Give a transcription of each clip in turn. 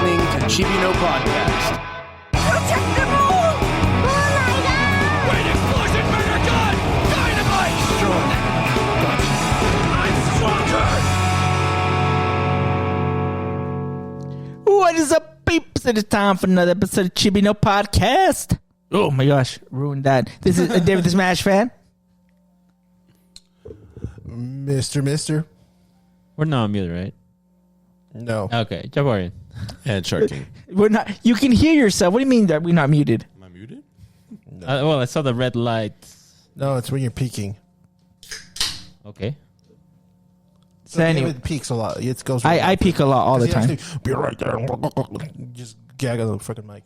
listening to Chibino Podcast. Protect them all! Wait, explosion, murder, gun! Dynamite! Strong, but I'm stronger! What is up, peeps? It is time for another episode of Chibino Podcast. Oh my gosh, ruined that. This is David the Smash fan. Mister. We're not on mute, right? No. Okay, Jabarian. And Shark King. We're not. You can hear yourself. What do you mean that we're not muted? Am I muted? Well, I saw the red lights. No, it's when you're peeking. Okay. So anyway, David peeks a lot. It goes. I peek a lot all the time. Be right there. Just gag on the freaking mic.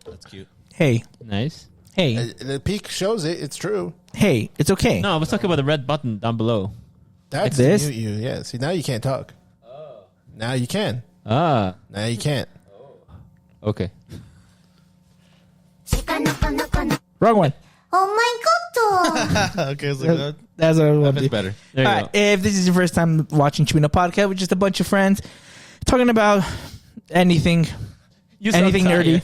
That's cute. Hey, Nice. hey, The peak shows it. It's true. hey. It's okay. No, I was talking about the red button down below. That's this? mute you. Yeah. See, now you can't talk. Oh. Now you can. Ah, Now you can't. okay. Wrong one. Oh my god! Okay, so good. That's what I want to That's do. better. There you All right, if this is your first time watching Chibino Podcast, we're just a bunch of friends talking about anything, You anything nerdy.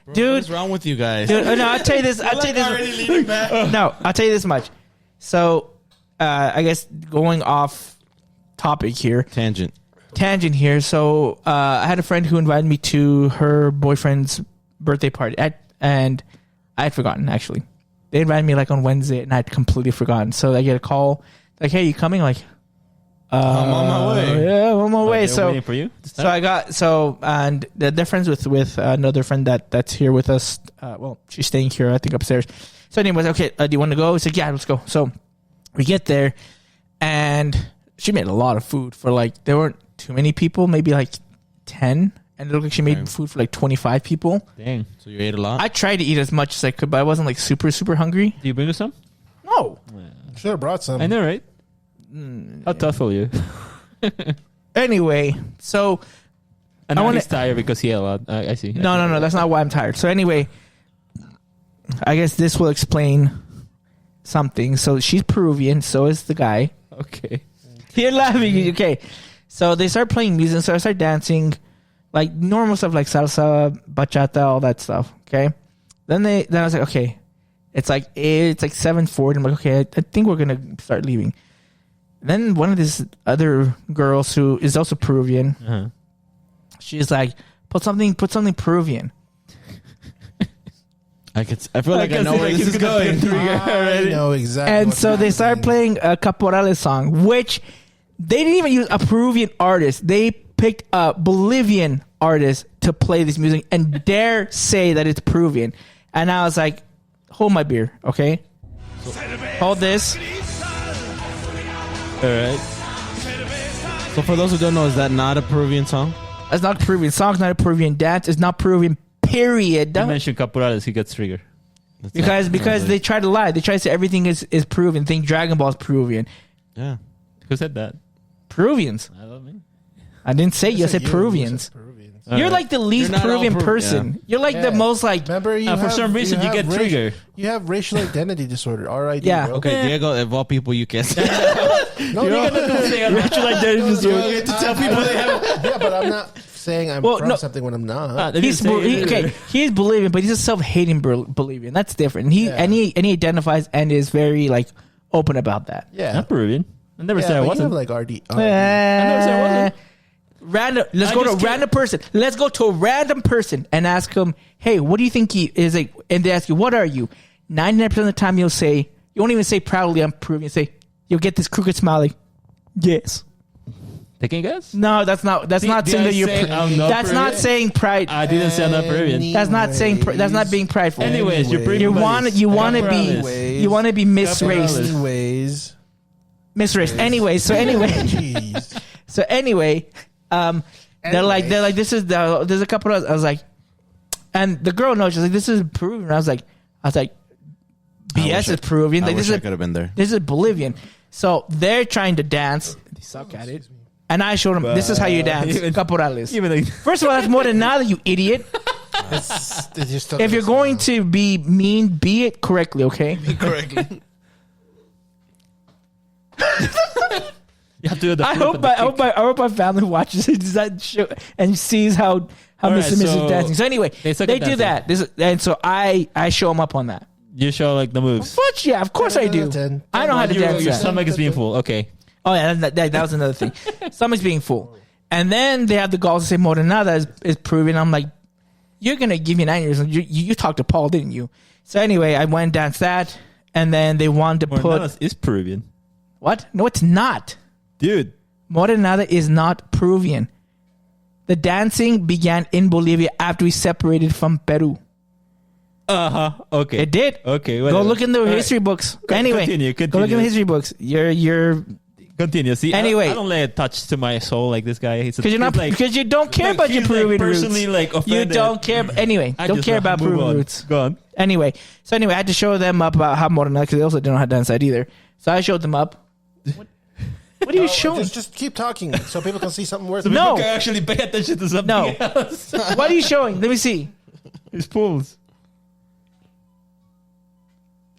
What Dude, is wrong with you guys? dude, no, I'll tell you this. I'll tell you this. No, I'll tell you this much. So, I guess going off topic here, Tangent. tangent here. So, I had a friend who invited me to her boyfriend's birthday party, and I had forgotten actually. They invited me like on Wednesday, and I'd completely forgotten. So I get a call like, "Hey, you coming?" Like, I'm on my way. Yeah, I'm on my way. They're So, waiting for you. so I got and they're friends with another friend that's here with us. Well, she's staying here, I think, upstairs. So, anyways, okay, do you want to go? He's like, yeah, let's go. So we get there, and she made a lot of food for like there weren't too many people, maybe like 10, and it looked like she made Okay. food for like 25 people. Dang. So you ate a lot? I tried to eat as much as I could, but I wasn't like super hungry. Do you bring us some? No. Should have brought some. I know, right? How tough are you? Anyway, so And I now wanna- he's tired because he had a lot. I see. no, that's not why I'm tired. So anyway, I guess this will explain something. So she's Peruvian, so is the guy. Okay. You're laughing, okay? So they start playing music, so I start dancing, like normal stuff like salsa, bachata, all that stuff. Okay. Then I was like, okay, it's like 7:40. I'm like, okay, I think we're gonna start leaving. Then one of these other girls who is also Peruvian, Uh-huh. she's like, put something Peruvian. I feel like I know where this is going. I know exactly. And what's so they started happening. playing a Caporales song, which they didn't even use a Peruvian artist. They picked a Bolivian artist to play this music and dare say that it's Peruvian. And I was like, hold my beer, okay? Hold this. All right. So for those who don't know, is that not a Peruvian song? It's not a Peruvian song. It's not a Peruvian dance. It's not Peruvian, period. You mentioned Caporales. He gets triggered. Because they try to lie. They try to say everything is Peruvian. Think Dragon Ball is Peruvian. Yeah. Who said that? Peruvians. I don't know. I didn't say you. I said You Peruvians. said Peruvians. You're like the least You're not all Peruvian Peru- person. yeah. You're like the Yeah. most like Remember, For some reason, you get triggered. You have racial identity disorder. RID. Yeah. bro. Okay, Diego, of all people, you can say. No, no, Racial identity disorder. get to tell people they have. Yeah, but I'm not saying I'm Well, from no. something when I'm not. He's Bolivian, but he's a self-hating Bolivian. That's different. And he identifies and is very like open about that. Yeah. Not Peruvian. I never Yeah, said I but you wasn't. have like RD. never said I wasn't. Random. Let's I go to just a random person. Let's go to a random person and ask him, "Hey, what do you think he is?" Like, and they ask you, "What are you?" 99% of the time, you'll say, "You won't even say proudly, I'm Peruvian." You say, "You'll get this crooked smiley." Yes. Taking a guess? No, that's not Did saying I that you're. say I'm not That's not Peruvian? saying pride. I didn't say I'm not Peruvian. That's not saying. That's not being prideful. Anyways, you're Peruvian. You want to Caporales. be. You want to be misraced. Anyways. Misraced. Anyway. So anyway. Jeez. So anyway, they're like this is there's a couple of I was like, and the girl knows she's like this is Peruvian. I was like BS is Peruvian. I Like wish this I is could have been there. this is Bolivian. So they're trying to dance. They suck at it. And I showed them this is how you dance. Caporales. First of all, that's more than nada, you idiot. If you're going to be mean, be it correctly, okay? Correctly. You have to do the I flip hope and the kick. I hope my family watches that show and sees how Alright, Mr. and Mrs. so dancing. So anyway, they suck they at do that. And so I show them up on that. You show like the moves. But yeah, of course I do. I know how to dance Your that. stomach is being full. Okay. Oh yeah, that was another thing. Stomach's being full, and then they have the balls to say Morenada is proving. I'm like, you're gonna give me 9 years. You talked to Paul, didn't you? So anyway, I went and danced that, and then they wanted to Morenadas is Peruvian. what? No, it's not. Dude. Morenada is not Peruvian. The dancing began in Bolivia after we separated from Peru. Okay. It did. Okay. Go whatever. look in the All right. history books. Anyway, Continue. go look in the history books. You're Continue. See, Anyway. I don't let it touch to my soul like this guy. because you're not because you don't care about your he's, Peruvian roots. personally like You offended. don't care. Anyway, I don't just care about move Peruvian on. roots. Go on. Anyway, I had to show them up about how Morenada because they also didn't know how to dance that either. So I showed them up. What are you showing? Just keep talking so people can see something worth. No. People can actually pay attention to something No. else. What are you showing? Let me see. His pulls.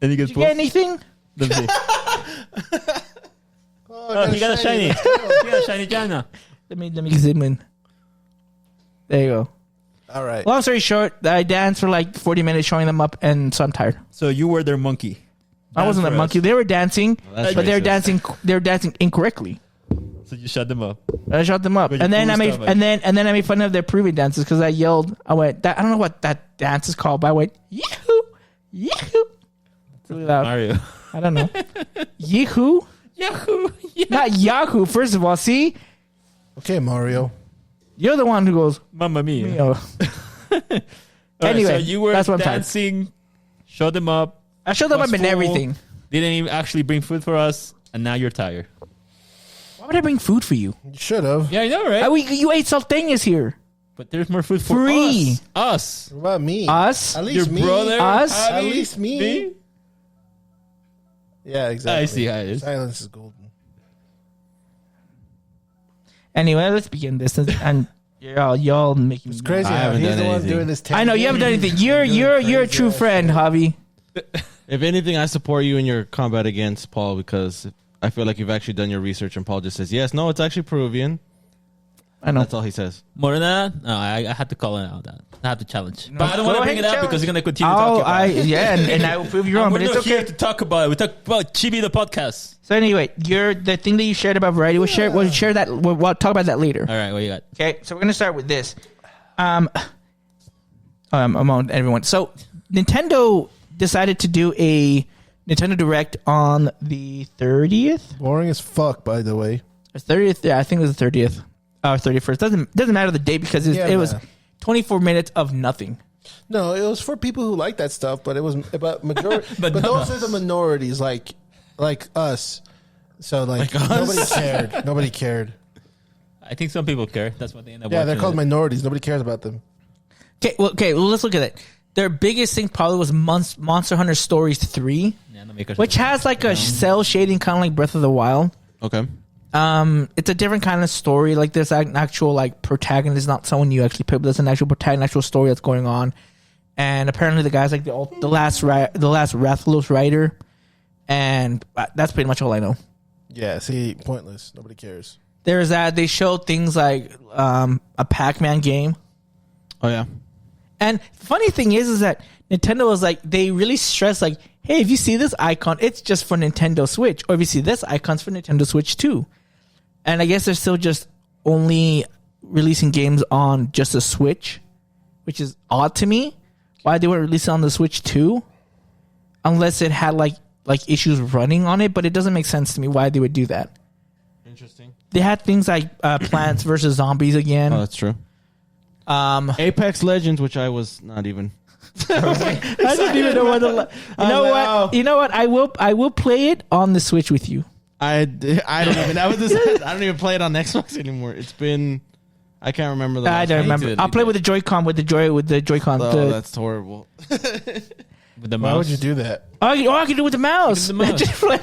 Any good Did you get pulls? anything? Let me see. Oh, he got a shiny. He got a shiny China. Let me zoom in. There you go. All right. Long story short, I danced for like 40 minutes showing them up, and so I'm tired. So you were their monkey. I wasn't a for us. monkey. They were dancing, that's but they were racist. dancing. They were dancing incorrectly. So you shut them up. I shut them up, But and you then I cool made stuff, and then I made fun of their Peruvian dances because I yelled. I went. I don't know what that dance is called, but I went yahoo, yahoo. It's really loud. Mario. I don't know. Yahoo, Yahoo. Yeah. not Yahoo. First of all, see, Okay, Mario. you're the one who goes. Mamma mia. You know. All right, Anyway, so you were that's what I'm tired. dancing, showed them up, I showed them was up in full, everything. didn't even actually bring food for us, and now you're tired. Why would I bring food for you? You should have. Yeah, I know, right? You ate salteñas here. But there's more food for Free. us. What about me? Us. At least Your me. brother, Us? At Abby, least me. Yeah, exactly. I see how it is. Silence is golden. Anyway, let's begin this, and y'all making me It's crazy I how haven't he's done the one anything. doing this. I know you haven't done anything. You're a true friend, Javi. If anything, I support you in your combat against Paul because I feel like you've actually done your research, and Paul just says, yes, no, it's actually Peruvian. I know. That's all he says. More than that? No, I had to call it out. That I had to challenge. No, But I don't go want to ahead bring it and up because challenge. you're going to continue talking about it. and I will prove you wrong, We're but it's not here okay. to talk about it. We talk about Chibi the podcast. So anyway, the thing that you shared about variety. We'll share that. We'll talk about that later. All right, what you got? Okay, so we're gonna start with this. I'm on everyone. So Nintendo decided to do a Nintendo Direct on the 30th. Boring as fuck, by the way. 30th, yeah, I think it was the 30th or 31st. Doesn't matter the date because it was man. 24 minutes of nothing. No, it was for people who like that stuff, but it was about majority. but But those are the minorities, like us. So like nobody cared. Nobody cared. I think some people care. That's what they end up Yeah, they're watching called it. minorities. Nobody cares about them. Okay, well, let's look at it. Their biggest thing probably was Monster Hunter Stories 3, Yeah, no makers- which has like a cell shading kind of like Breath of the Wild. Okay. It's a different kind of story. Like there's an actual like protagonist, not someone you actually pick, but there's an actual protagonist, actual story that's going on. And apparently the guy's like the last Rathalos writer, and that's pretty much all I know. Yeah, see, pointless. Nobody cares. There's that they showed things like a Pac-Man game. Oh, yeah. And funny thing is that Nintendo was like, they really stress like, hey, if you see this icon, it's just for Nintendo Switch. Or if you see this icon, it's for Nintendo Switch too. And I guess they're still just only releasing games on just a Switch, which is odd to me. Why they weren't releasing on the Switch too? Unless it had like issues running on it, but it doesn't make sense to me why they would do that. Interesting. They had things like Plants vs. Zombies again. Oh, that's true. Apex Legends, which I was not even. I don't even know what to. You know what? I will play it on the Switch with you. I don't even. I don't even play it on Xbox anymore. It's been. I can't remember the. I last don't time. remember. I'll play with the Joy-Con with the Joy-Con. Oh, that's horrible. with the Why mouse. would you do that? I can do it with the mouse. With the mouse. Just play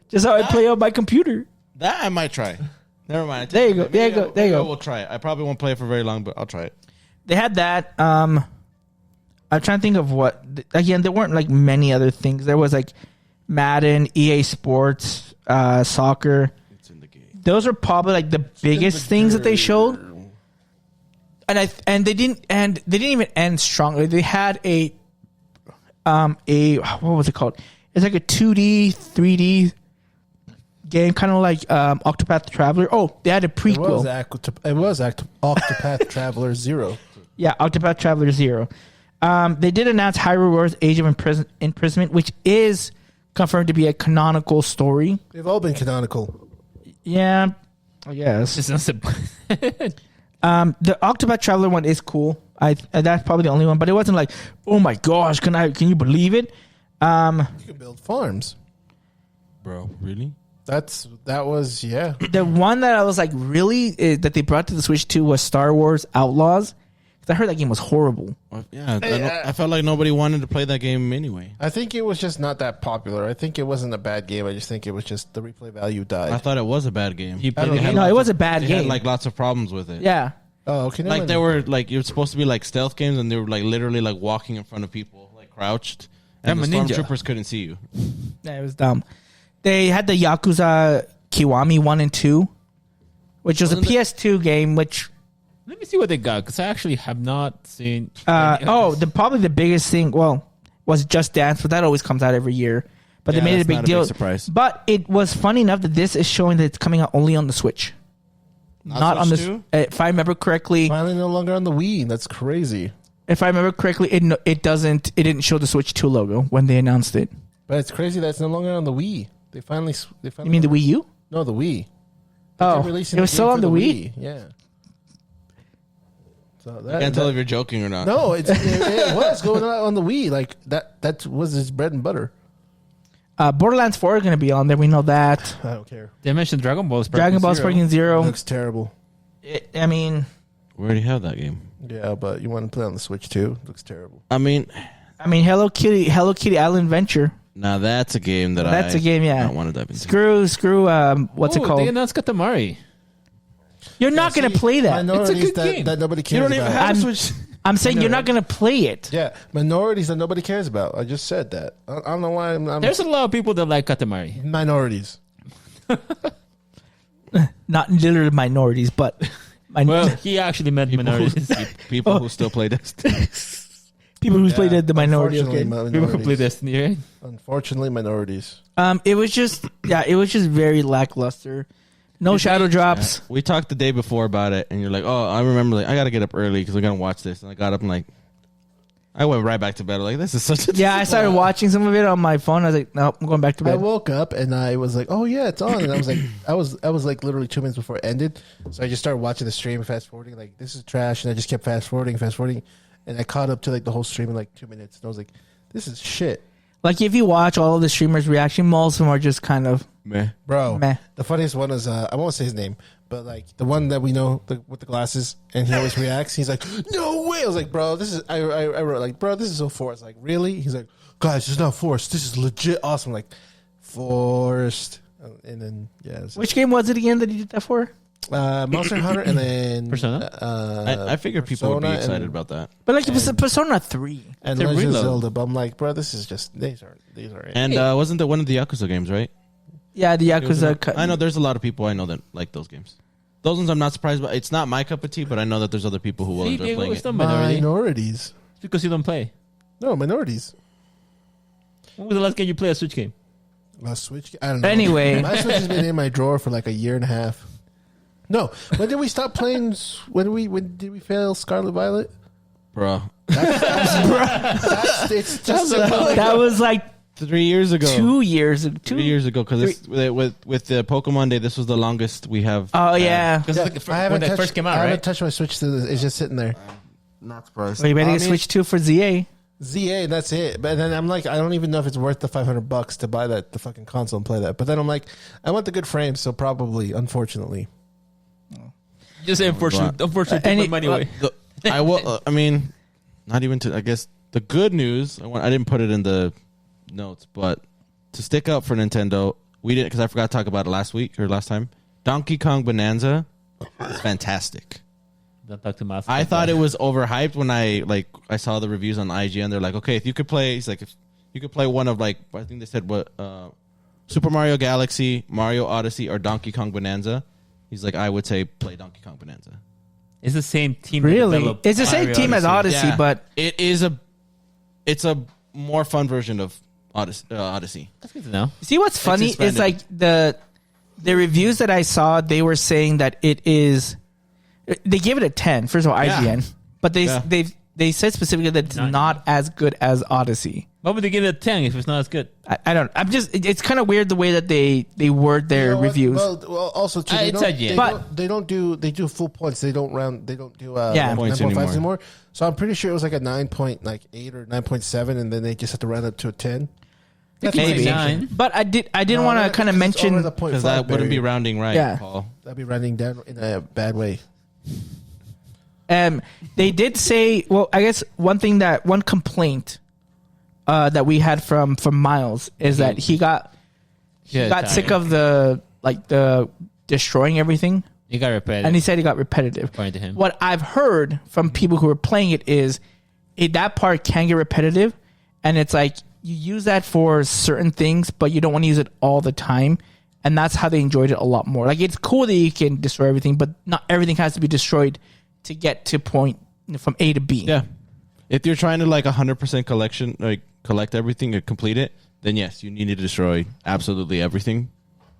just how I play on my computer. That I might try. Never mind. There you go. There you go. There you go. We'll try it. I probably won't play it for very long, but I'll try it. They had that. I'm trying to think of what. Again, there weren't like many other things. There was like Madden, EA Sports, soccer. It's in the game. Those are probably like the biggest things that they showed. And they didn't even end strongly. They had a what was it called? It's like a 2D, 3D game, kind of like Octopath Traveler. Oh, they had a prequel. It was Octopath Traveler 0. Yeah, Octopath Traveler 0. They did announce Hyrule Warriors Age of Imprisonment, which is confirmed to be a canonical story. They've all been canonical. Yeah, I guess. It's not The Octopath Traveler one is cool. That's probably the only one, but it wasn't like, oh my gosh, can you believe it? You can build farms. Bro, really? That was The one that I was like, really, that they brought to the Switch 2 was Star Wars Outlaws. Because I heard that game was horrible. Well, yeah, I felt like nobody wanted to play that game anyway. I think it was just not that popular. I think it wasn't a bad game. I just think it was just the replay value died. I thought it was a bad game. You played it? No, it was a bad They game. had like lots of problems with it. Yeah. Oh, okay. Like they were like you're supposed to be like stealth games, and they were like literally like walking in front of people, like crouched, and I'm the a ninja. stormtroopers couldn't see you. Yeah, it was dumb. They had the Yakuza Kiwami 1 and 2, which was a PS2 game, which... Let me see what they got, because I actually have not seen... probably the biggest thing, was Just Dance, but that always comes out every year. But Yeah, they made it a that's big not a deal. big surprise. But it was funny enough that this is showing that it's coming out only on the Switch. Not on Switch the... 2? If I remember correctly... Finally no longer on the Wii. That's crazy. If I remember correctly, it didn't show the Switch 2 logo when they announced it. But it's crazy that it's no longer on the Wii. They finally You mean the Wii U? No, the Wii. Oh, They're releasing it was the still game on for the Wii? Yeah. So I can't tell if you're joking or not. No, it was going on the Wii. Like that was his bread and butter. Borderlands 4 is going to be on there. We know that. I don't care. They mentioned Dragon Ball Dragon Ball Sparking Zero. Looks terrible. I mean, We already have that game. Yeah, but you want to play on the Switch too? Looks terrible. I mean, Hello Kitty Island Adventure. now that's a game that That's a game, yeah. don't want to dive into. Screw. What's it called? They announced Katamari. You're not going to play that. Minorities It's a good game. that nobody You cares don't even about. have a I'm- Switch. I'm saying you're not going to play it. Yeah, minorities that nobody cares about. I just said that. I don't know why I'm There's a lot of people that like Katamari. minorities. Not literally minorities, but Well, he actually meant minorities. People who still play Destiny. people who played the minority. Unfortunately, Okay. People who play minorities. Destiny, right? Unfortunately, minorities. It was just very lackluster. No shadow drops. We talked the day before about it, and you're like, "Oh, I remember. Like, I got to get up early because I'm gonna watch this." And I got up and like, I went right back to bed. Like, this is such a Yeah, I started watching some of it on my phone. I was like, nope, I'm going back to I bed. woke up and I was like, "Oh yeah, it's on." And I was like, I was like literally 2 minutes before it ended. So I just started watching the stream, fast forwarding. Like, this is trash, and I just kept fast forwarding, and I caught up to like the whole stream in like 2 minutes. And I was like, "This is shit." Like, if you watch all of the streamers' reaction, most of them are just kind of meh. Bro, Meh. the funniest one is I won't say his name, but like the one that we know with the glasses, and he always reacts. He's like, "No way!" I was like, "Bro, this is." I wrote like, "Bro, this is so forced." Like, really? He's like, "Guys, it's not forced. This is legit awesome." Like, forced, and then yeah. So, Which game was it again that you did that for? Monster Hunter, and then Persona? I figured people would be Persona excited and- about that. But like, it was Persona 3. and It's a Legend of reload. Zelda. But I'm like, bro, this is just these are it. And wasn't that one of the Yakuza games, right? Yeah, the Yakuza. I know there's a lot of people I know that like those games. Those ones I'm not surprised about. It's not my cup of tea, but I know that there's other people who will See, enjoy Diego, playing it's it. not minority. Minorities. It's because you don't play. No, minorities. When was the last game you played a Switch game? My Switch. I don't know. Anyway. My Switch has been in my drawer for like a year and a half. No, when did we stop playing? When did we fail Scarlet Violet? Bro, It's just That was like 3 years ago. 2 years. 3 years ago, because with the Pokemon Day, this was the longest we have. Oh, yeah. Because I when haven't that touched, first came I out, haven't right? touched my Switch. It's just sitting there. Not surprised. Well, you better get Switch 2 for ZA. ZA, that's it. But then I'm like, I don't even know if it's worth the $500 to buy the fucking console and play that. But then I'm like, I want the good frame, so probably, unfortunately. Just say unfortunately, take my money away. I will. I mean, not even to. I guess the good news. I didn't put it in the notes, but to stick up for Nintendo, we didn't because I forgot to talk about it last week or last time. Donkey Kong Bonanza is fantastic. Don't talk to Mas. I thought it was overhyped when I saw the reviews on IGN. They're like, okay, if you could play, he's like, if you could play one of like, I think they said what Super Mario Galaxy, Mario Odyssey, or Donkey Kong Bonanza, he's like, I would say play Donkey Kong Bonanza. It's the same team. that Really? developed It's the same Mario team as Odyssey, Yeah, but it's a more fun version of Odyssey. That's good to know. see what's funny is expanded. like the reviews that I saw, they were saying that it is. They give it a 10. First of all, Yeah. IGN, but Yeah. they said specifically that it's not as good as Odyssey. Why would they give it a 10 if it's not as good? I don't. I'm just. It's kind of weird the way that they word their You know what? reviews. Well, also too, It's IGN. they don't do full points. They don't round. They don't do Yeah. Points 9.5s anymore. anymore. So I'm pretty sure it was like a 9.8 or 9.7, and then they just have to round up to a 10. That's my Maybe. assumption. 9. But I didn't No, want to no, kind of because it's mention. over the 0.5 Because that wouldn't be barrier. rounding right, Yeah. Paul. That'd be rounding down in a bad way. They did say. Well, I guess one complaint that we had from Miles is that he got sick of the destroying everything. You got repetitive. And he said he got repetitive. According to him. What I've heard from people who are playing it is that part can get repetitive, and it's like you use that for certain things, but you don't want to use it all the time. And that's how they enjoyed it a lot more. Like, it's cool that you can destroy everything, but not everything has to be destroyed to get to point from A to B. Yeah. If you're trying to 100% collection, collect everything or complete it, then yes, you need to destroy absolutely everything.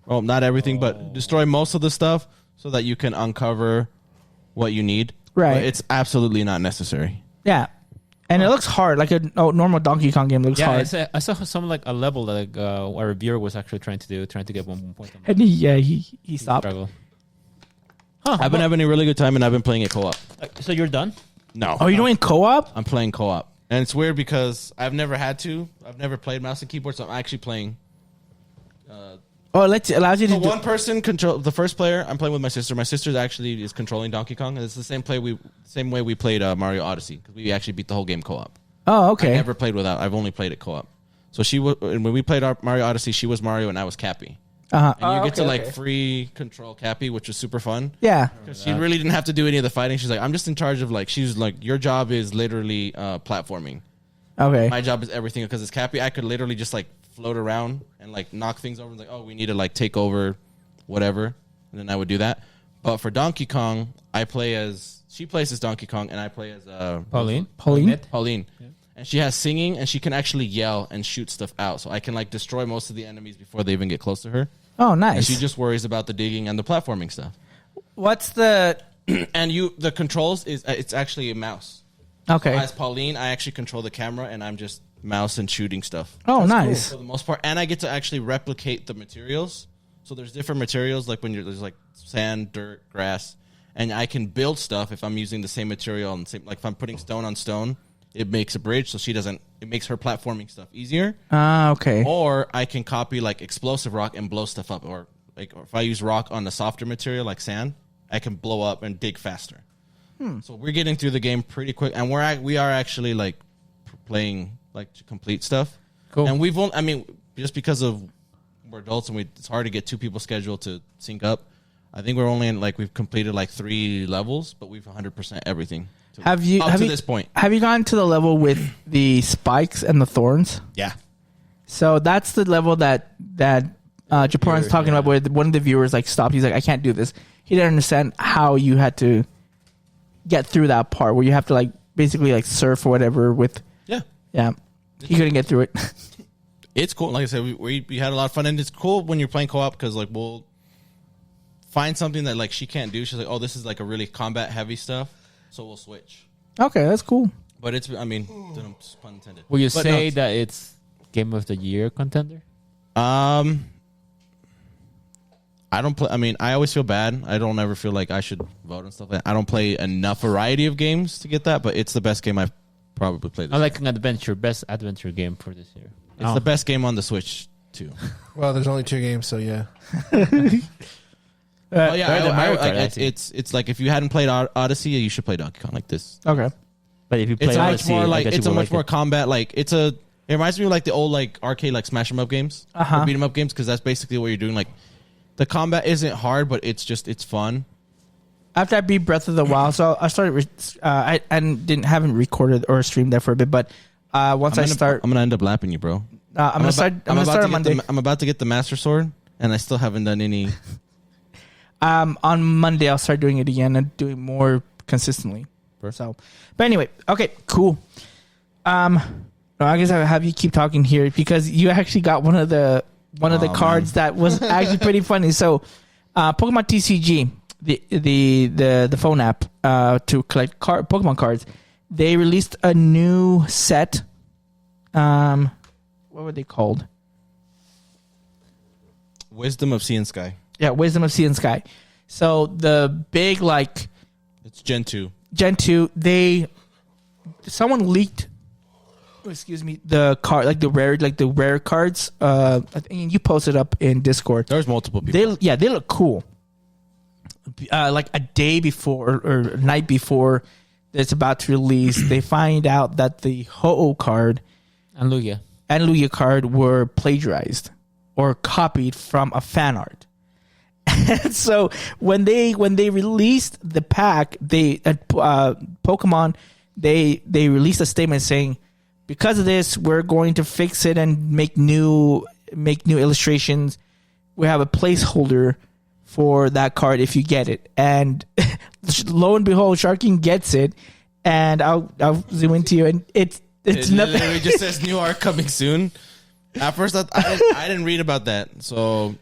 Well, not everything, but destroy most of the stuff so that you can uncover what you need. Right. But it's absolutely not necessary. Yeah. And it looks hard. Like a normal Donkey Kong game looks Yeah, hard. I saw some a level that a reviewer was actually trying to get 1 point. On And he stopped. struggle. Huh? I've been having a really good time, and I've been playing it co-op. So you're done? No. Oh, you're doing co-op? I'm playing co-op. And it's weird because I've never had to. I've never played mouse and keyboard, so I'm actually playing. Oh, it allows you to The do... one person control the first player. I'm playing with my sister. My sister actually is controlling Donkey Kong, and it's the same way we played Mario Odyssey, because we actually beat the whole game co-op. Oh, okay. I never played without. I've only played it co-op. So and when we played Mario Odyssey, she was Mario and I was Cappy. Uh-huh. And you get to free control Cappy, which was super fun. Yeah. She really didn't have to do any of the fighting. She's like, I'm just in charge of she's like, your job is literally platforming. Okay. My job is everything, because it's Cappy. I could literally just float around and knock things over. And oh, we need to take over whatever, and then I would do that. But for Donkey Kong, she plays as Donkey Kong, and I play as Pauline? Pauline. Yeah. And she has singing, and she can actually yell and shoot stuff out. So I can destroy most of the enemies before they even get close to her. Oh, And nice. she just worries about the digging and the platforming stuff. What's the... And the controls it's actually a mouse. Okay. As Pauline, I actually control the camera, and I'm just mouse and shooting stuff. Oh, nice. For the most part, and I get to actually replicate the materials. So there's different materials, there's sand, dirt, grass, and I can build stuff if I'm using the same material and if I'm putting stone on stone, it makes a bridge, so it makes her platforming stuff easier. Okay. Or I can copy explosive rock and blow stuff up, or if I use rock on the softer material like sand, I can blow up and dig faster. So we're getting through the game pretty quick, and we are actually playing to complete stuff. Cool. And just because we're adults and it's hard to get two people scheduled to sync up. I think we're only in we've completed 3 levels, but we've 100% everything. Have you up to this point? Have you gotten to the level with the spikes and the thorns? Yeah. So that's the level that Japan's talking about, where one of the viewers stopped. He's like, I can't do this. He didn't understand how you had to get through that part where you have to basically surf or whatever with. Yeah. He couldn't get through it. It's cool. Like I said, we had a lot of fun, and it's cool when you're playing co-op because we'll find something that she can't do. She's like, oh, this is a really combat heavy stuff, so we'll switch. Okay, that's cool. But it's pun intended. Will you But say that it's Game of the Year contender? I don't play. I always feel bad. I don't ever feel like I should vote and stuff like that. I don't play enough variety of games to get that, but it's the best game I've probably played. I like an best adventure game for this year. It's the best game on the Switch too. Well, there's only 2 games, so yeah. Well, yeah, better than Mario Kart, I think. it's like if you hadn't played Odyssey, you should play Donkey Kong like this. Okay. But if you play It's much Odyssey, more I guess it's you a will much more combat. It reminds me of the old arcade smash 'em up games, or beat 'em up games, because that's basically what you're doing. The combat isn't hard, but it's fun. After I beat Breath of the Wild, so I started. I haven't recorded or streamed that for a bit, but once I'm I start, gonna end up lapping you, bro. I'm gonna start. I'm gonna start on Monday. I'm about to get the Master Sword, and I still haven't done any. On Monday I'll start doing it again and doing more consistently. So, but anyway, okay, cool. I guess I'll have you keep talking here because you actually got one of the cards that was actually pretty funny. So, Pokemon TCG, the phone app to collect Pokemon cards, they released a new set. What were they called? Wisdom of Sea and Sky. Yeah, Wisdom of Sea and Sky. So the big it's Gen 2. Gen 2, someone leaked the card, the rare cards. I think you posted up in Discord. There's multiple people. They look cool. Like a day before or night before it's about to release, they find out that the Ho-Oh card And Lugia. and Lugia card were plagiarized or copied from a fan art. And so when they released the pack, Pokemon they released a statement saying, because of this, we're going to fix it and make new illustrations. We have a placeholder for that card if you get it. And lo and behold, Sharking gets it, and I'll zoom into you, and it's nothing. It just says new art coming soon. At first, I didn't read about that, so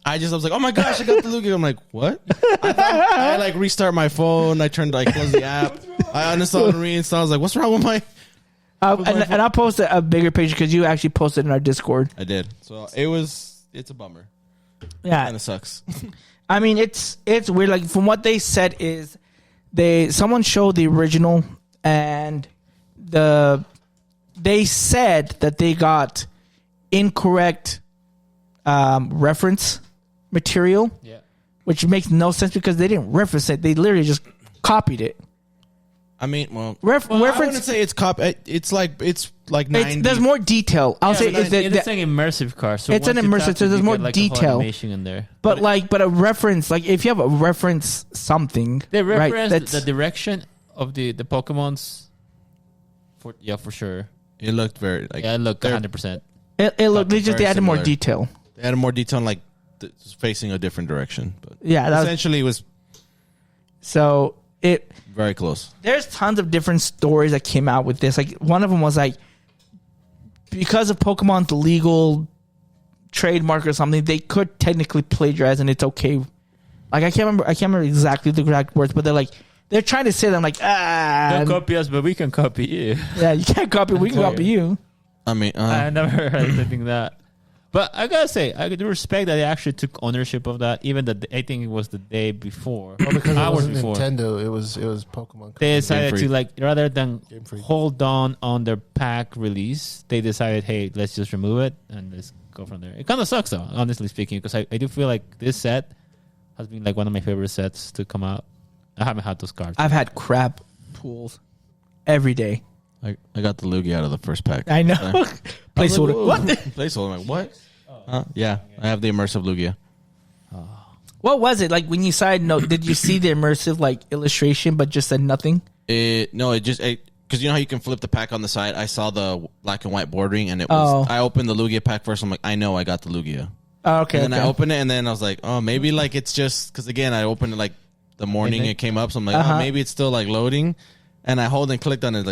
I was like, oh my gosh, I got the Lugia. I'm like, what? I restart my phone. I turned close the app. I uninstalled and reinstalled. I was like, what's wrong with my? And I'll post a bigger picture because you actually posted in our Discord. I did. So it's a bummer. Yeah, Kind of sucks. I mean, it's weird. Like from what they said is, someone showed the original, and they said that they got incorrect reference material, which makes no sense because they didn't reference it. They literally just copied it. I mean, well, reference. I wouldn't say it's It's like 90. There's more detail. I'll say it's an immersive card. So it's an immersive. So there's more detail. Animation in there. But a reference, like if you have a reference something, they reference right, the direction of the Pokemon's. For sure. It looked very it looked 100%. It looked. They added more detail. They added more detail, facing a different direction. But yeah, essentially, it was. So it. Very close. There's tons of different stories that came out with this. Like one of them was because of Pokemon's legal trademark or something, they could technically plagiarize and it's okay. Like I can't remember exactly the exact words, but they're trying to say that. I'm like, don't copy us, but we can copy you. Yeah, you can't copy. We can copy you. I mean, I never heard anything that. But I gotta say, I do respect that they actually took ownership of that. Even I think it was the day before, Well, because it hours wasn't before. Nintendo, it was Pokemon. They decided Game to rather than Game Freak. hold on their pack release, they decided, hey, let's just remove it and let's go from there. It kind of sucks though, honestly speaking, because I do feel like this set has been one of my favorite sets to come out. I haven't had those cards. I've had crab pools every day. I got the Lugia out of the first pack. I know. Placeholder. What? Placeholder. I'm like, what? Yeah, I have the immersive Lugia. What was it like when you side note? Did you see the immersive illustration, but just said nothing? It just because you know how you can flip the pack on the side. I saw the black and white bordering, and it was. I opened the Lugia pack first. I'm like, I know I got the Lugia. Oh, okay. And then I opened it, and then I was like, oh, maybe it's just because again I opened it the morning it came up, so I'm like, oh, maybe it's still loading, and I hold and clicked on it,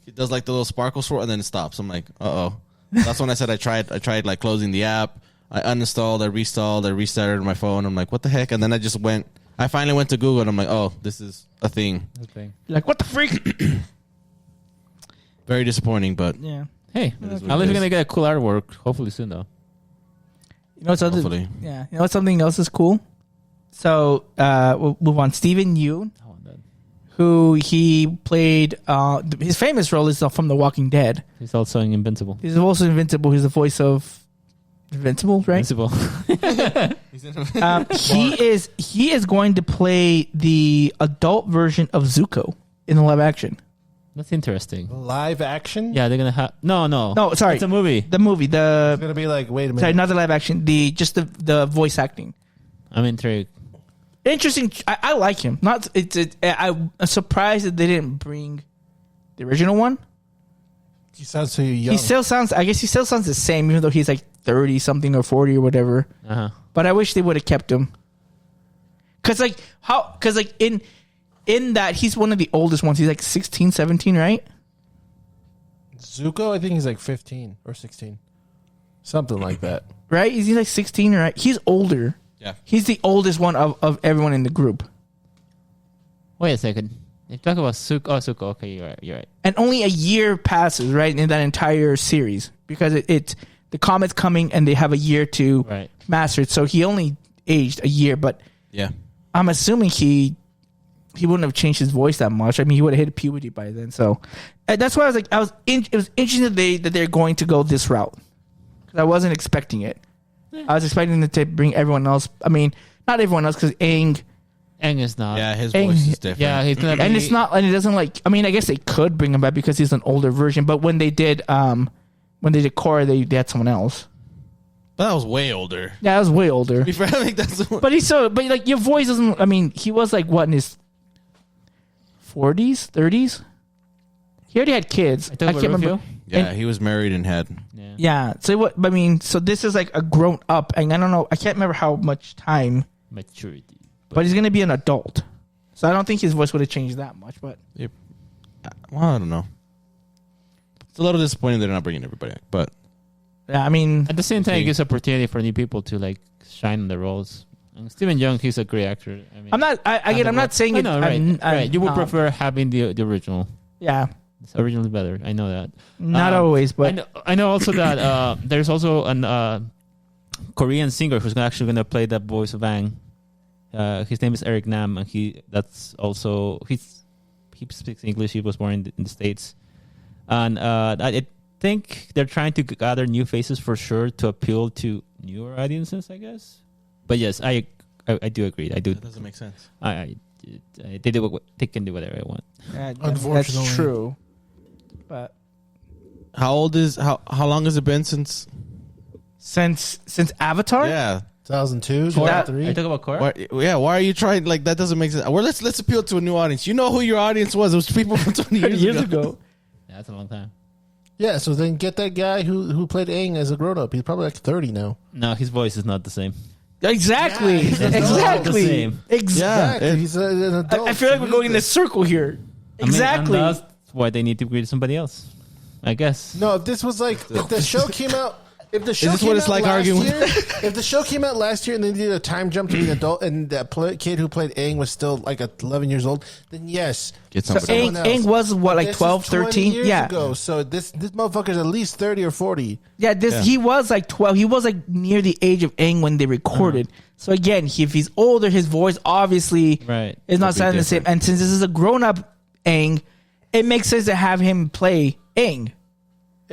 it does the little sparkle swirl, and then it stops. I'm like, oh. That's when I said I tried closing the app. I uninstalled, I restalled, I restarted my phone. I'm like, what the heck? And then I finally went to Google and I'm like, oh, this is a thing. Okay. Like, what the freak? Very disappointing, but Yeah. Hey, It is at what least it we're gonna is. get cool artwork. Hopefully soon though. You know what's other? Hopefully. Yeah. You know what something else is cool? So we'll move on. Steven Yuen, Oh, that- who he played, his famous role is from The Walking Dead. He's also in Invincible. He's also Invincible. He's the voice of Invincible, right? Invincible. He is going to play the adult version of Zuko in the live action. That's interesting. Live action? Yeah, they're gonna have no. Sorry. It's a movie. The movie, It's going to be wait a minute. sorry, not the live action. The voice acting. I'm intrigued. Interesting. I like him. I'm surprised that they didn't bring the original one. He sounds so young. He still sounds. I guess he still sounds the same, even though he's like 30 something or 40 or whatever. Uh-huh. But I wish they would have kept him. Cause in that he's one of the oldest ones. He's like 16, 17, right? Zuko, I think he's like 15 or 16, something like that. Right? Is he like 16? Right? He's older. Yeah. He's the oldest one of everyone in the group. Wait a second. You talk about Zuko. Oh, Zuko. Okay, you're right. And only a year passes, right, in that entire series because it's the comet's coming and they have a year to Right. master it. So he only aged a year, but Yeah. I'm assuming he wouldn't have changed his voice that much. I mean, he would have hit puberty by then. So that's why I was like, it was interesting that they're going to go this route because I wasn't expecting it. I was expecting them to bring everyone else. I mean, not everyone else because Aang. Aang is not. Yeah, his Aang- voice is different. Yeah, he's gonna be. And it's not, and it doesn't like. I mean, I guess they could bring him back because he's an older version. But when they did Korra, they had someone else. But that was way older. Yeah, that was way older. Before, I think that's But but like your voice doesn't. I mean, he was like what in his 40s, 30s. He already had kids. I can't remember. yeah, he was married and had. Yeah. Yeah. So what? I mean, so this is like a grown up, and I don't know. I can't remember how much time, Maturity. but he's gonna be an adult. So I don't think his voice would have changed that much. But Well, I don't know. It's a little disappointing they're not bringing everybody back, but yeah, I mean, At the same time, Okay. it gives opportunity for new people to like shine on the roles. And Stephen Young, he's a great actor. I mean, I'm not. I'm not saying I it. know, right? I'm- right. You would um, prefer having the original. Yeah, It's originally better. I know that. not always, but I know also that there's also an Korean singer who's actually going to play the voice of Aang. His name is Eric Nam, and he speaks English. He was born in the States, and I think they're trying to gather new faces for sure to appeal to newer audiences, I guess. But yes, I do agree. I do. that doesn't make sense. They can do whatever they want. Unfortunately. that's true. But How long has it been since? since Avatar, Yeah. 2002, That- 2003. Are you talking about Korra? Why are you trying? Like, that doesn't make sense. Well, let's appeal to a new audience. You know who your audience was. It was people from 20 years, ago. Yeah, that's a long time. Yeah, so then get that guy who played Aang as a grown up. He's probably like 30 now. No, his voice is not the same. exactly, Yeah, it's exactly, the same. exactly. Yeah, He's an adult. I feel like we're going in a circle here. I mean, Exactly. and that's why they need to create somebody else, I guess. No, if this was like if the show came out. If the show this came what it's out like last arguing? year, if the show came out last year and they did a time jump to be an adult, and that kid who played Aang was still like 11 years old, then yes, Get So somebody. someone Aang else. was what, like This is 12, 20 13? years Yeah. ago. So this motherfucker's at least 30 or 40. Yeah, he was like 12. He was like near the age of Aang when they recorded. So again, if he's older, his voice obviously Right. is not Would be sounding the same. different. And since this is a grown-up Aang, it makes sense to have him play Aang.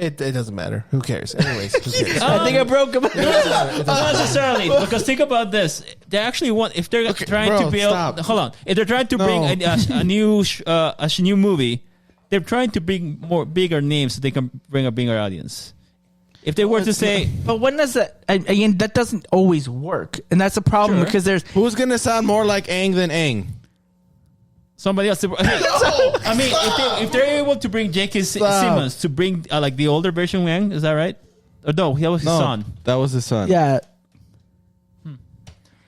It doesn't matter. Who cares? Anyways, who cares? I think I broke him. Not necessarily, because think about this. They actually want, if they're trying bro, to build, stop. hold on, if they're trying to bring a new movie, they're trying to bring more bigger names so they can bring a bigger audience. If they were to say, But when does that? Again, that doesn't always work, and that's a problem Sure. because there's. Who's gonna sound more like Aang than Aang? somebody else. I mean, if they're able to bring J.K. Simmons to bring like the older version of Yang, is that right? Or no, that was his son. That was his son. Yeah,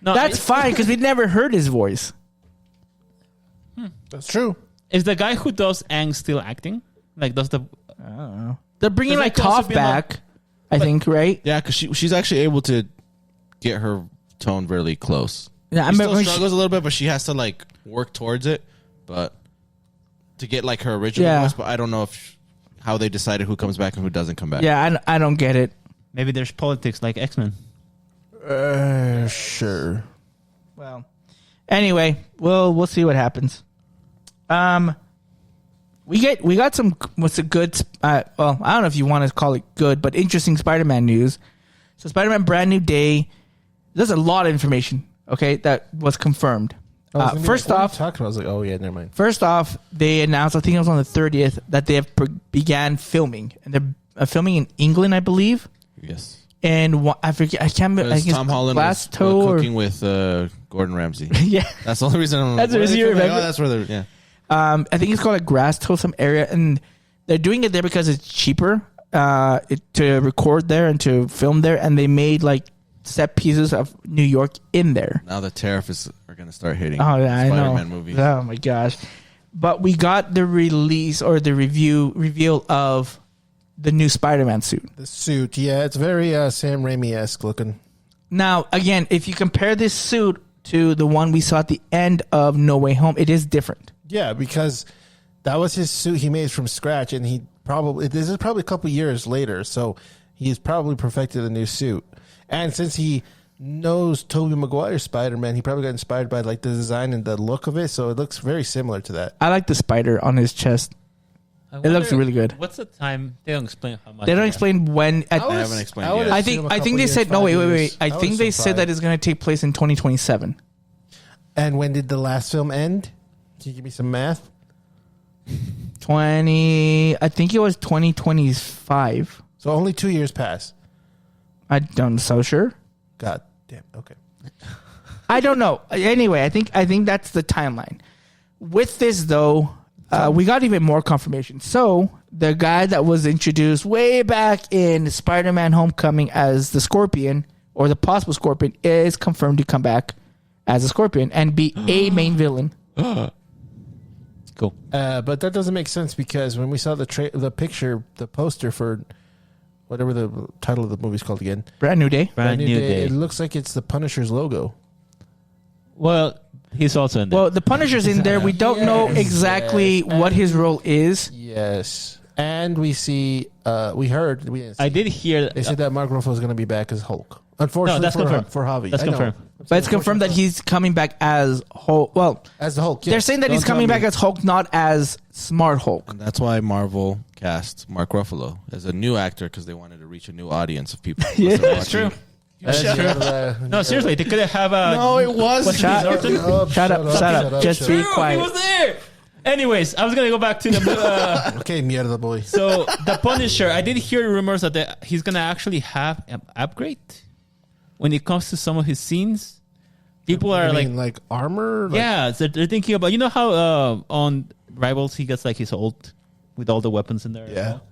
No, that's fine because we never heard his voice. That's true. Is the guy who does Aang still acting? Like, does the They're bringing Does like that also Toph be back, I think, right? Yeah, because she's actually able to get her tone really close. Yeah, I She still remember. struggles a little bit, but she has to like work towards it. But to get like her original Yeah. voice, but I don't know how they decided who comes back and who doesn't come back. Yeah, I don't get it. maybe there's politics like X-Men? Sure. Well, anyway, we'll see what happens. We got some what's a good well, I don't know if you want to call it good, but interesting Spider-Man news. So Spider-Man Brand New Day. There's a lot of information, okay, that was confirmed. First off, talking about, I was like, oh yeah, never mind. First off, they announced, I think it was on the 30th, that they have began filming, and they're filming in England, I believe. Yes. And I forget, I can't remember. I Because think Tom Holland was Glasgow or cooking with Gordon Ramsay. yeah. That's the only reason. I'm That's like, what where you are they filming? remember. Oh, that's where they're. Yeah. I think it's called like Grass Toe, some area, and They're doing it there because it's cheaper to record there and to film there, and they made like set pieces of New York in there. Now the tariffs are going to start hitting. Oh yeah, I know. Spider-Man movies. Oh my gosh! But we got the release or the reveal of the new Spider-Man suit. The suit, yeah, it's very Sam Raimi-esque looking. Now, again, if you compare this suit to the one we saw at the end of No Way Home, it is different. Yeah, because that was his suit he made from scratch, and this is probably a couple years later, so he's probably perfected a new suit. And since he knows Tobey Maguire's Spider-Man, he probably got inspired by like the design and the look of it, so it looks very similar to that. I like the spider on his chest. It looks really good. What's the time? They don't explain how much. They don't explain when. I haven't explained yet. I think they said no. Wait. I think they said that it's going to take place in 2027. And when did the last film end? Can you give me some math? I think it was 2025. So only 2 years passed. I don't so sure. God damn. Okay. I don't know. Anyway, I think that's the timeline. With this though, we got even more confirmation. So the guy that was introduced way back in Spider-Man Homecoming as the Scorpion or the possible Scorpion is confirmed to come back as a Scorpion and be a main villain. Cool. But that doesn't make sense because when we saw the picture, the poster for whatever the title of the movie is called again, Brand New Day. Brand new day. it looks like it's the Punisher's logo. Well, he's also in there. Well, the Punisher's in there. We don't know exactly what his role is. Yes. And we see, we heard, we didn't see. I did hear. They said that Mark Ruffalo is going to be back as Hulk. Unfortunately, that's confirmed. for Javi. That's I know. confirmed. But it's confirmed that he's coming back as Hulk. Well, As the Hulk. Yes. they're saying that he's Don't tell coming me. back as Hulk, not as Smart Hulk. And that's why Marvel cast Mark Ruffalo as a new actor because they wanted to reach a new audience of people. Yeah, That's true. That's No, seriously, they could have a. No, it was. Shut up. Just be He quiet. was there. Anyways, I was gonna go back to the. Okay, mierda boy. So the Punisher, I did hear rumors that he's gonna actually have an upgrade when it comes to some of his scenes. People are like armor? Like, yeah, so they're thinking about how on Rivals he gets like his ult with all the weapons in there. as Yeah. well.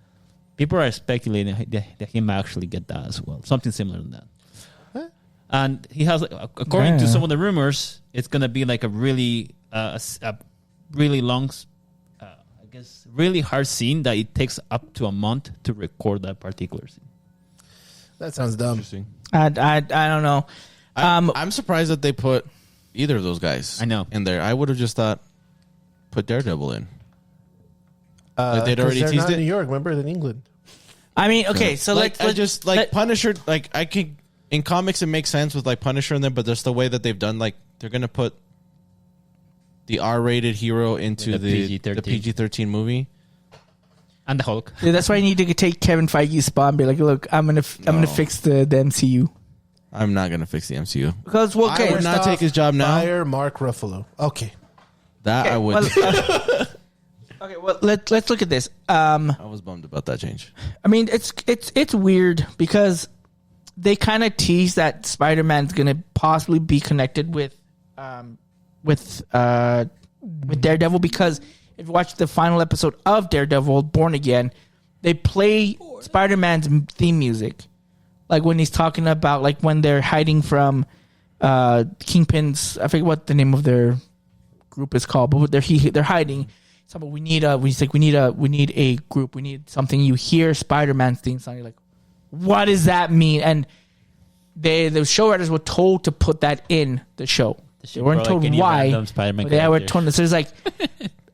People are speculating that he might actually get that as well, something similar to that. And he has, according to some of the rumors, it's gonna be like a really, a really long, I guess, really hard scene that it takes up to a month to record that particular scene. That sounds dumb. Interesting. I don't know. I'm surprised that they put either of those guys. I know. In there. I would have just thought put Daredevil in. Like they'd 'Cause already they're teased not it. in New York, remember? They're in England. I mean, okay, so Like let's I just like Punisher. Like I can in comics, it makes sense with like Punisher in them, but there's the way that they've done. Like they're gonna put the R-rated hero into The the PG-13. PG-13 movie. And the Hulk. Yeah, that's why I need to take Kevin Feige's spot and be like, look, I'm gonna fix the MCU I'm not gonna fix the MCU. because well, okay, I would not take his job now. Fire Mark Ruffalo. Okay. That I would. okay, well let's look at this. I was bummed about that change. I mean, it's weird because they kind of tease that Spider-Man's gonna possibly be connected with Daredevil because if you watch the final episode of Daredevil, Born Again, they play Spider-Man's theme music. Like when he's talking about like when they're hiding from Kingpin's, I forget what the name of their group is called, but they're hiding. So we need a group. We need something. You hear Spider-Man's theme song, you're like, what does that mean? And the show writers were told to put that in the show. They weren't told why. But they were told. So it's like,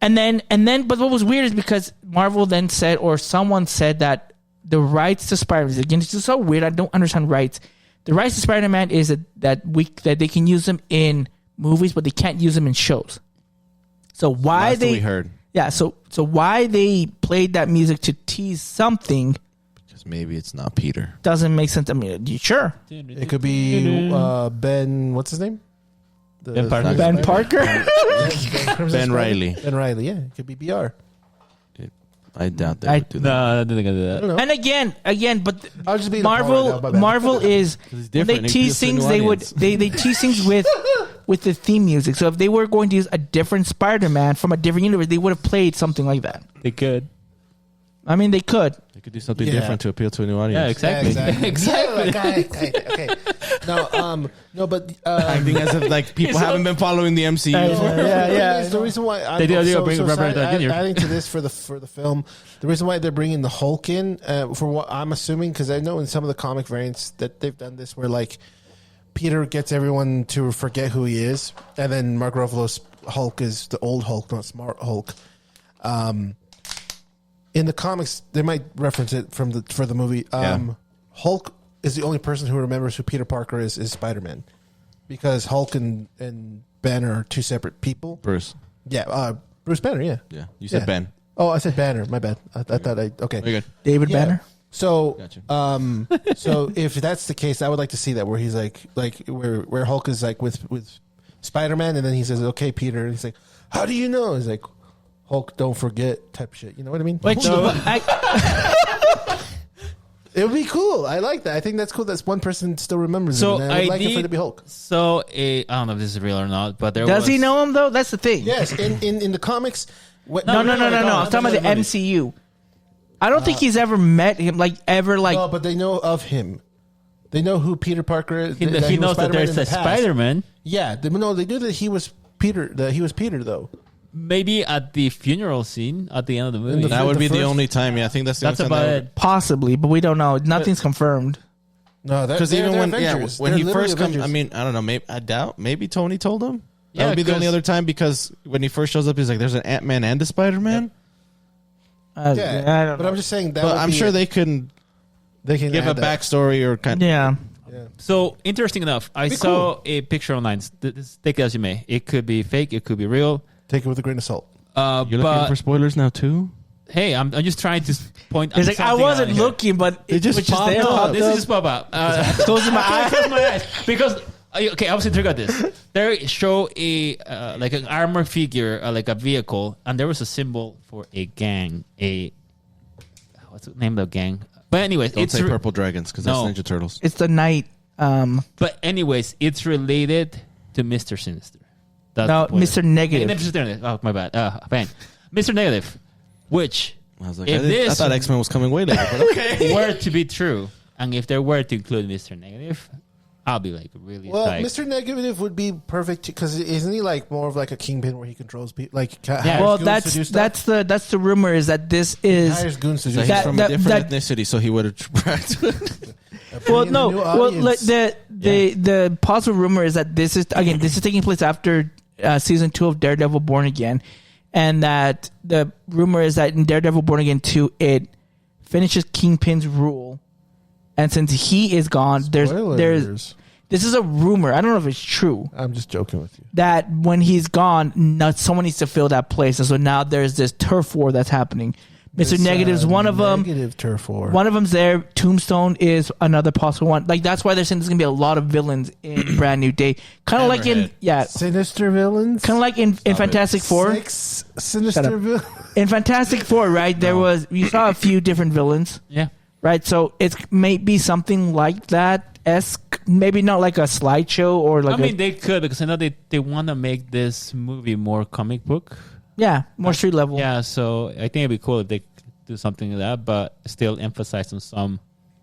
and then, but what was weird is because Marvel then said, or someone said that the rights to Spider-Man, again, it's just so weird. I don't understand rights. The rights to Spider-Man is that they can use them in movies, but they can't use them in shows. So why That's what they we heard. Yeah, so why they played that music to tease something Because maybe it's not Peter. doesn't make sense. I mean, sure. It could be Ben. What's his name? Ben Parker. Ben Parker. Ben Reilly. Ben Reilly. Yeah, it could be BR. I doubt they I- would do that. No, I didn't think I'd do I that. don't know. And again, but I'll just be the power now, my bad. Marvel is it's when they different. It tease appeals to a new things. They would audience. they tease things with the theme music. So if they were going to use a different Spider-Man from a different universe, they would have played something like that. They could. I mean, they could. They could do something Yeah. different to appeal to a new audience. Yeah, exactly. Exactly. Yeah, okay. No, but Acting as if like people haven't been following the MCU. Yeah. The reason why They do bring Robert Downey Jr. adding to this for the film, the reason why they're bringing the Hulk in, for what I'm assuming, because I know in some of the comic variants that they've done this where like Peter gets everyone to forget who he is, and then Mark Ruffalo's Hulk is the old Hulk, not Smart Hulk. In the comics, they might reference it for the movie. Hulk is the only person who remembers who Peter Parker is Spider-Man, because Hulk and Banner are two separate people. Bruce. Yeah, Bruce Banner. Yeah. Yeah. You said Yeah. Ben. Oh, I said Banner. My bad. I thought okay. Very good. David Yeah. Banner. So, Gotcha. so if that's the case, I would like to see that where he's like where Hulk is like with Spider-Man, and then he says, "Okay, Peter," and he's like, "How do you know?" He's like, "Hulk, don't forget," type shit. You know what I mean? Which It would be cool. I like that. I think that's cool. That's one person still remembers So him. And I would like it for it to be Hulk. So I don't know if this is real or not, but there does was, he know him though? That's the thing. Yes, in the comics. No. I'm talking about the MCU. I don't think he's ever met him. No, but they know of him. They know who Peter Parker is. He that was knows that Spider-Man there's in the a past. Spider-Man. Yeah, they knew that he was Peter. That he was Peter though. Maybe at the funeral scene at the end of the movie. That would be the first- only time. Yeah, I think that's the That's only time about that would- it. Possibly, but we don't know. Nothing's confirmed. No, Because even when Avengers. when They're he literally first comes, Avengers. I mean, I don't know. Maybe I doubt. Maybe Tony told him. Yeah, That would be the only 'cause- other time, because when he first shows up, he's like, "There's an Ant-Man and a Spider-Man." I don't but know. I'm just saying that. But would I'm be sure it. they can They can give a add that. backstory or kind. Yeah. So interesting enough, I Be saw a picture online. Take it as you may. It could be fake. It could be real. Take it with a grain of salt. You're looking But for spoilers now too. hey, I'm just trying to point. He's out like, I something wasn't out here. looking, but They it just was just popped there. up. Oh, popped this up. is just pop up. Closing my I eyes. close my eyes because okay, obviously trigger this. They show a like an armor figure, like a vehicle, and there was a symbol for a gang. What's the name of the gang? But anyways, Don't it's say Purple Dragons because No. that's Ninja Turtles. It's the night. But anyways, it's related to Mr. Sinister. That's No, the point. Mr. Negative. Mr. Negative. Oh, my bad. Bang. Mr. Negative, which I was like, If I this- thought X-Men was coming way later, but okay. were to be true, and if they were to include Mr. Negative, I'll be like really Well, psyched. Mr. Negative would be perfect because isn't he like more of like a kingpin where he controls people? Like, Yeah. Well, hires goons to do stuff? that's the rumor is that this is hires goons to do So he's That- stuff. from that- a different that- ethnicity, so he would have tracked. well Bringing no a new well audience. the possible rumor is that this is taking place after season 2 of Daredevil Born Again, and that the rumor is that in Daredevil Born Again 2 it finishes Kingpin's rule, and since he is gone, there's Spoilers. this is a rumor. I don't know if it's true. I'm just joking with you. That when he's gone, someone needs to fill that place, and so now there's this turf war that's happening. Mr. This, Negative's one of them. Negative turf war. One of them's there. Tombstone is another possible one. Like that's why they're saying there's gonna be a lot of villains in Brand New Day. Kind of like in Sinister villains. kind of like in Fantastic Four. 6 Shut sinister up. villains. In Fantastic Four, right? There was you saw a few different villains, yeah. right? So it's maybe something like that esque. Maybe not like a slideshow or like I mean, they could because I know they want to make this movie more comic book. more street level. Yeah, so I think it'd be cool if they could do something like that, but still emphasize on some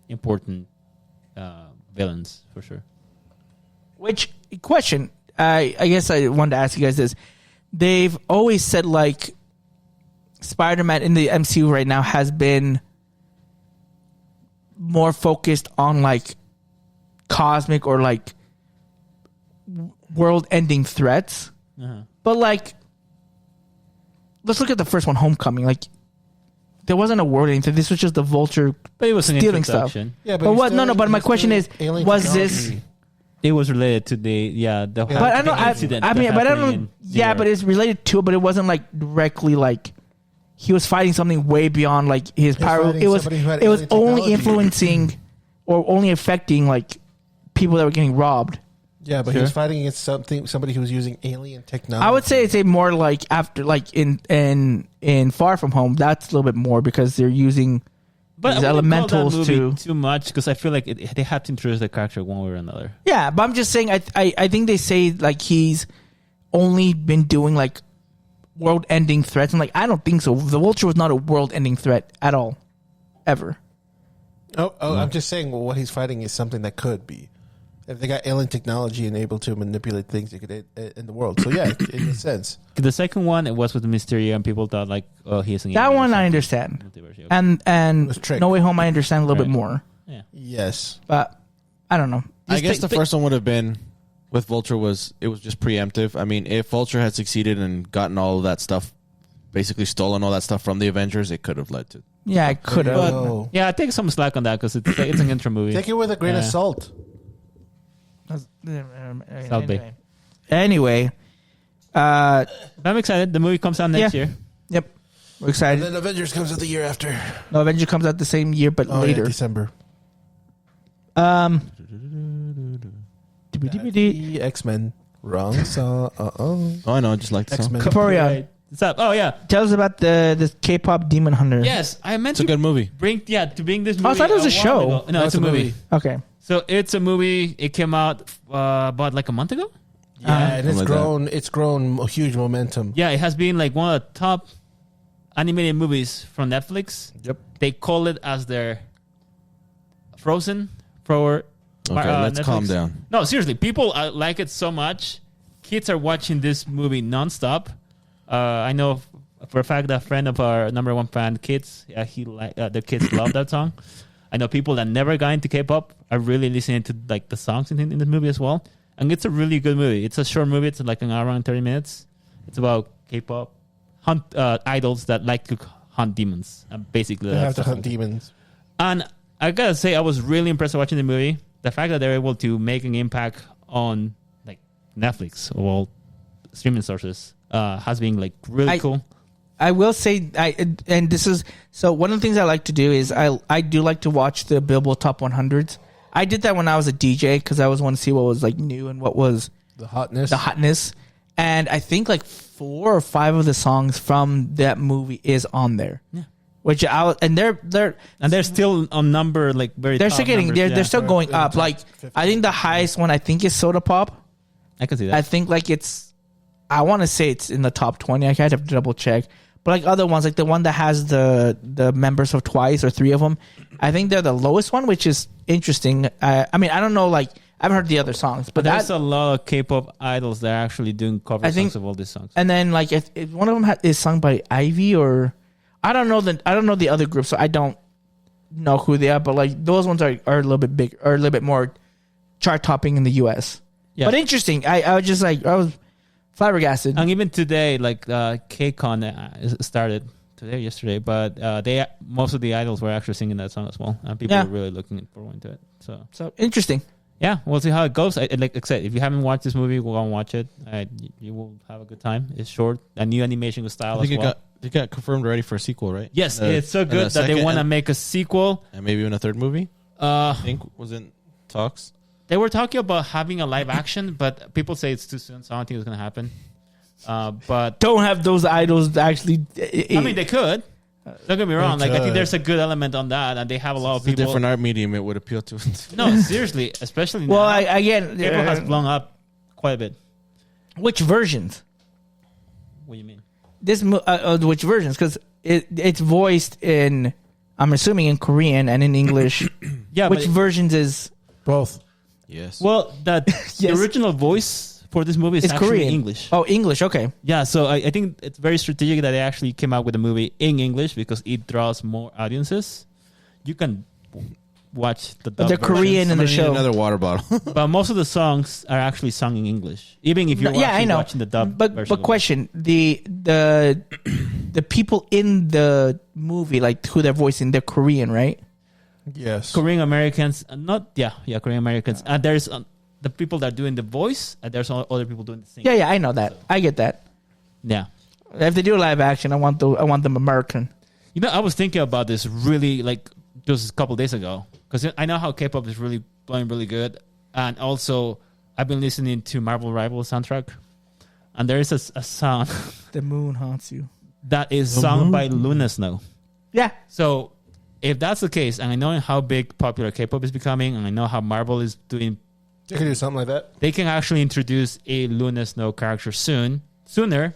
important villains for sure. Which question? I guess I wanted to ask you guys this. They've always said like Spider-Man in the MCU right now has been more focused on like cosmic or like world-ending threats. But like, let's look at the first one, Homecoming. Like, there wasn't a world-ending threat. This was just the Vulture But it was an stealing stuff. introduction. Yeah, But he's what? still- No. But my he's question still is, alien was this? technology. It was related to the But I know. I mean, but I don't. Yeah, but it's related to it. But it wasn't like directly like he was fighting something way beyond like his power. fighting It was. somebody who had It was alien only technology. influencing or only affecting like people that were getting robbed. Yeah, but he was fighting against somebody who was using alien technology. I would say it's a more like after like in Far From Home. That's a little bit more because they're using but these I wouldn't call that elementals movie to. too much because I feel like they have to introduce the character one way or another. Yeah, but I'm just saying. I think they say like he's only been doing like world-ending threats. I'm like, I don't think so. The Vulture was not a world-ending threat at all, ever. I'm just saying what he's fighting is something that could be. If they got alien technology and able to manipulate things, they could in the world. So yeah, it makes sense. The second one, it was with Mysterio, and people thought like, oh, he's an That alien or one I something. understand, Multiverse, okay. and was tricked. No Way Home I understand a little bit Right. more, Yes. but I don't know. I Just guess think- the first one would have been with Vulture was just preemptive. I mean, if Vulture had succeeded and gotten all of that stuff, basically stolen all that stuff from the Avengers, it could have led to. Yeah, I could have. Oh. Yeah, I take some slack on that because it's an intro movie. Take it with a grain of Yeah. salt. South Bay. Anyway, I'm excited. The movie comes out next Yeah. year. yep, we're And excited. then Avengers comes out the year after. No, Avenger comes out the same year, but later. December. DVD. X-Men. Wrong song. Oh, I know. I just like the song. X-Men. Kaporia, Right. What's up? Oh yeah. tell us about the K-pop Demon Hunter. Yes, I meant It's a to good movie. bring this movie. I thought it was a while show. ago. No, it's a movie. Okay. So it's a movie. It came out about like a month ago. Yeah, and it's Something like grown. It's grown a huge momentum. Yeah, it has been like one of the top animated movies from Netflix. Yep. They call it as their Frozen for. Okay, let's Netflix. calm down. No, seriously, people like it so much. Kids are watching this movie nonstop. I know for a fact that a friend of our number one fan, kids, the kids love that song. I know people that never got into K-pop are really listening to like the songs in the movie as well. And it's a really good movie. It's a short movie. It's like an hour and 30 minutes. It's about K-pop idols that like to hunt demons. Basically, They have that's to the hunt song. demons. And I gotta say, I was really impressed watching the movie. The fact that they're able to make an impact on like Netflix or all streaming sources has been like really cool. I will say, and this is so one of the things I like to do is I do like to watch the Billboard Top 100s. I did that when I was a DJ because I always want to see what was like new and what was The hotness. the hotness. And I think like 4 or 5 of the songs from that movie is on there. Yeah. Which They're still on number like very. they're top still getting numbers, they're still They're going in the up. top Like 50. I think the highest one I think is Soda Pop. I can see that. I think like it's I want to say it's in the top 20. I kind of have to double check. But like other ones, like the one that has the members of Twice or 3 of them, I think they're the lowest one, which is interesting. I mean, I don't know, like I haven't heard the other songs, but There's that a lot of K-pop idols that are actually doing cover I think- songs of all these songs. and then like if one of them is sung by Ivy or I don't know the other group, so I don't know who they are. But like those ones are a little bit big or a little bit more chart topping in the U.S. Yeah. But interesting. I was just like I was flabbergasted. And even today, like KCON started today, or yesterday, but most of the idols were actually singing that song as well, and people Yeah. were really looking forward to it. So interesting. Yeah, we'll see how it goes. Like I said, if you haven't watched this movie, go and watch it. You will have a good time. It's short, a new animation style I think as well. it got confirmed already for a sequel, right? Yes, And it's so and a good that they second want to and- make a sequel. and maybe even a third movie. I think was in talks. They were talking about having a live action, but people say it's too soon, so I don't think it's going to happen. But Don't have those idols actually. I mean, they could. Don't get me wrong. Like I think could. there's a good element on that, and they have a lot of It's a people. different art medium. It would appeal to. No, seriously, especially well, now. again, K-pop has blown up quite a bit. which versions? What do you mean? Which versions? Because it's voiced in, I'm assuming in Korean and in English. Yeah, Which but versions is? Both. Yes. well, the Yes. original voice for this movie is It's actually Korean. English. Oh, English. Okay. Yeah, so I think it's very strategic that they actually came out with a movie in English because it draws more audiences. You can watch the dub The versions, Korean in the Somebody need show. another water bottle. but most of the songs are actually sung in English, even if you're Yeah, I actually know. watching the dub. But version of it. question the people in the movie, like who they're voicing, they're Korean, right? Yes. Korean Americans, Korean Americans. And there's the people that are doing the voice, and there's other people doing the singing. Yeah, I know that. I get that. Yeah. If they do live action, I want them American. You know, I was thinking about this really like just a couple days ago because I know how K-pop is really playing really good, and also I've been listening to Marvel Rival soundtrack, and there is a song The moon haunts you. that is sung by Luna Snow. Yeah. So if that's the case, and I know how big popular K-pop is becoming, and I know how Marvel is doing, They could do something like that. they can actually introduce a Luna Snow character sooner,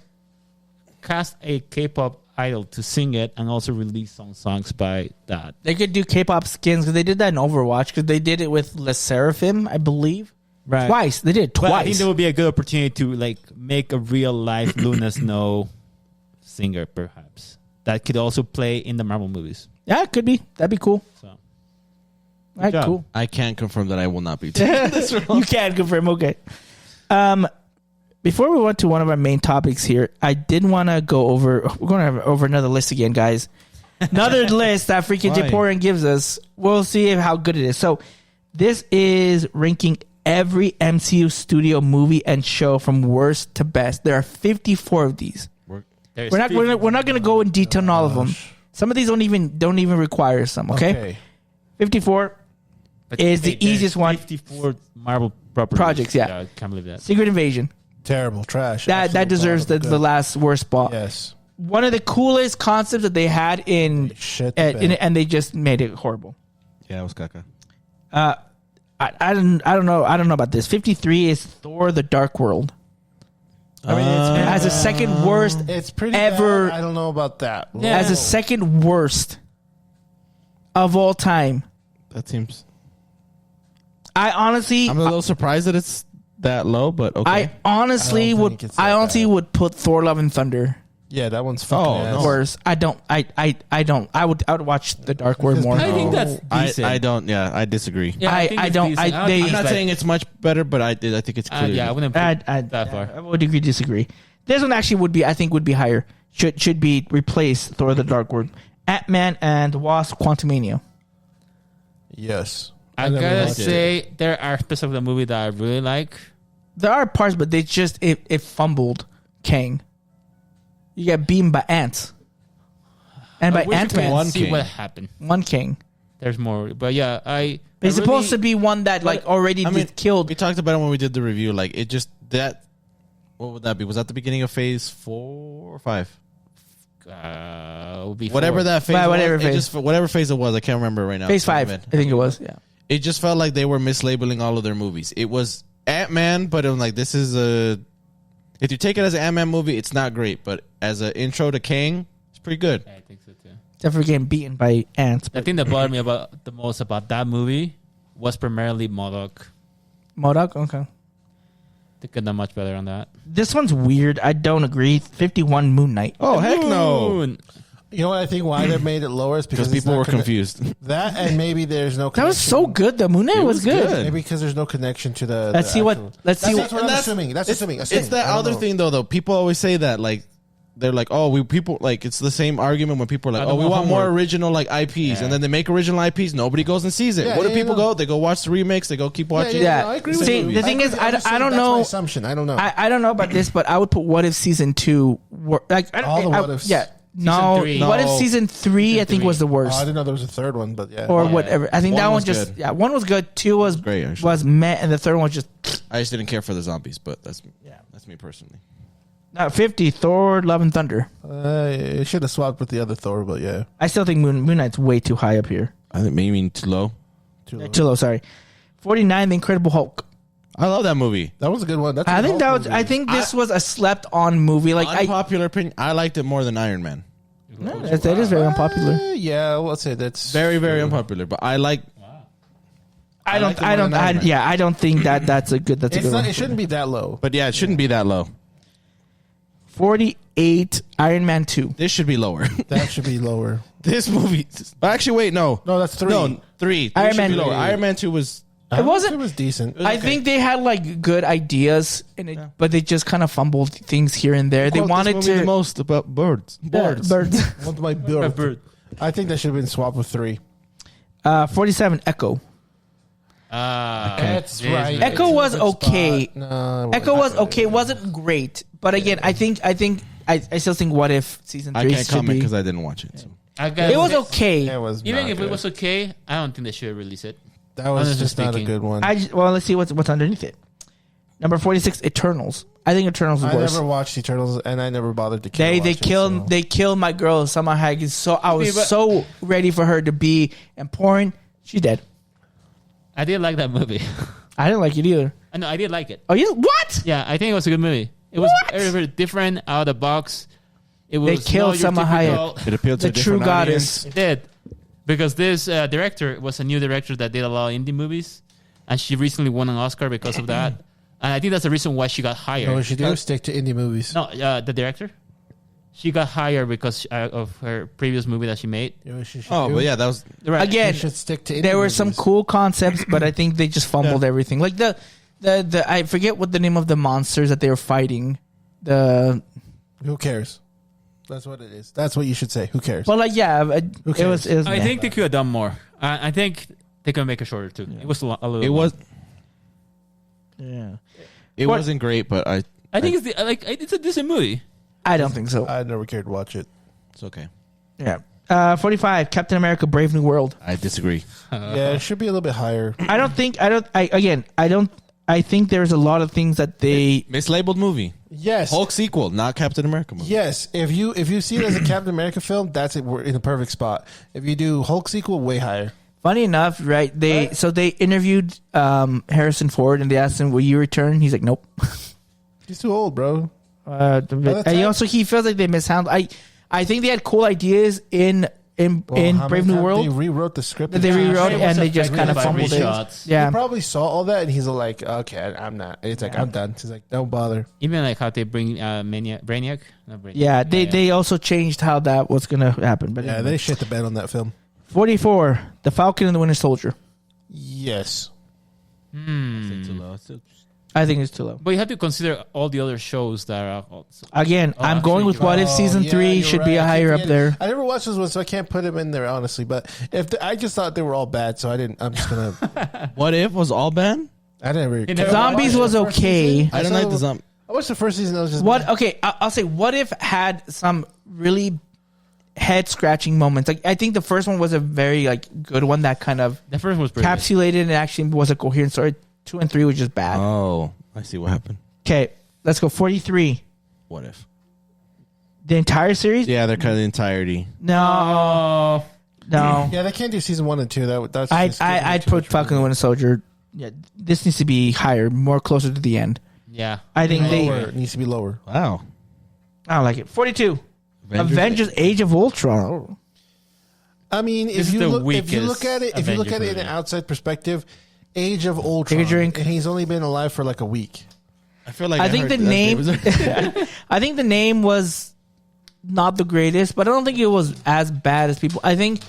cast a K-pop idol to sing it and also release some songs by that. They could do K-pop skins because they did that in Overwatch because they did it with Le Seraphim, I believe. Right. Twice. They did it But twice. I think there would be a good opportunity to like make a real life Luna Snow singer, perhaps. That could also play in the Marvel movies. Yeah, it could be. That'd be cool. So All right, job. cool. I can confirm that I will not be taking this role. You can confirm. Okay. Before we went to one of our main topics here, I did want to go over. We're going to have over another list again, guys. Another list that freaking Why? Japorian gives us. We'll see how good it is. So, this is ranking every MCU studio movie and show from worst to best. There are 54 of these. there's We're not going to go in detail on all of them. Some of these don't even require some. Okay, 54 But is the there's easiest one. 54 Marvel properties. Projects, yeah. I can't believe that. Secret Invasion. Terrible trash. That Absolute deserves bottom. the last worst spot. Yes. One of the coolest concepts that they had in and they just made it horrible. Yeah, it was caca. I don't know about this. 53 is Thor: The Dark World. I mean, As a second worst it's pretty ever. bad. I don't know about that. Yeah. As a second worst of all time. That seems. I honestly I'm a little surprised that it's that low, but okay. I honestly I don't would think it's I that honestly bad. would put Thor: Love and Thunder Yeah, that one's fucking Oh, ass. no. worse. I don't I would watch The Dark World more. I think that's decent. I don't. Yeah, I disagree. Yeah, I think it's don't- decent. I- would they- use I'm not like- saying it's much better, but I think it's clear. yeah, I wouldn't put that far. I would agree, disagree. This one actually would be, I think, would be higher. Should be replace Thor: The Dark World, Ant-Man and Wasp: Quantumania. Yes. I never gotta watched it. say, there are aspects of the movie that I really like. There are parts, but they just it fumbled Kang. You get beaten by ants, and by I wish you could Ant-Man. One see king. what happened. One King. There's more, but yeah, It's supposed to be one that like already I mean, killed. We talked about it when we did the review. Like it just that. What would that be? Was that the beginning of phase 4 or 5? Whatever that phase. Right, was, whatever it phase. just whatever phase it was. I can't remember right now. Phase 5, Even. I think it was. Yeah. It just felt like they were mislabeling all of their movies. It was Ant-Man, but it was like this is a. If you take it as an Ant-Man movie, it's not great. But as an intro to Kang, it's pretty good. I think so too. Definitely getting beaten by ants. The But thing that bothered me about the most about that movie was primarily MODOK. MODOK, okay. They could have done much better on that. This one's weird. I don't agree. 51 Moon Knight. Oh heck no! Moon. You know what I think why they made it lower is Because because people were confused. That and maybe there's no. That was so connection. good. The Moon Knight was good. Maybe because there's no connection to the. Let's the see what. actual- Let's see. That's What, what I'm assuming. That's assuming. It's that I don't other know. thing though. People always say that like they're like, oh, people like it's the same argument when people are I like, don't oh, we want want more homework. original like IPs, Yeah. and then they make original IPs. Nobody goes and sees it. Yeah, what do yeah, people yeah, no. go? They go watch the remakes. They go keep watching. Yeah. no, I agree with See, you. the thing is, I'm just I saying don't that's know- my assumption. I don't know. I don't know about this, but I would put What If Season 2. Like All the What Ifs. Yeah. No. three. What If No. Season 3? I think was the Oh, I worst. didn't know there was a third one, but yeah. Or Yeah. whatever. I think One that one was just. good. Yeah. One was good. 2 was great, actually. was met, and the third one was just. I just didn't care for the zombies, but that's Yeah. that's me personally. 50. Thor: Love and Thunder. I should have swapped with the other Thor, but yeah. I still think Moon Knight's way too high up here. I think maybe too low. Too low. Too low. Sorry. 49. The Incredible Hulk. I love that movie. That was a good one. That's a I good think that Hulk was. movie. I think this was a slept-on movie. Like Unpopular opinion. I liked it more than Iron Man. that is very unpopular. Yeah, let's say that's Very, very unpopular. But I like. I like don't. it I more don't. than Iron Man. Yeah, I don't think that's a good. That's a It's good not, one. it shouldn't be that low. But yeah, it shouldn't be that low. 48. Iron Man 2. This should be lower. That should be lower. This movie. Actually, wait, no. No, that's 3. No, 3. Iron Should Man be lower. 3. Iron Man 2 was. It wasn't. It was decent. I think they had like good ideas in it, but they just kind of fumbled things here and there. They Quote wanted this movie to the most about birds. Birds. Birds. Want my bird. I think that should have been swapped with 3. 47. Echo. That's Jeez, right. man. Echo was It's a good okay. spot. No, Echo was okay. Wasn't great, but again, I still think What If Season 3 I can't should comment be. because I didn't watch it. So. It was okay. It was Even not if good. it was okay, I don't think they should release it. That was honestly just not a speaking. good one. Well, let's see what's underneath it. Number 46. Eternals. I think Eternals is I worse. never watched Eternals, and I never bothered to. They watch it, killed so. they killed my girl Salma Hayek. So I was Okay, but- so ready for her to be important. She's dead. I did like that movie. I didn't like it either. I know I did like it. Oh, you what? Yeah, I think it was a good movie. It was What? very, very different, out of the box. It They killed your Salma typical- Hayek. It appealed to The a true different goddess. audience. It did. Because this director was a new director that did a lot of indie movies. And she recently won an Oscar because of that. And I think that's the reason why she got hired. You know what you do? Stick to indie movies. No, the director. She got hired because of her previous movie that she made. You know what you should Oh, do? but yeah, that was Right. Again, You should stick to indie there were some movies. cool concepts, but I think they just fumbled everything. Like the I forget what the name of the monsters that they were fighting. Who cares? That's what it is. That's what you should say. Who cares? Well, like it was. It was I think they could have done more. I think they could make it shorter too. It was a little. it was Yeah. it What- wasn't great, but I think it's a decent movie. I don't think so. I never cared to watch it. it's okay. Yeah. 45. Captain America: Brave New World. I disagree. Yeah, it should be a little bit higher. I think there's a lot of things that they. Mislabeled movie. Yes. Hulk sequel, not Captain America movie. Yes. If you see it as a Captain America film, that's it. We're in the perfect spot. If you do Hulk sequel, way higher. Funny enough, right? They interviewed Harrison Ford and they asked him, "Will you return?" He's like, "Nope." He's too old, bro. And he feels like they mishandled. I think they had cool ideas in How Brave many New times World. They rewrote the script. That they rewrote it and they just kind of fumbled it. Yeah, He probably saw all that and he's like, okay, I'm not. It's like, I'm done. He's like, don't bother. Even like how they bring Brainiac. Not Brainiac. yeah. They also changed how that was gonna happen. But Yeah, anyway. they shit the bed on that film. 44. The Falcon and the Winter Soldier. Yes. Too low. I think it's too low. But you have to consider all the other shows that are. Also, Again, I'm actually, going with What If season 3 should be higher up there. I never watched this one, so I can't put him in there honestly. But I just thought they were all bad, so I didn't. I'm just gonna. What if was all bad? I never. never Zombies was okay. I don't like the zombie. I watched the first season. I was just What? Okay, I'll say What If had some really head scratching moments. Like I think the first one was a very good one that kind of the first one was pretty good. encapsulated and actually was a coherent story. 2 and 3 was just bad. Oh, I see what happened. Okay, let's go. 43. What if? The entire series? Yeah, they're kind of the entirety. No, no. Yeah, they can't do season 1 and 2. That's. I'd put Falcon and the Winter Soldier. Yeah, this needs to be higher, more closer to the end. Yeah. I think lower. they. It needs to be lower. Wow. I don't like it. 42. Avengers Age of Ultron. I mean, This if is you the look at it, weakest in an Avengers outside perspective, Age of Ultron, Take a drink. and he's only been alive for like a week. I feel like I think the name. I think the name was not the greatest, but I don't think it was as bad as people. I think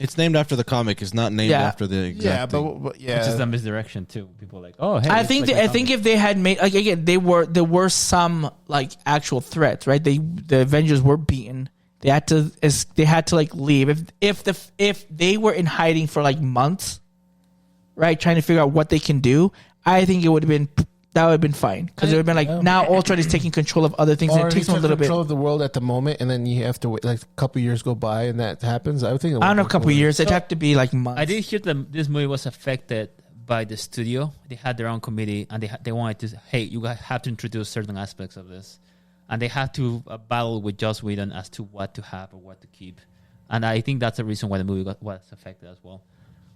it's named after the comic. It's not named Yeah. after the exact Yeah, thing. but yeah, Which is a misdirection too. People are like, oh, hey. I it's think like I think if they had made again there were some actual threats, right? The Avengers were beaten. They had to leave. If they were in hiding for months, right, trying to figure out what they can do, I think it would have been fine because it would have been now Ultron is taking control of other things and or it he takes them a took little bit. control of the world at the moment, and then you have to wait a couple years go by, and that happens. I would think. I don't know, a couple of years. It'd have to be months. I did hear that this movie was affected by the studio. They had their own committee, and they wanted to, hey, you guys have to introduce certain aspects of this, and they had to battle with Joss Whedon as to what to have or what to keep, and I think that's the reason why the movie was affected as well.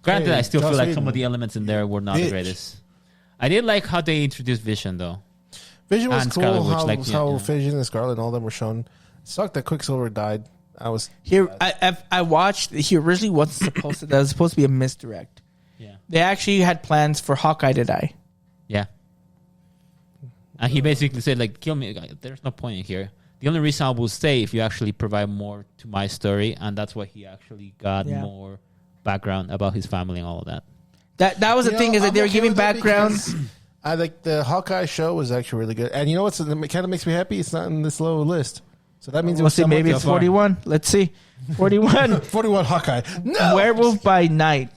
Granted, Hey, I still Joss feel like Whedon. some of the elements in there were not the Bitch. greatest. I did like how they introduced Vision though. Vision was and cool. Scarlet Witch, How yeah. Vision and Scarlet and all them were shown. Sucked that Quicksilver died. I was Here, I watched. He originally wasn't supposed to. That was supposed to be a misdirect. Yeah, They actually had plans for Hawkeye to die. yeah. And he basically said, kill me. There's no point in here. The only reason I will stay if you actually provide more to my story, and that's why he actually got more background about his family and all of that. That was the thing is that they were giving backgrounds. I like the Hawkeye show was actually really good, and you know what's it kind of makes me happy? It's not in this low list, so that means it We'll was see. Maybe it's 41. Let's see. 41. 41 Hawkeye. No, Werewolf by Night.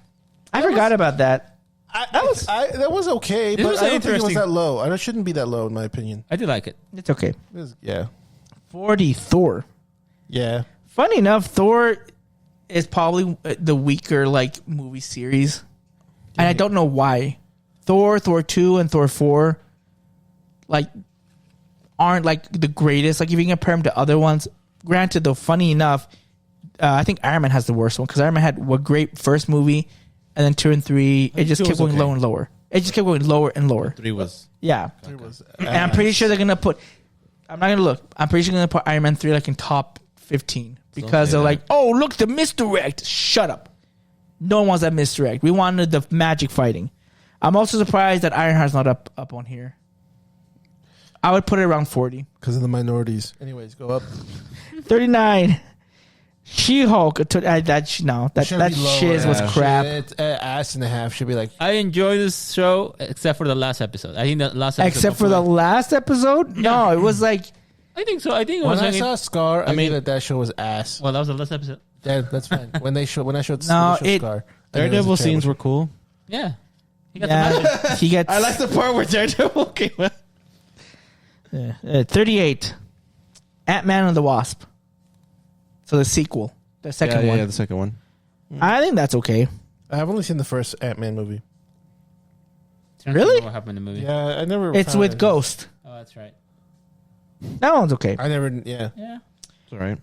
I forgot about that. that was okay, This but was I don't think it was interesting. that low. It shouldn't be that low in my opinion. I did like it. It's okay. It was, yeah, 40 Thor. yeah. Funny enough, Thor is probably the weaker movie series, and I don't know why. Thor 2, and Thor 4, aren't the greatest. If you can compare them to other ones, granted though, funny enough, I think Iron Man has the worst one because Iron Man had a great first movie, and then 2 and 3, it just 2 kept was going okay. lower and lower. It just kept going lower and lower. 3 was. Yeah, It was and I'm pretty sure they're gonna put. I'm not gonna look. I'm pretty sure gonna put Iron Man 3 like in top 15 because say they're that. like, oh look, the misdirect. Shut up. No one wants that misdirect. We wanted the magic fighting. I'm also surprised that Ironheart's not up on here. I would put it around 40. Because of the minorities. Anyways, go up. 39. She-Hulk. That Should be lower. shiz was crap. It's ass and a half. Should be like. I enjoy this show except for the last episode. I think the last episode. Except for the last episode? No, it was like. I think so. I think it When was. I like saw Scar, I mean that show was ass. well, that was the last episode. Yeah, that's fine. When I showed No, Scar, Daredevil scenes were cool. Yeah. He got the magic. Yeah, he gets. I like the part where Daredevil came out. 38. Ant-Man and the Wasp. So the sequel. The second one. Yeah, the second one. I think that's okay. I've only seen the first Ant-Man movie. Really? What happened in the movie? Yeah, I never. It's found with it. Ghost. Oh, that's right. That one's okay. I never. Yeah. Yeah. It's all right.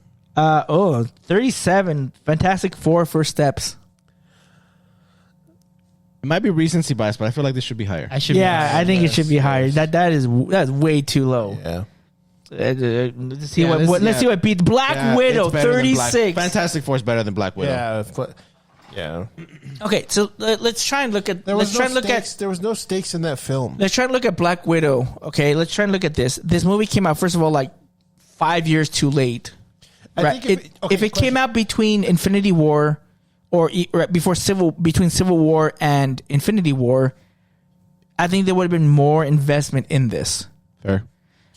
37. Fantastic Four First Steps. It might be recency bias, but I feel like this should be higher. I should. Yeah, I think it should be higher. That's way too low. Yeah. Let's see Yeah, let's see what beat Black Yeah, Widow. it's better than Black- 36. Fantastic Four is better than Black Widow. Yeah. Yeah. Okay, so let's try and look at. There Let's was try no and look stakes. at. There was no stakes in that film. Let's try and look at Black Widow. Okay, let's try and look at this. This movie came out first of all like 5 years too late. I Right. think If it came out between Infinity War or before between Civil War and Infinity War, I think there would have been more investment in this. Fair.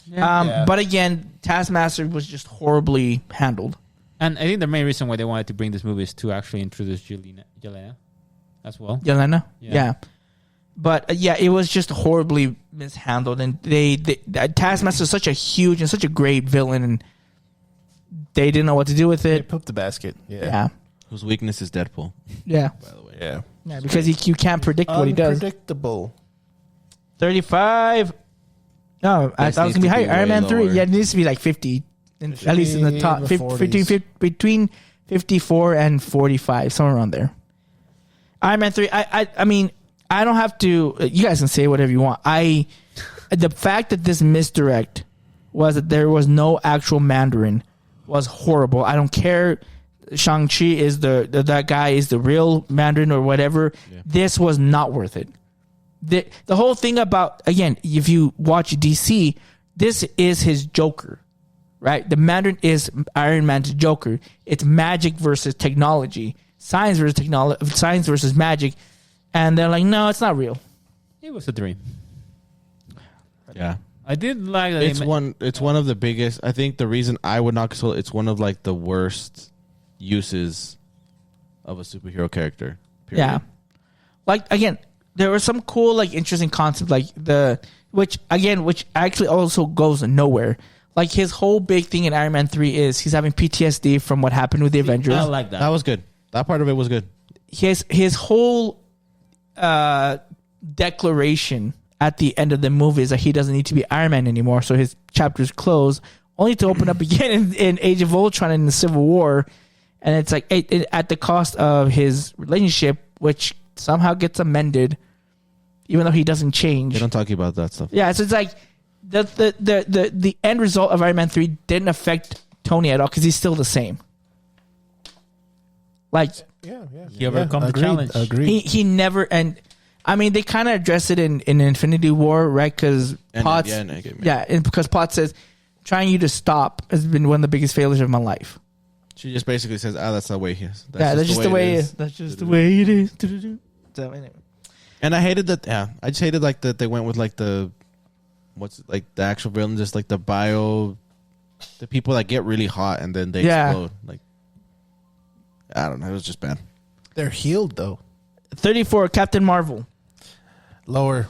Yeah. But again, Taskmaster was just horribly handled. And I think the main reason why they wanted to bring this movie is to actually introduce Yelena as well. Yelena? Yeah. Yeah. But yeah, it was just horribly mishandled. And Taskmaster is such a huge and such a great villain, and they didn't know what to do with They it. pooped the basket. Yeah. Whose weakness is Deadpool, Yeah. by the way. Yeah. Yeah, because you can't predict what he does. Unpredictable. 35. No, I This thought it was needs going to be to higher. be Iron way Man 3. lower. Yeah, it needs to be like 50. should At least in the be top. in the 40s. Between 54 and 45, somewhere around there. Iron Man 3. I mean, I don't have to. You guys can say whatever you want. The fact that this misdirect was that there was no actual Mandarin was horrible. I don't care. Shang-Chi is that guy is the real Mandarin or whatever. Yeah. This was not worth it. The whole thing about, again, if you watch DC, this is his Joker, right? The Mandarin is Iron Man's Joker. It's magic versus technology, science versus magic, and they're like, no, it's not real. It was a dream. Yeah. I did like that. It's one of the biggest. I think the reason I would not console it's one of like the worst uses of a superhero character. Period. Yeah. Like, again, there were some cool, like, interesting concepts, like which actually also goes nowhere. Like, his whole big thing in Iron Man 3 is he's having PTSD from what happened with the Avengers. I like that. That was good. That part of it was good. His whole declaration at the end of the movie is that he doesn't need to be Iron Man anymore, so his chapter's closed, only to open up again in Age of Ultron and in the Civil War. And it's like at the cost of his relationship, which somehow gets amended, even though he doesn't change. They don't talk about that stuff. Yeah, so it's like the end result of Iron Man 3 didn't affect Tony at all because he's still the same. Like, Yeah. He overcome the Agreed. challenge. Agreed. he never, and I mean, they kind of address it in Infinity War, right? Because Potts, and because Potts says, trying you to stop has been one of the biggest failures of my life. She just basically says, that's the way he is. That's just the way it is. That's just the way it is. So anyway. And I hated that. Yeah, I just hated like that they went with like the the actual villain, just like the people that get really hot and then they explode. Like, I don't know. It was just bad. They're healed though. 34, Captain Marvel. Lower.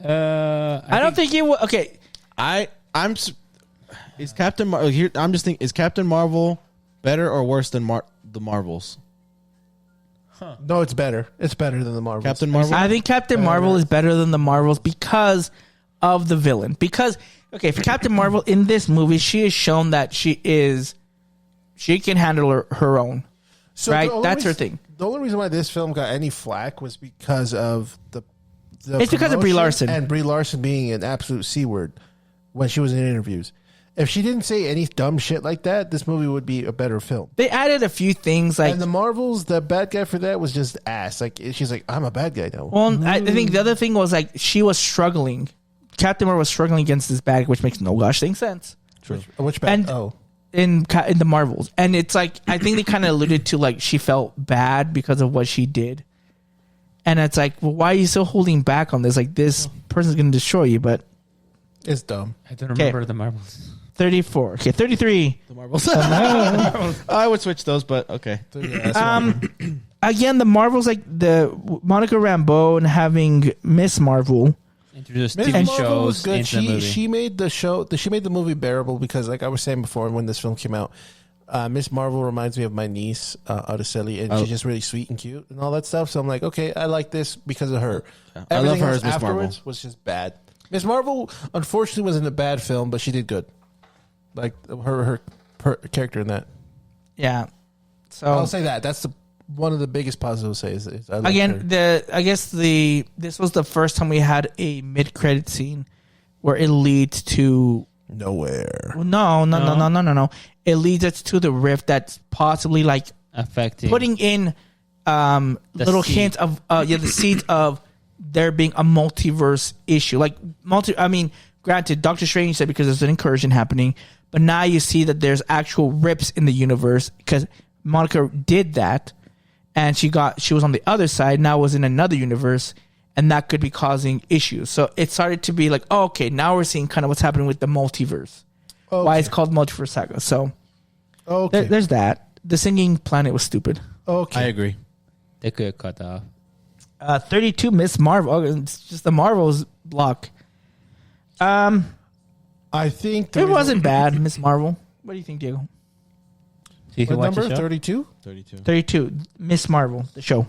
I don't think it was okay. Is Captain Marvel here? I'm just thinking, is Captain Marvel better or worse than the Marvels? No, it's better. It's better than the Marvels. Captain Marvel. I think Captain Marvel is better than the Marvels because of the villain. Because, okay, for Captain Marvel in this movie, she has shown that she can handle her own. So right? the only That's her reason- thing. The only reason why this film got any flack was because of the It's because of Brie promotion Larson. and Brie Larson being an absolute C word. when she was in interviews. If she didn't say any dumb shit like that, this movie would be a better film. They added a few things like. And the Marvels, the bad guy for that was just ass. Like she's like, I'm a bad guy now. Well, I think the other thing was like she was struggling. Captain Marvel was struggling against this bad, which makes no gosh dang sense. True. Which bad? And in the Marvels, and it's like I think they kind of alluded to like she felt bad because of what she did, and it's like, well, why are you still holding back on this? Like this person's going to destroy you, but it's dumb. I don't remember the Marvels. 34. Okay, 33. The Marvels. I would switch those, but okay. Again, the Marvels, like the Monica Rambeau and having Miss Marvel. Introduced Miss TV Marvel shows was good. into the movie. She made the show. She made the movie bearable because, like I was saying before, when this film came out, Miss Marvel reminds me of my niece, Araceli, and she's just really sweet and cute and all that stuff. So I'm like, okay, I like this because of her. Yeah. I love her as Miss Marvel. Was just bad. Miss Marvel, unfortunately, was in a bad film, but she did good. Like her character in that. Yeah. So I'll say that. That's one of the biggest positives. Is I like again, her. this was the first time we had a mid-credit scene where it leads to nowhere. No. It leads us to the rift that's possibly like affecting, putting in little hints of the seeds of there being a multiverse issue. Like granted, Doctor Strange said because there's an incursion happening, but now you see that there's actual rips in the universe because Monica did that, and she was on the other side. Now was in another universe, and that could be causing issues. So it started to be like, oh, okay, now we're seeing kind of what's happening with the multiverse. Okay. Why it's called Multiverse Saga. So there's that. The singing planet was stupid. Okay, I agree. They could have cut off. 32 Miss Marvel. Oh, it's just the Marvels block. I think it wasn't bad, Miss Marvel. What do you think, Diego? So you can what watch number? the show? 32? 32. Miss Marvel, the show.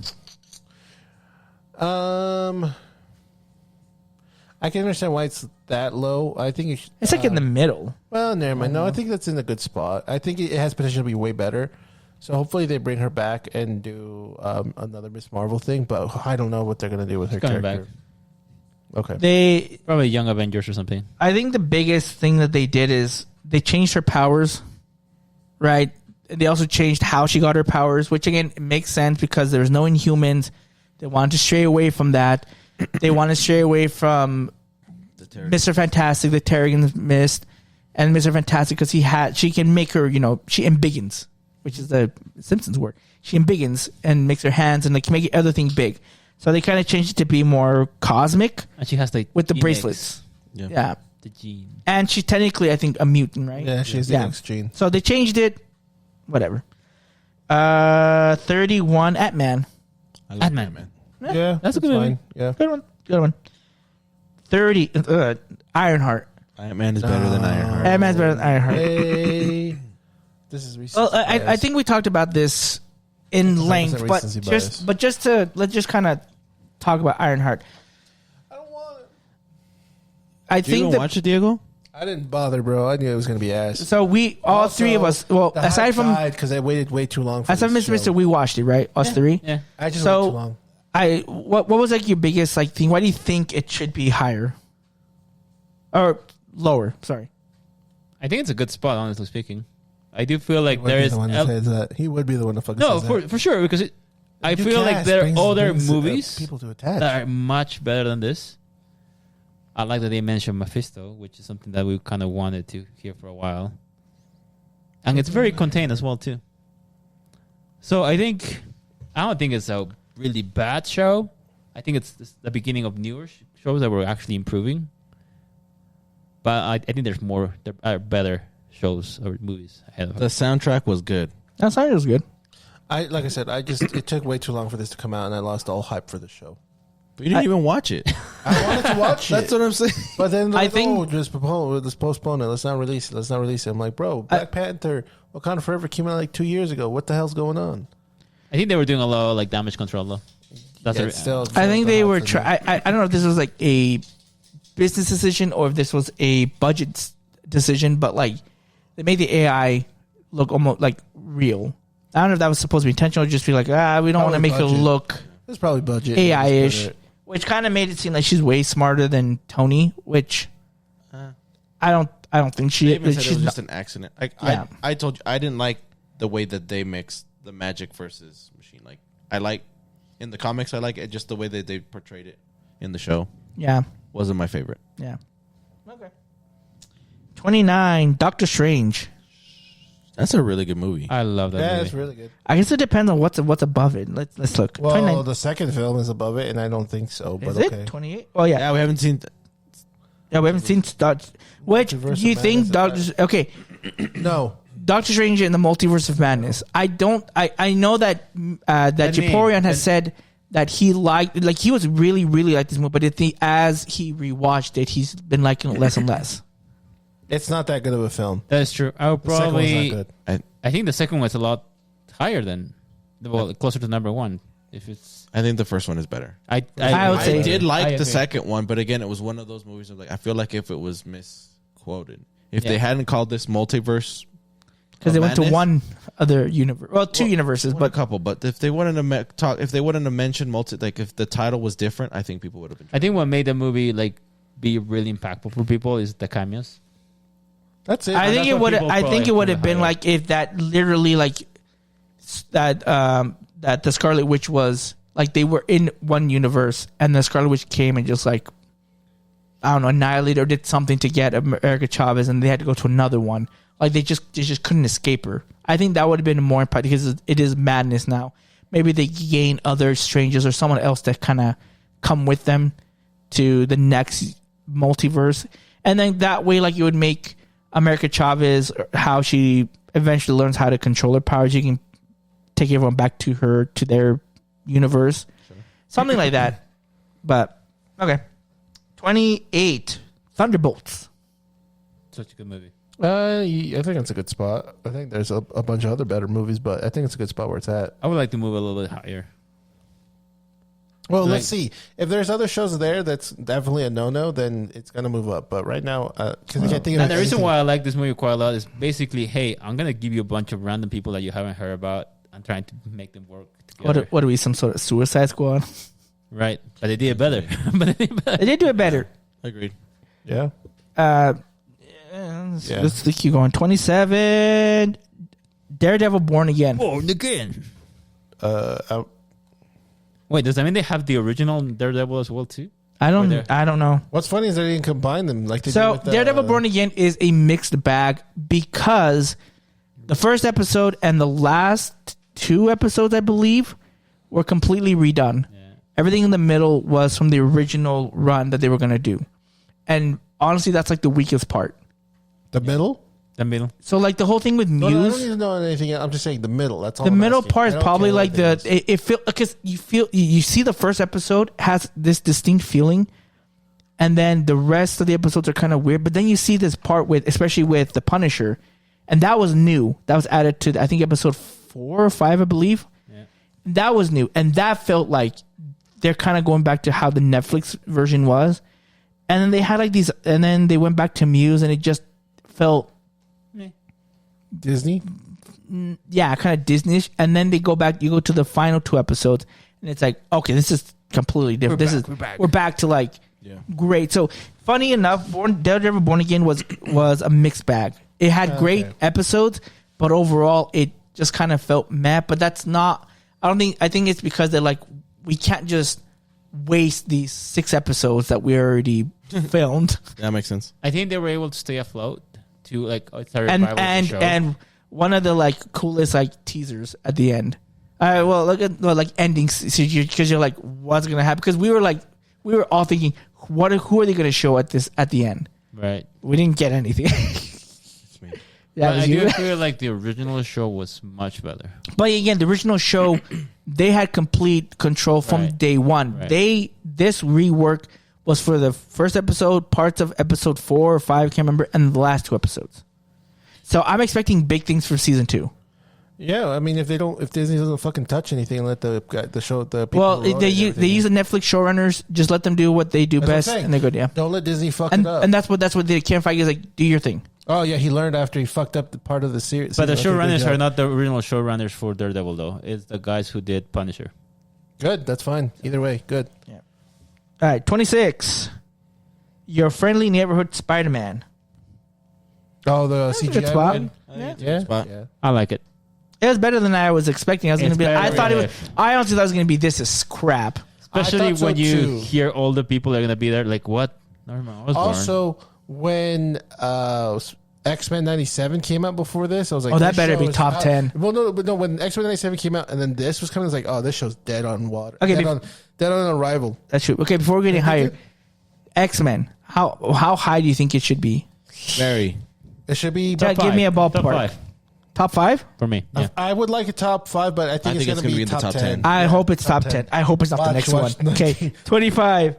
I can understand why it's that low. I think it's like in the middle. Well, never mind. No, I think that's in a good spot. I think it has potential to be way better. So hopefully they bring her back and do another Miss Marvel thing. But I don't know what they're going to do with her character. Back. Okay. They probably Young Avengers or something. I think the biggest thing that they did is they changed her powers, right? And they also changed how she got her powers, which again it makes sense because there's no Inhumans. They wanted to stray away from that. They want to stray away from Mr. Fantastic, the Terrigen Mist, and Mr. Fantastic because she can make her, she embiggens, which is the Simpsons word. She embiggens and makes her hands and can make everything big. So they kind of changed it to be more cosmic. And she has with the X. bracelets. Yeah. The gene. And she's technically, I think, a mutant, right? Yeah, she has the X gene. So they changed it. Whatever. 31 Ant-Man. I like Ant-Man. Yeah, that's a good fine. movie. Yeah. Good one. 30 Ironheart. Ant-Man is better than Ironheart. Ant-Man's better than Ironheart. Hey. This is recent. Well, I think we talked about this in length, but let's just kind of talk about Ironheart. I don't want it. I Did you think even watch it, Diego? I didn't bother, bro. I knew it was going to be ass. So all three of us. Well, aside from because I waited way too long. For aside from Mr. We watched it, right? Us three. Yeah. I just waited too long. What was like your biggest thing? Why do you think it should be higher or lower? Sorry. I think it's a good spot, honestly speaking. I do feel like there is. He would be the one to fucking no, says for sure, because I feel like there are other movies people to attach that are much better than this. I like that they mentioned Mephisto, which is something that we kind of wanted to hear for a while, and it's very contained as well too. So I don't think it's a really bad show. I think it's the beginning of newer shows that were actually improving. But I think there are better shows or movies ahead of The soundtrack was good. That sounded was good. Like I said, it took way too long for this to come out, and I lost all hype for the show. But you didn't even watch it. I wanted to watch it. That's what I'm saying. But then I think let's postpone it. Let's not release it. I'm like, bro, Black Panther, Wakanda Forever came out like 2 years ago. What the hell's going on? I think they were doing a lot of like damage control though. That's I think they were I don't know if this was like a business decision or if this was a budget decision, but like they made the AI look almost like real. I don't know if that was supposed to be intentional or just be like, we don't want to make it look it's probably budget AI-ish, which kind of made it seem like she's way smarter than Tony, which I don't think They even said it she's was not, just an accident. Like Yeah. I told you, I didn't like the way that they mixed the magic versus machine. Like I like in the comics, I like it just the way that they portrayed it in the show. yeah. Wasn't my favorite. Yeah. Okay. 29, Doctor Strange. That's a really good movie. I love that Yeah, movie. it's really good. I guess it depends on what's above it. Let's look. Well, 29. the second film is above it, and I don't think so. But Is okay. it 28? Oh yeah. Yeah, we haven't seen. Yeah, we haven't seen which do Multiverse you of think Madness Doctor? Okay, No, Doctor Strange in the Multiverse of Madness. I don't. I know that that Japorian has said that he liked, like he was really like this movie, but as he rewatched it, he's been liking it less and less. it's not that good of a film. That's true. I would The second one's probably. not good. I think the second one's a lot higher than, well, closer to number one. If it's, I think the first one is better. I would I say- did I like the agree. second one, but again, it was one of those movies. Of like, I feel like if it was misquoted, if Yeah. they hadn't called this multiverse, Because they went to Madness? one other universe, well, two universes, but a but couple. But if they wouldn't have if they wouldn't have mentioned like if the title was different, I think people would have been. I think what made the movie like be really impactful for people is the cameos. That's it. I think that's it what would. people I think probably it would have put been higher. like if that literally like that the Scarlet Witch was like they were in one universe and the Scarlet Witch came and just like I don't know annihilated or did something to get America Chavez and they had to go to another one. Like they just couldn't escape her. I think that would have been more impact because it is madness now. Maybe they gain other strangers or someone else that kind of come with them to the next multiverse, and then that way, like it would make America Chavez how she eventually learns how to control her powers. You can take everyone back to their universe, something like that. But okay, 28 Thunderbolts. Such a good movie. I think it's a good spot. I think there's a bunch of other better movies, but I think it's a good spot where it's at. I would like to move a little bit higher. Well, Like- let's see. If there's other shows there that's definitely a no-no, then it's going to move up. But right now, because I can't think of And the reason anything- why I like this movie quite a lot is basically, hey, I'm gonna give you a bunch of random people that you haven't heard about. I'm trying to make them work together. What are we? Some sort of Suicide Squad? Right, but they did it better. But they did better. They did do it better. Agreed. Yeah. Let's keep going. 27 Daredevil Born Again. Born again. I- Wait, does that mean they have the original Daredevil as well too? I Right there. don't know. what's funny is they didn't combine them like they did So with Daredevil Born Again is a mixed bag because the first episode and the last two episodes, I believe, were completely redone. Yeah. Everything in the middle was from the original run that they were going to do. And honestly, that's like the weakest part. the middle. The middle. So like the whole thing with No, I don't Muse, need to know anything. I'm just saying the middle. That's all. the I'm middle asking. part I is don't probably care like anything else. it feel because you see the first episode has this distinct feeling, and then the rest of the episodes are kind of weird. But then you see this part with, especially with the Punisher, and that was new. That was added to I think episode 4 or 5, I believe. Yeah. That was new, and that felt like they're kind of going back to how the Netflix version was. And then they had like these, and then they went back to Muse, and it just felt Disney. yeah, kind of Disney-ish. And then they go back. You go to the final 2 episodes, and it's like, okay, this is completely different. We're back to like great. So funny enough, Daredevil Born Again was a mixed bag. It had great episodes, but overall, it just kind of felt meh. But that's not. I think it's because they're like, we can't just waste these 6 episodes that we already filmed. That makes sense. I think they were able to stay afloat to like it's a revival of the show. and one of the like coolest like teasers at the end. Well, look at like endings because you're like, what's gonna happen? Because we were all thinking, who are they gonna show at the end? right. We didn't get anything. Yeah, But I was do you. feel like the original show was much better. But again, the original show, they had complete control from Right. day one. Right. This rework was for the first episode, parts of episode 4 or 5, can't remember, and the last 2 episodes. So I'm expecting big things for season 2. Yeah, I mean, if Disney doesn't fucking touch anything, and let the people. Well, who wrote they it and use the everything. Netflix showrunners. Just let them do what they do That's what I'm best, saying. and they're good. Yeah, Don't let Disney fuck and it up. and that's what they can't fight. Is like, do your thing. Oh yeah, he learned after he fucked up the part of the series. But the So I think showrunners good are job. not the original showrunners for Daredevil, though. It's the guys who did Punisher. Good. That's fine. Either way, good. All right, 26. Your friendly neighborhood Spider-Man. Oh, the That's a good CGI spot. one? Yeah. Yeah. Spot. Yeah. I like it. It was better than I was expecting. I was going to It's be. I better, thought it yeah. was. I honestly thought it was going to be this is crap. Especially thought so when you too. hear all the people are gonna be there. Like what? Norman Osborn. Also, when X-Men 97 came out before this, I was like, Oh, that this better be show is top out. 10. Well, no, but no, when X-Men 97 came out and then this was coming, I was like, oh, this show's dead on water. Okay, Dead on arrival. That's true. Okay, before we're getting higher, X-Men. How high do you think it should be? Very. It should be. Dad, give me a Top ballpark. 5 Top 5? for me. Yeah. I would like a top 5, but I think it's going to be in the top 10. I hope it's top 10. I hope it's not the Watch, next watch. one. Okay, 25.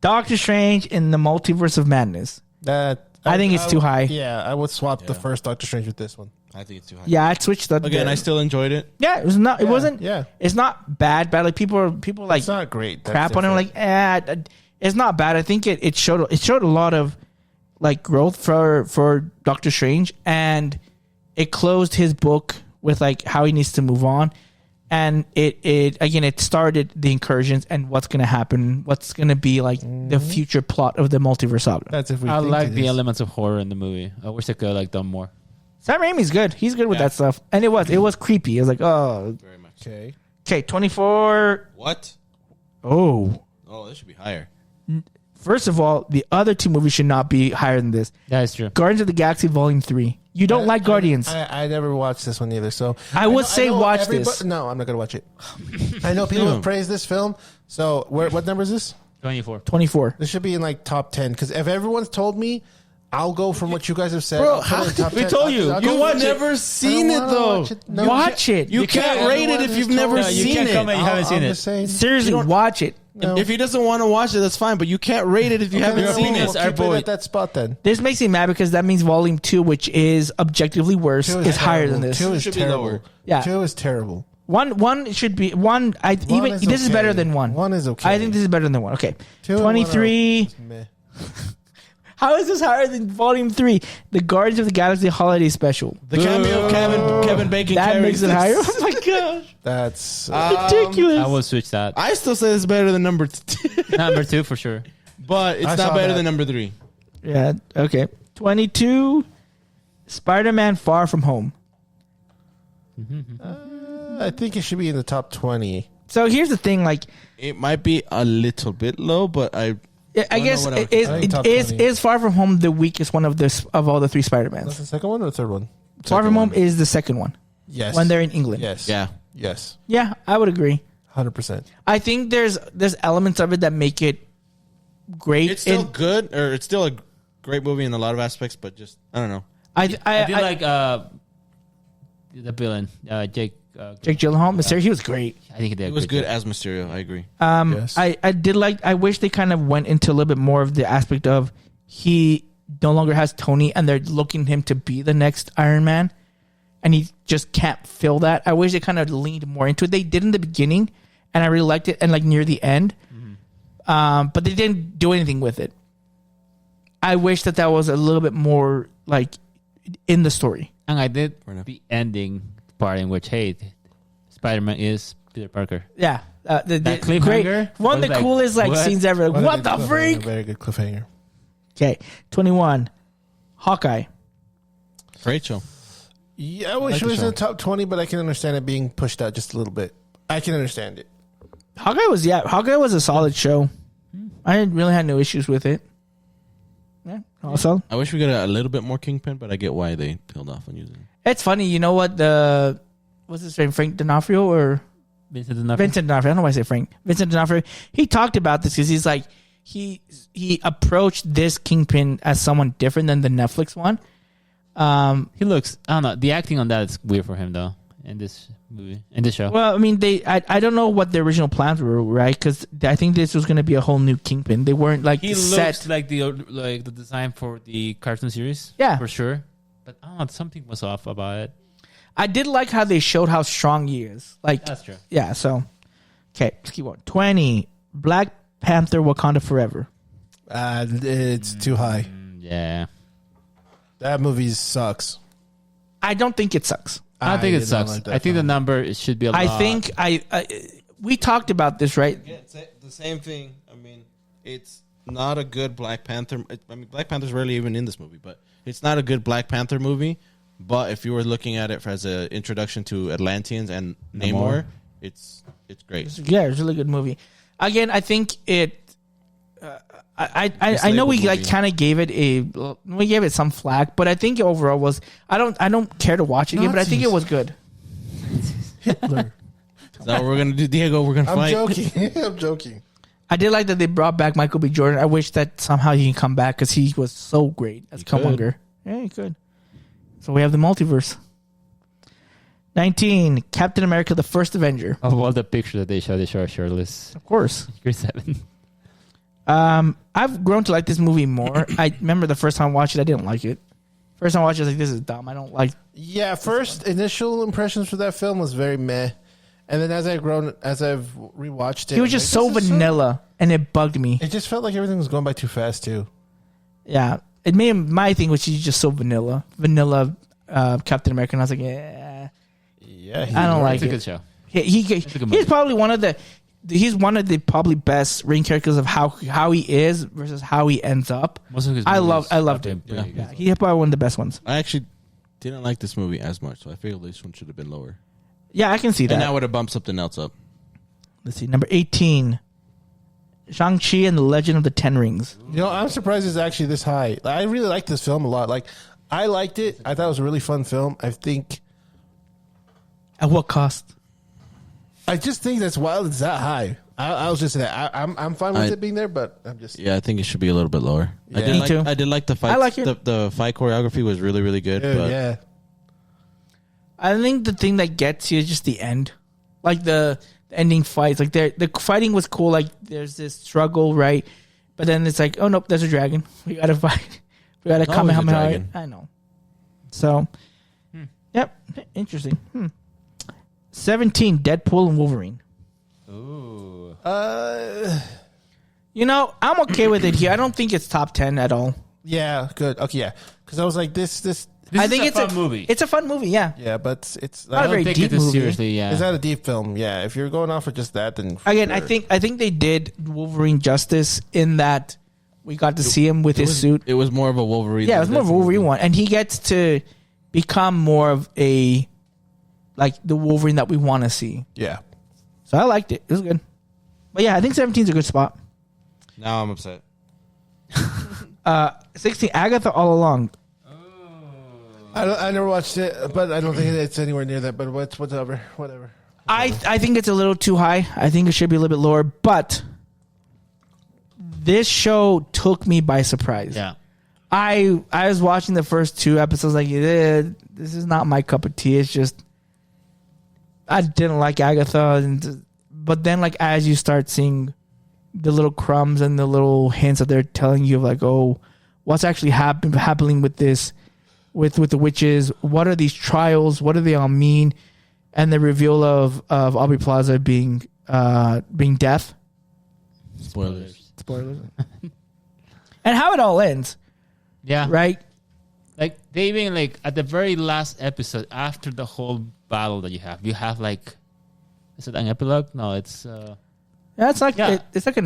Doctor Strange in the Multiverse of Madness. I think it's too high. Yeah, I would swap the first Doctor Strange with this one. I think it's too high. Yeah, I'd switch the Again, I still enjoyed it. Yeah, it was not. It Yeah, wasn't. yeah. It's not bad. Bad. Like people like It's not great. That's crap on him. different. Like, it's not bad. I think it showed a lot of like growth for Doctor Strange, and it closed his book with like how he needs to move on, and it started the incursions and what's going to happen, what's going to be like the future plot of the multiverse saga. That's if we. I think like it the is. elements of horror in the movie. I wish they could have like done more. Sam Raimi's good. He's good with that stuff, and it was creepy. It was like, oh, Very much. Okay. 24. What? Oh. Oh, this should be higher. First of all, the other two movies should not be higher than this. That is true. Guardians of the Galaxy Volume 3. You don't like Guardians. I never watched this one either. So I would know- say know watch everybody- this. No, I'm not gonna watch it. I know people have praised this film. So what number is this? 24. 24. This should be in like top 10 because if everyone's told me, I'll go from what you guys have said. Bro, I'll put it in top we 10. told you. I'll You go have watch it. never seen I it don't though. wanna watch it. No, Watch it. You can't rate it if you've never No, you seen can't it. come and you haven't seen I'm it. just saying. Seriously, watch it. No. If he doesn't want to watch it, that's fine. But you can't rate it if you haven't Okay, seen we'll it. It's our keep it boy. at that spot then. This makes me mad because that means Volume 2, which is objectively worse, Two is higher terrible. than this. 2 is Should be terrible. lower. Yeah. 2 is terrible. One should be one. One is This is okay. better than one. 1 is okay. I think this is better than one. Okay, 2 and 1 are 23. meh. How is this higher than Volume 3? The Guardians of the Galaxy Holiday Special. The cameo of Kevin Bacon That carries makes it this. higher. Oh my gosh, That's ridiculous. I will switch that. I still say it's better than number 2, Number 2 for sure. but it's I not saw better that. than number 3. Yeah. Okay. 22. Spider-Man: Far From Home. I think it should be in the top 20. So here's the thing. Like, It might be a little bit low, but I I guess know what is I think top is 20. is Far From Home the weakest one of all the three That's Spider-Mans? the second one or the third one? Far From Home is the second one Yes. when they're in England. Yes. yeah. Yes. Yeah, I would agree. 100%. I think there's elements of it that make it great. It's still And good, or it's still a great movie in a lot of aspects, but just I don't know. I did like the villain, Jake. Jake Gyllenhaal. Mysterio, he was great. I think he did. It was good as Mysterio. I agree. Yes. I did like. I wish they kind of went into a little bit more of the aspect of he no longer has Tony, and they're looking him to be the next Iron Man, and he just can't fill that. I wish they kind of leaned more into it. They did in the beginning, and I really liked it, and like near the end, but they didn't do anything with it. I wish that was a little bit more like in the story. And I did enough. the ending part in which, hey, Spider-Man is Peter Parker. Yeah, the That cliffhanger one of was the like, coolest like what? scenes ever. What a What good the cliffhanger, freak? Very good cliffhanger. Okay, 21. Hawkeye. Great show. Yeah, I wish like it the was in show. the top 20, but I can understand it being pushed out just a little bit. I can understand it. Hawkeye was a solid show. I really had no issues with it. Yeah, also I wish we got a little bit more Kingpin, but I get why they held off on using it. it's funny. You know what? What's his name? Frank D'Onofrio or Vincent D'Onofrio. Vincent D'Onofrio? I don't know why I say Frank. Vincent D'Onofrio. He talked about this because he's like he approached this Kingpin as someone different than the Netflix one. He looks. I don't know. The acting on that is weird for him though. In this movie, in this show. Well, I mean, I don't know what the original plans were, right? Because I think this was going to be a whole new Kingpin. They weren't like He set. looks like the design for the cartoon series. Yeah. for sure. But I don't know. Something was off about it. I did like how they showed how strong he is. Like, That's true. yeah. So, okay, let's keep going. 20. Black Panther: Wakanda Forever. It's too high. Yeah, That movie sucks. I don't think it sucks. I think it did not sucks. like that I think the film. number should be a lot. I think we talked about this, right? Yeah, it's the same thing. I mean, it's not a good Black Panther. I mean, Black Panther's rarely even in this movie, but It's not a good Black Panther movie, but if you were looking at it as an introduction to Atlanteans and Namor, it's great. Yeah, it's a really good movie. Again, I think it. I know we like kind of gave it some flack, but I think overall was I don't care to watch it again, but I think it was good. Hitler. Is that what we're gonna do, Diego? We're gonna I'm fight. joking. I'm joking. I did like that they brought back Michael B. Jordan. I wish that somehow he can come back because he was so great as Killmonger. Yeah, he could. So we have the multiverse. 19, Captain America: The First Avenger. Of all the pictures that they show shirtless. Of course. You're 7. I've grown to like this movie more. I remember the first time I watched it, I didn't like it. First time I watched it, I was like, this is dumb. I don't like. Yeah, first initial impressions for that film was very meh, and then as I've rewatched it, He was just so vanilla, and it bugged me. It just felt like everything was going by too fast too. Yeah, it made my thing was he's just so vanilla, Captain America. And I was like, yeah, I don't like It's a it. good show. He's probably one of the probably best ring characters of how he is versus how he ends up. Most of his I movies loved have him. been pretty good. Yeah, he's probably one of the best ones. I actually didn't like this movie as much, so I feel this one should have been lower. Yeah, I can see that. And I would have bumped something else up. Let's see, number 18, Shang-Chi and the Legend of the Ten Rings. You know, I'm surprised it's actually this high. I really like this film a lot. Like, I liked it. I thought it was a really fun film. I At what cost? I just think that's wild. It's that high. I was just saying that. I'm fine with it being there, but I'm just. Yeah, I think it should be a little bit lower. Yeah. Me too. I did like the fight. I like it. The fight choreography was really, really good. But Yeah. I think the thing that gets you is just the end, like the ending fights. Like the fighting was cool. Like there's this struggle, right? But then it's like, oh nope, there's a dragon. We gotta fight. We gotta Always a Kamehameha. dragon. I know. So, yep, interesting. 17, Deadpool and Wolverine. Ooh. You know, I'm okay with it here. I don't think it's top 10 at all. Yeah. Good. Okay. Yeah. Because I was like, this. I think it's a fun movie. It's a fun movie. Yeah, Yeah, but it's Not a very Take deep it too movie. seriously, yeah. It's not a deep film. Yeah. If you're going off for just that, then Again, sure. I think they did Wolverine justice in that we got to see him with his suit. it was more of a Wolverine. Yeah, it was than more of a Deadpool. Wolverine one, and he gets to become more of a like the Wolverine that we want to see. Yeah. So I liked it. It was good. But yeah, I think 17 is a good spot. Now I'm upset. 16, Agatha All Along. I never watched it, but I don't think it's anywhere near that. But whatever. I think it's a little too high. I think it should be a little bit lower. But this show took me by surprise. Yeah. I was watching the first 2 episodes like, this is not my cup of tea. It's just I didn't like Agatha, but then like as you start seeing the little crumbs and the little hints that they're telling you of like, oh, what's actually happening with this, with the witches? What are these trials? What do they all mean? And the reveal of Aubrey Plaza being deaf. Spoilers. Spoilers. And how it all ends, Yeah. right? Like they even like at the very last episode after the whole battle that you have like, is it an epilogue? No, it's Yeah, it's like Yeah. it's like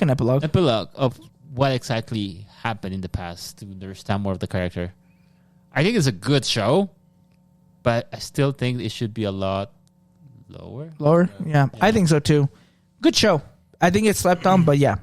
an epilogue. epilogue of what exactly happened in the past to understand more of the character. I think it's a good show, but I still think it should be a lot lower. Lower, yeah, I think so too. Good show. I think it's slept on, but yeah.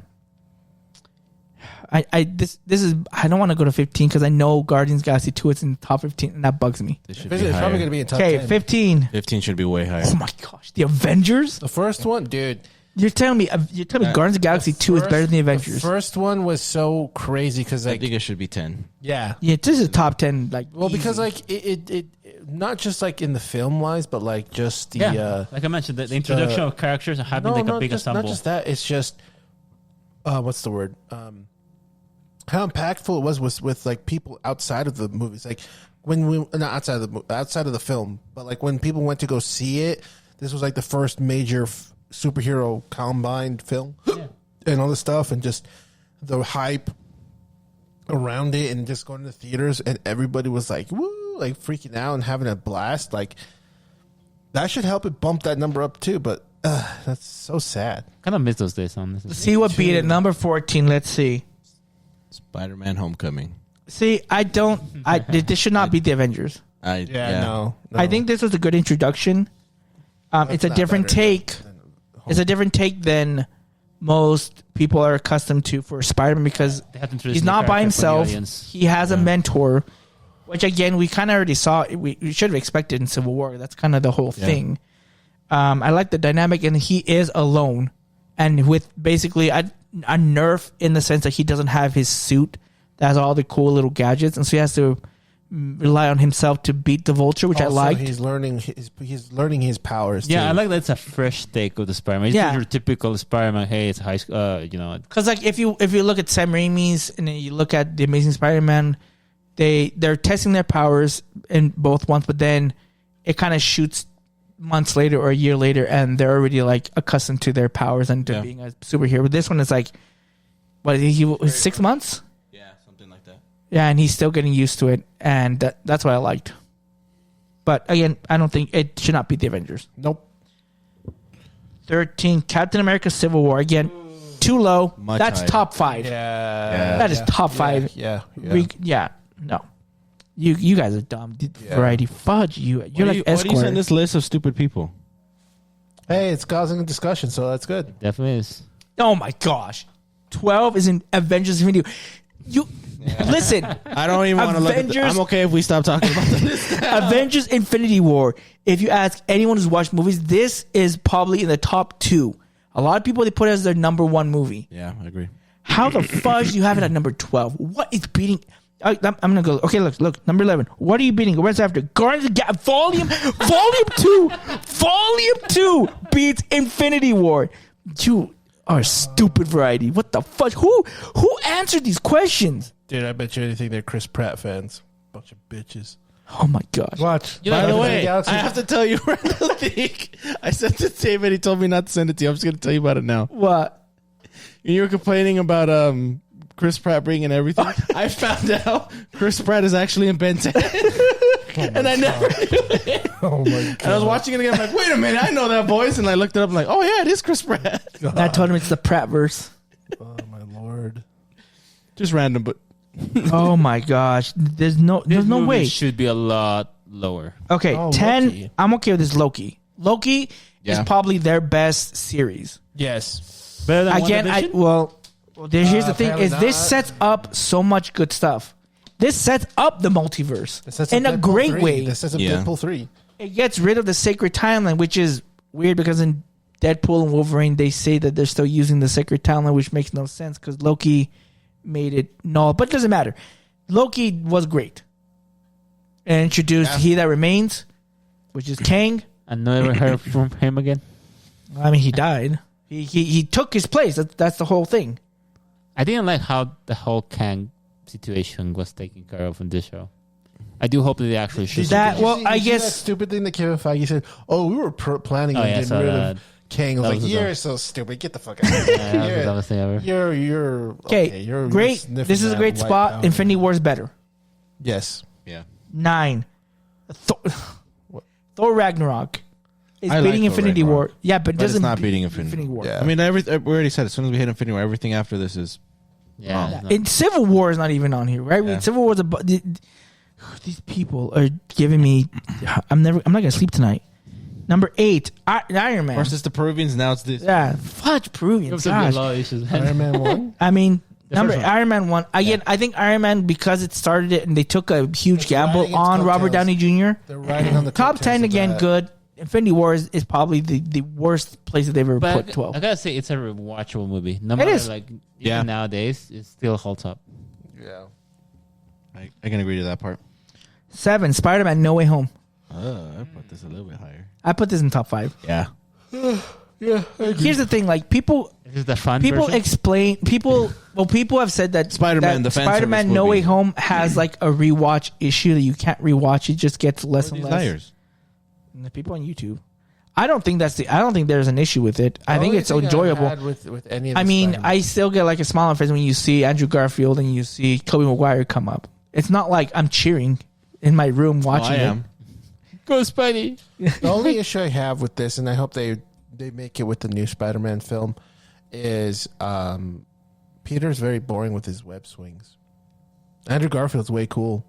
This is I don't want to go to 15 because I know Guardians of the Galaxy 2 is in the top 15 and that bugs me. This should It's be probably higher. going to be in top Okay, 10. 15. 15 should be way higher. Oh my gosh, the Avengers! The first one, dude. You're telling me Guardians of the Galaxy 2 is better than the Avengers? The first one was so crazy because I like think it should be 10. yeah. Yeah, this is top 10. Like, Well, because easy. like it not just like in the film wise, but like just the Like I mentioned, the introduction of characters and having like a big just, ensemble. not just that. It's just what's the word? How impactful it was with like people outside of the movies. Like when we not outside of the film, but like when people went to go see it, this was like the first major superhero combined film, and all this stuff, and just the hype around it, and just going to the theaters, and everybody was like, woo, like freaking out and having a blast. Like that should help it bump that number up too. But that's so sad. Kind of miss those days, honestly. see what beat it. Number 14. Let's see. Spider-Man Homecoming. See, I don't. This should not be the Avengers. No. I think this was a good introduction. It's a not different better take. It's a different take than most people are accustomed to for Spider-Man because They have to introduce he's new not by character for the himself. audience. He has a mentor, which again we kind of already saw. We should have expected in Civil War. That's kind of the whole thing. I like the dynamic, and he is alone, and with basically a nerf in the sense that he doesn't have his suit that has all the cool little gadgets, and so he has to rely on himself to beat the Vulture, which I Also, liked. He's learning his powers. Yeah, too. I like that. It's a fresh take of the Spider-Man. It's Yeah. your typical Spider-Man. Hey, it's high school. Because like if you look at Sam Raimi's and then you look at the Amazing Spider-Man, they're testing their powers in both ones, but then it kind of shoots months later or a year later, and they're already like accustomed to their powers and to being a superhero. But this one is like, what? He was 6 months. Yeah, something like that. Yeah, and he's still getting used to it, and that's what I liked. But again, I don't think it should not be the Avengers. Nope. 13, Captain America: Civil War. Again, too low. Much That's higher. top 5. Yeah. That is top 5. Yeah. No. You guys are dumb. Variety fudge. You're Why like do you Esquire. send this list of stupid people? Hey, it's causing a discussion, so that's good. Definitely is. Oh my gosh, 12 is in Avengers video. You listen. I don't even want to look at Avengers- I'm okay if we stop talking about this. Avengers: Infinity War. If you ask anyone who's watched movies, this is probably in the top 2. A lot of people they put it as their number 1 movie. Yeah, I agree. How the fudge do you have it at number 12? What is beating? I'm gonna go. Okay, look. Number 11. What are you beating? What's after? Guardians of the Galaxy Volume 2. Volume 2 beats Infinity War. You are stupid, Variety. What the fudge? Who answered these questions? Dude, I bet you anything they're Chris Pratt fans. Bunch of bitches. Oh my gosh. Watch. By the way, Galaxy- I have to tell you, Randall Leak. I sent it to him and he told me not to send it to you. I'm just going to tell you about it now. What? You were complaining about Chris Pratt bringing everything. I found out Chris Pratt is actually in Ben 10. And I never knew it. Oh my And I was watching it again. I'm like, wait a minute, I know that voice. And I looked it up. I'm like, oh yeah, it is Chris Pratt. And I told him it's the Prattverse. Oh my lord. Just random, but Oh my gosh. There's no Movie way. should be a lot lower. Okay, Oh, 10. Loki. I'm okay with this Loki. Loki Yeah. is probably their best series. Yes. Better than Again, WandaVision? well, here's the thing: apparently is this not. sets up so much good stuff. This sets up the multiverse This sets up in a Deadpool great 3. way. This is a Yeah. Deadpool 3. It gets rid of the sacred timeline, which is weird because in Deadpool and Wolverine they say that they're still using the sacred timeline, which makes no sense because Loki made it null. But it doesn't matter. Loki was great and introduced He That Remains, which is Kang. I never heard from him again. I mean, he died. He took his place. That's the whole thing. I didn't like how the whole Kang situation was taken care of in this show. I do hope that they actually should. That- Did you well, see- I did you see guess- that stupid thing that Kevin Feige said. Oh, we were planning Oh, on yeah, I getting saw rid that. of Kang. I was That like, was you're dumb. so stupid. Get the fuck out of Yeah, that was the here. dumbest thing ever. You're Okay, you're great. sniffing This is a that great white spot. powder. Infinity War is better. Yes. yeah. 9. Thor Ragnarok is I like beating Thor Infinity Ragnarok. War. Yeah, but But it's doesn't not beat beating Infinity War. Yeah. I mean, we already said as soon as we hit Infinity War, everything after this is Yeah, Oh. it's not- In Civil War is not even on here, right? Yeah. Civil War is these people are giving me. I'm not gonna sleep tonight. Number 8, Iron Man. first it's the Peruvians, now it's this. Yeah, fudge You Peruvians. have to be a Gosh. lot of issues. Iron Man 1. I mean, first one. Iron Man 1. Again, I think Iron Man, because it started it and they took a huge It's gamble riding its on Robert coattails. Downey Jr. They're riding on the Top coattails 10 of again, that. good. Infinity War is probably the worst place that they've ever But put 12. I gotta say, it's a rewatchable movie. No It matter is. like Yeah. even nowadays, it still holds up. Yeah. I can agree to that part. 7, Spider-Man No Way Home. I put this a little bit higher. I put this in top 5. Yeah. Yeah. I agree. Here's the thing: like people This is the fun people version. explain people. Well, people have said that Spider-Man, that the fan Spider-Man service No movie. Way Home has like a rewatch issue that you can't rewatch. It just gets less and These less. liars. And the people on YouTube. I don't think there's an issue with it. I The think only it's thing I've enjoyable. had with any of I the mean, Spider-Man- I still get like a smile on my face when you see Andrew Garfield and you see Tobey Maguire come up. It's not like I'm cheering in my room watching I it. am. Go Spidey. The only issue I have with this, and I hope they make it with the new Spider-Man film, is Peter's very boring with his web swings. Andrew Garfield's way cool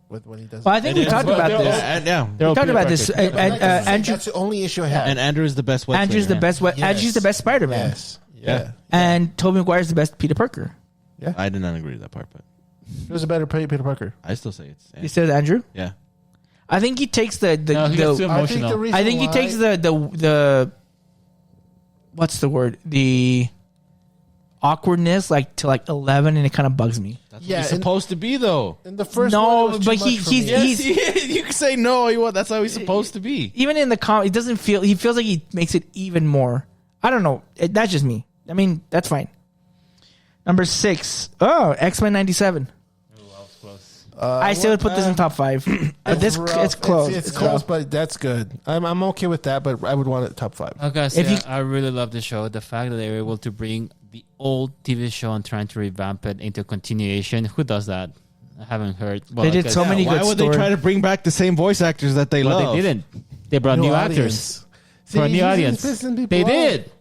with when he does. Well, I think we talked about they're this. all- And, yeah. They're We all talked Peter about Parker. this. Andrew, That's the only issue I have. And Andrew is the best. Wet Andrew's the singer. best. Yes. Andrew's the best Spider-Man. Yes. Yeah. And Tobey Maguire's the best Peter Parker. I did not agree with that part, but Who's a better Peter Parker? I still say it's. You said Andrew? Yeah. I think he takes the No, he gets too I think emotional. the reason I think he why- takes the what's the word? The awkwardness like to like 11, and it kind of bugs me. That's Yeah, what he's and- supposed to be, though. in the first No, one, it was but too he- much for he's- me. Yes, he's- he is. You can say no. You want? That's how he's supposed to be. Even in the he doesn't feel. He feels like he makes it even more. I don't know. That's just me. I mean, that's fine. Number 6. Oh, X-Men 97. I still would put this in top 5. But this rough. it's close. It's close, but that's good. I'm okay with that, but I would want it top 5. Okay, so If you- I really love the show. The fact that they were able to bring the old TV show and trying to revamp it into continuation. Who does that? I haven't heard. Well, They did I guess- so many Why good would stories. they try to bring back the same voice actors that they But love? they didn't. They brought new actors for a new audience. They did.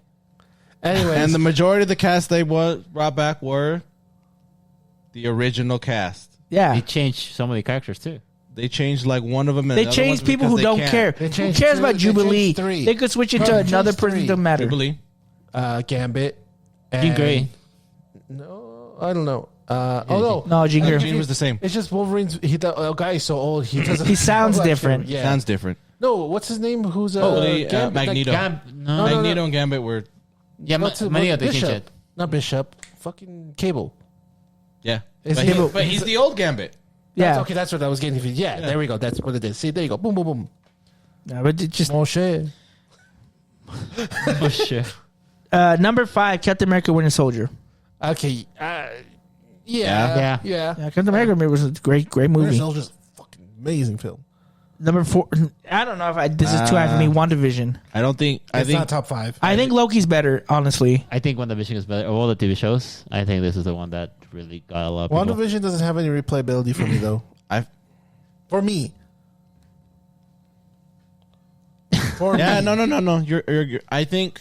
Anyways, And the majority of the cast they brought back were the original cast. Yeah. They changed so many characters too. They changed like one of them. And They the other changed ones people who because they don't can't. care. Who changed cares two- about they Jubilee? changed 3. They could switch it Bro, to they another changed person. 3. Doesn't matter. Jubilee. Gambit. Jean and- Grey. No, I don't know. No. No, Jean Grey. Jean was the same. It's just Wolverine's. Guy is so old. He doesn't. He sounds like him. different. Yeah. Sounds different. No, what's his name? Who's Magneto. no. Magneto and Gambit were. Yeah, What's it- many of they Bishop. changed it. Not Bishop. Fucking Cable. Yeah. Is But, he- but he's the old Gambit. Yeah. Okay, that's what I was getting. Yeah, there we go. That's what it is. See, there you go. Boom, boom, boom. No, but it just Oh shit. Oh shit. number 5, Captain America: Winter Soldier. Okay. Yeah. Yeah. Yeah, Captain America was a great Winter movie. Soldier's a fucking amazing film. Number 4. I don't know if this is too high for me. WandaVision. I don't think. I It's think. not top 5. I think Loki's better, honestly. I think WandaVision is better. Of all the TV shows, I think this is the one that really got a lot of people. WandaVision doesn't have any replayability for me though. For me. For Yeah. me. No. You're. I think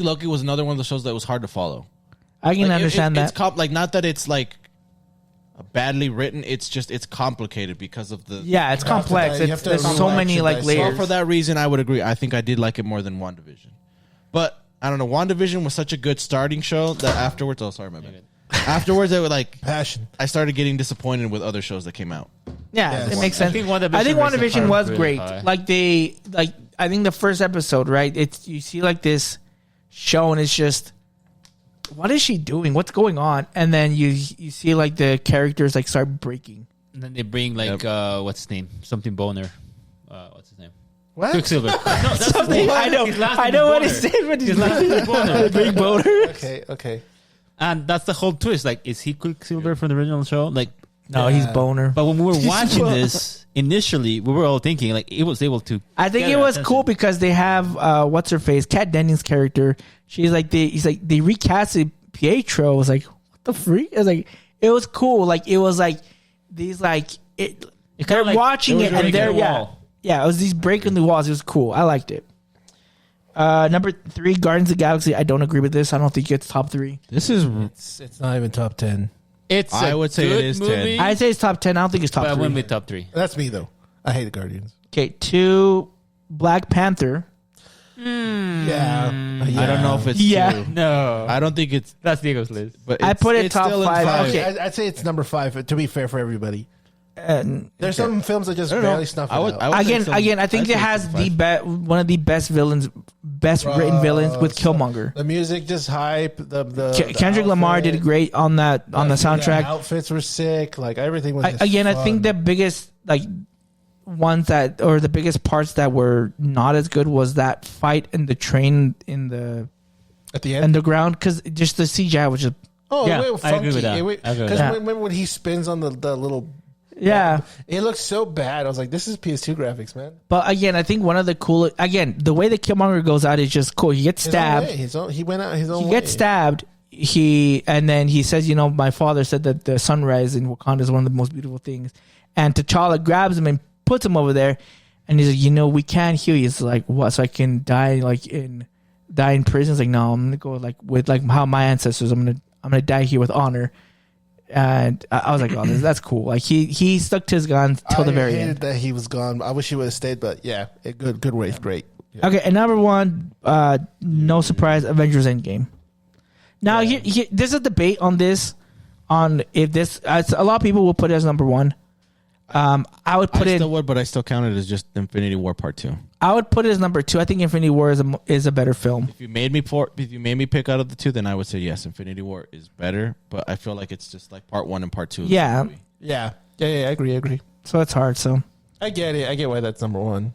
Loki was another one of the shows that was hard to follow. I can Like, understand it's that. like not that it's like badly written. It's just it's complicated because of the. Yeah, it's complex. you have to There's so relax many and like dissect. Well, layers. for that reason, I would agree. I think I did like it more than WandaVision. But I don't know. WandaVision was such a good starting show that afterwards, oh sorry, my bad. Afterwards, I would like. Passion. I started getting disappointed with other shows that came out. Yeah, Yes. it makes sense. I think WandaVision I think raised the WandaVision bar was really great. high. Like I think the first episode, right? It's you see like this show and it's just what is she doing? What's going on? And then you see like the characters like start breaking. And then they bring like what's his name? Something Boner. What's his name? What? Quicksilver. No, that's his name. I know. His last I name know is what Boner. it said, but His last name is Boner. big boner. Okay. And that's the whole twist. Like, is he Quicksilver from the original show? Like, No, he's boner. but when we were watching this initially, we were all thinking like it was able to. I think get it our was attention. cool because they have what's her face, Kat Dennings' character. He's like they recasted Pietro. I was like, what the freak? I was like, it was cool. Like it was like these like it. It They're kinda like watching it was it and breaking they're the wall. yeah. It was these breaking the walls. It was cool. I liked it. Number 3, Guardians of the Galaxy. I don't agree with this. I don't think it's top 3. This is. It's not even top 10. It's. I a would say it good is 10. movie, I'd say it's top 10. I don't think it's top but it 3. wouldn't be top 3. That's me though. I hate the Guardians. Okay, 2, Black Panther. Yeah. I don't know if it's. Yeah. True. No, I don't think it's. that's Diego's list. But I it's- put it it's top still in 5. Okay. I'd say it's number 5. To be fair for everybody, And there's some films that just I don't know. barely snuff it I would- out. I would again, say some- I think I'd it say has some the five. one of the best villains, best written villains with Killmonger. The music just hype. The Kendrick Lamar did great on that on the soundtrack. Outfits were sick. Like everything was. Just I fun. think the biggest ones that or the biggest parts that were not as good was that fight in the train in the at the end. underground because just the CGI was just Yeah, it was I agree with funky. that. I agree with Because that. remember when he spins on the little. yeah. It looked so bad. I was like, "This is PS2 graphics, man." But again, I think one of the cool the way that Killmonger goes out is just cool. He gets His own stabbed. way. He went out his own He way. gets stabbed. And then he says, my father said that the sunrise in Wakanda is one of the most beautiful things. And T'Challa grabs him and puts him over there. And he's like, we can't heal you. He's like, what? So I can die in prison? He's like, no, I'm gonna go with how my ancestors. I'm gonna die here with honor. And I was like, oh, that's cool. Like he stuck to his guns till the very I hated end. that he was gone. I wish he would have stayed, but yeah, good race, great. Yeah. Okay, and number one, no surprise, Avengers Endgame. Now, there's a debate on this, on if this. A lot of people will put it as number one. I would put I it. still would, but I still count it as just Infinity War Part 2. I would put it as number two. I think Infinity War is a better film. If you made me pick out of the two, then I would say yes, Infinity War is better. But I feel like it's just like Part 1 and Part 2. Of Yeah. the movie. Yeah, I agree. So it's hard. So I get it. I get why that's number one.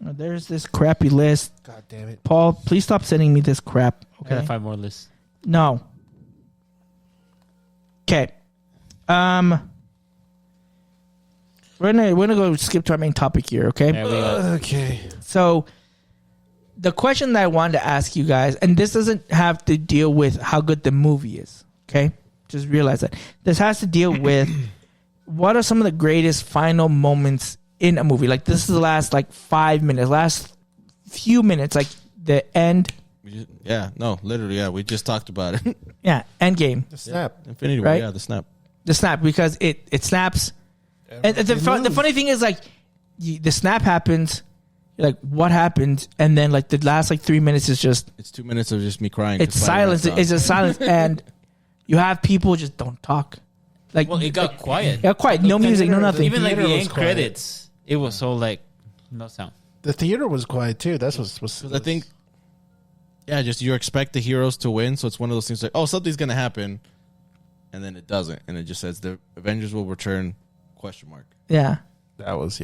there's this crappy list. God damn it. Paul, please stop sending me this crap. I gotta Okay. find more lists. No. Okay. We're gonna go skip to our main topic here. Okay. There we go. Okay. So, the question that I wanted to ask you guys, and this doesn't have to deal with how good the movie is, okay? Just realize that. This has to deal with what are some of the greatest final moments in a movie. Like, this is the last, 5 minutes, last few minutes, like the end. Literally, yeah. We just talked about it. Yeah, end game. The snap. Infinity War, Right? yeah, the snap. The snap, because it snaps. And the funny thing is, the snap happens. You're like, what happened? And then, the last 3 minutes is just It's 2 minutes of just me crying. it's silence. It's just silence, and you have people just don't talk. Well, it got quiet. Yeah, quiet. No music, no nothing. Even like theater the was end quiet. credits, it was so no sound. The theater was quiet too. That's what's. I think, just you expect the heroes to win, so it's one of those things like, oh, something's gonna happen, and then it doesn't, and it just says the Avengers will return ? Yeah, that was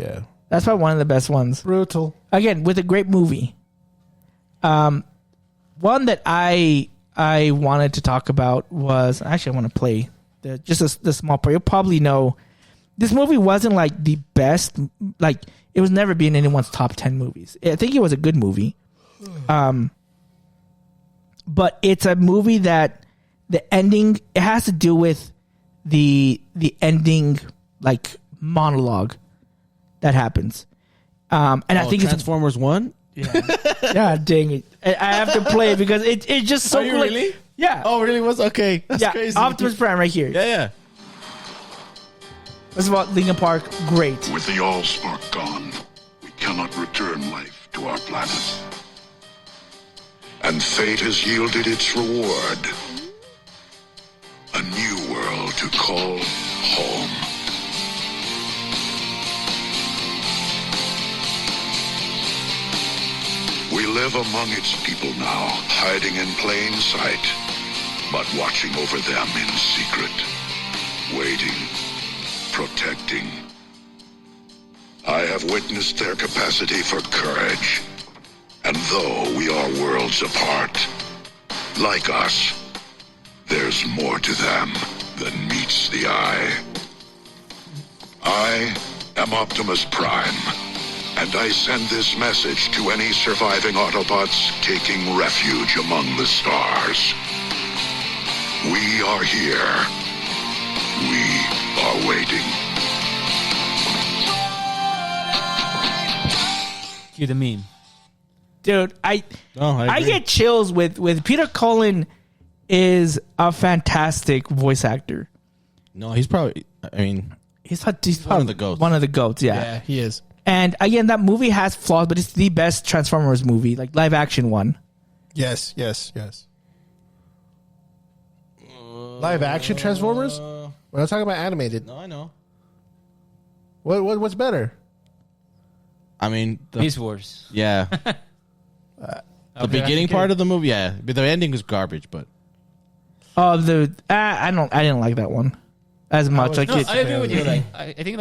that's probably one of the best ones. brutal. Again, with a great movie. One that I wanted to talk about was actually I want to play the small part. You'll probably know this movie wasn't the best. It was never being anyone's top 10 movies. I think it was a good movie. But it's a movie that the ending, it has to do with the ending monologue that happens. And I think Transformers 1? yeah, dang it. I have to play it because it's just so Are you cool. really? Yeah. Oh, really? Was okay. That's yeah. crazy. Optimus Prime right here. Yeah. First of all, Linkin Park, great. With the Allspark gone, we cannot return life to our planet. And fate has yielded its reward. A new world to call home. We live among its people now, hiding in plain sight, but watching over them in secret, waiting, protecting. I have witnessed their capacity for courage, and though we are worlds apart, like us, there's more to them than meets the eye. I am Optimus Prime, and I send this message to any surviving Autobots taking refuge among the stars. We are here. We are waiting. Cue the meme. Dude, I agree. get chills with Peter Cullen is a fantastic voice actor. No, he's probably, He's one probably of the GOATs. One of the GOATs, yeah. Yeah, he is. And again, that movie has flaws, but it's the best Transformers movie, live action one. Yes. Live action Transformers? We're not talking about animated. No, I know. What's better? Beast Wars. Yeah. The beginning part of the movie, yeah. But the ending was garbage, but. Oh, I didn't like that one as much. was- No, I agree with you. I think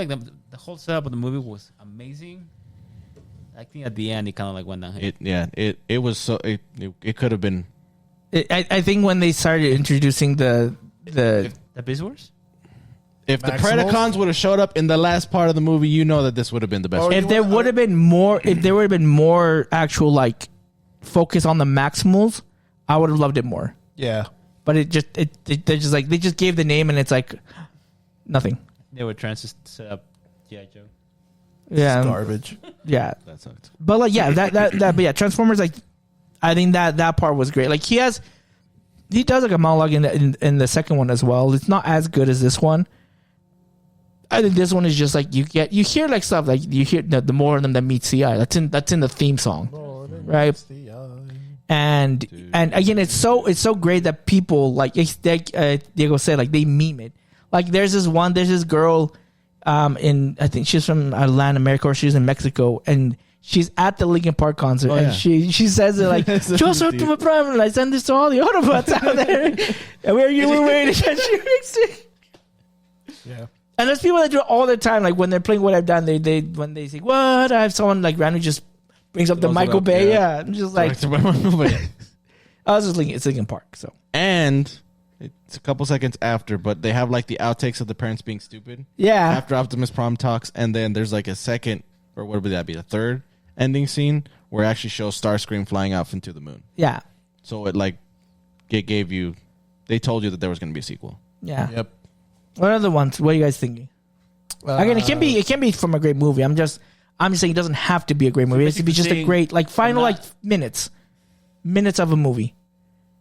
the whole setup of the movie was amazing. I think at the end it kind of went downhill. It was so it could have been. I think when they started introducing the The Beast Wars? If the Maximals? Predacons would have showed up in the last part of the movie, you know that this would have been the best. Oh, if there would have been more actual focus on the Maximals, I would have loved it more. Yeah. But they just gave the name and it's nothing. They were trying to set up G.I. Joe. Yeah, Garbage. yeah. That sucked. But but yeah, Transformers. I think that part was great. He has he does like a monologue in the second one as well. It's not as good as this one. I think this one is just like you hear like stuff like you hear the more of them that meet CI. That's in the theme song, right? And again, it's so great that people like Diego said, like they meme it. Like there's this girl, I think she's from Latin America or she's in Mexico, and she's at the Linkin Park concert, and she says it like, "Yo soy tu prime, and I send this to all the Autobots out there, and where you were waiting." And she makes it. Yeah. And there's people that do it all the time, like when they're playing What I've Done, they when they say what, I have someone like randomly just brings up the Michael Bay, yeah. I'm just like, I was just thinking it's Linkin Park, so. And it's a couple seconds after, but they have like the outtakes of the parents being stupid. Yeah. After Optimus Prime talks, and then there's like a second, or what would that be, a third ending scene where it actually shows Starscream flying off into the moon. Yeah. So it gave you, they told you that there was going to be a sequel. Yeah. Yep. What other ones? What are you guys thinking? Again, it can be from a great movie. I'm just saying it doesn't have to be a great movie. It has to be just a great final like minutes of a movie.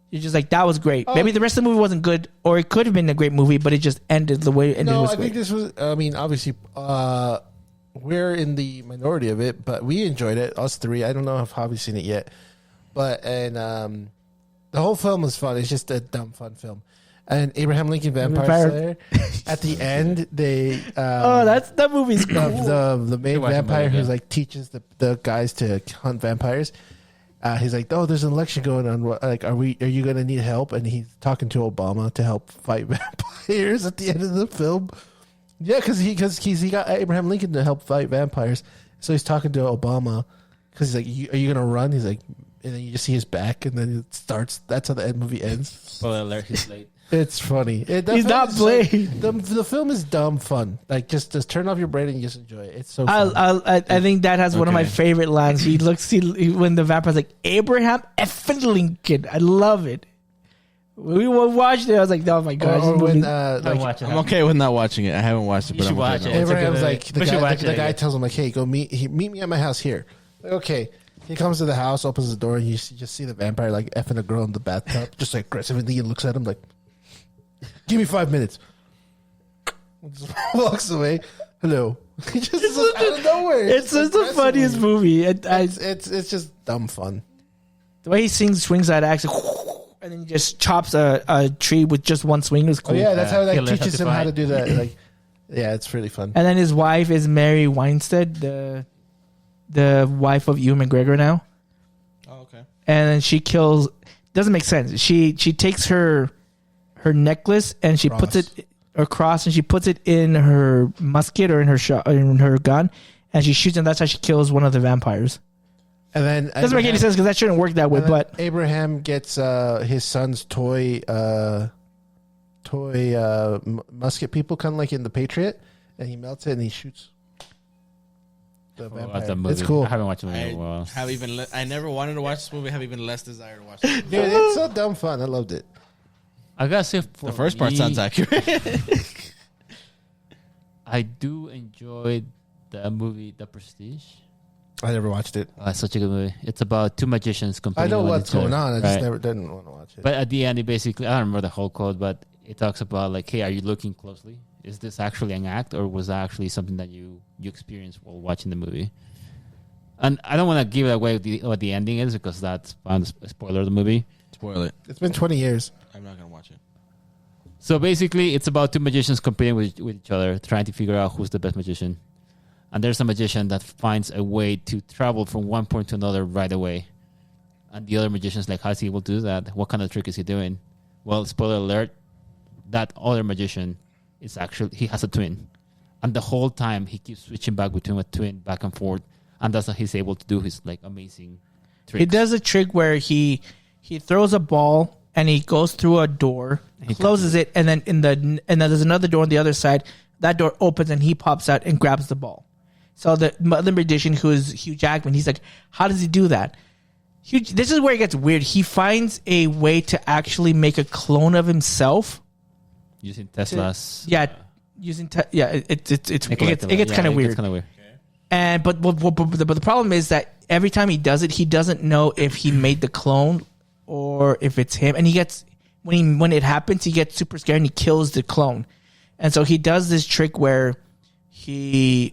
You're just like, that was great. Maybe the rest of the movie wasn't good, or it could have been a great movie, but it just ended the way it ended. I think this was. I mean, obviously, we're in the minority of it, but we enjoyed it. Us three. I don't know if Hobby's seen it yet, but the whole film was fun. It's just a dumb fun film. And Abraham Lincoln Vampire Slayer. At the end, they that movie's cool. The main vampire who like teaches the guys to hunt vampires. He's like, "Oh, there's an election going on. Like, are you going to need help?" And he's talking to Obama to help fight vampires at the end of the film. Yeah, because he got Abraham Lincoln to help fight vampires. So he's talking to Obama because he's like, "Are you going to run?" He's like, and then you just see his back, and then it starts. That's how the movie ends. Spoiler alert: he's late. It's funny. He's not playing. The film is dumb fun. Like just turn off your brain and just enjoy it. It's so fun. I think that has one of my favorite lines. He looks when the vampire's like, "Abraham effing Lincoln." I love it. We watched it. I was like, "Oh my god!" I'm okay with not watching it. I haven't watched it, but I'm okay. Abraham's like the guy tells him like, "Hey, meet me at my house here." Like, okay. He comes to the house, opens the door, and you just see the vampire like effing a girl in the bathtub, just like aggressively, and looks at him like, "Give me 5 minutes." Just walks away. Hello. He just out of nowhere. It's just the funniest movie. It's just dumb fun. The way he swings that axe, and then he just chops a tree with just one swing is cool. Oh yeah, that's how that teaches him how to do that. Like, yeah, it's really fun. And then his wife is Mary Winstead, the wife of Ewan McGregor now. Oh, okay. And then she kills. Doesn't make sense. She takes her necklace and she puts it across, and she puts it in her musket or in her gun, and she shoots, and that's how she kills one of the vampires. And then doesn't make any sense because that shouldn't work that way. But Abraham gets his son's toy musket people, kind of like in The Patriot, and he melts it and he shoots the vampire. It's cool. I haven't watched the movie in a while. I never wanted to watch this movie. I have even less desire to watch it. Dude, it's so dumb fun. I loved it. I gotta say, the first part sounds accurate. I do enjoy the movie The Prestige. I never watched it. It's such a good movie. It's about two magicians competing. I know with what's each other. going on. I just never didn't want to watch it. But at the end, it basically, I don't remember the whole quote, but it talks about like, hey, are you looking closely? Is this actually an act, or was that actually something that you experienced while watching the movie? And I don't want to give away what the ending is, because that's a spoiler of the movie. Spoil it. It's been 20 years. I'm not going to watch it. So basically, it's about two magicians competing with each other, trying to figure out who's the best magician. And there's a magician that finds a way to travel from one point to another right away. And the other magician's like, how's he able to do that? What kind of trick is he doing? Well, spoiler alert, that other magician is actually, he has a twin. And the whole time, he keeps switching back between a twin, back and forth. And that's how he's able to do his like amazing tricks. He does a trick where he throws a ball and he goes through a door, closes it, and then and then there's another door on the other side. That door opens and he pops out and grabs the ball. So the other magician, who is Hugh Jackman, he's like, how does he do that? This is where it gets weird. He finds a way to actually make a clone of himself using Tesla's. It gets kind of weird. And but the problem is that every time he does it, he doesn't know if he made the clone or if it's him, and he gets when it happens, he gets super scared and he kills the clone. And so he does this trick where he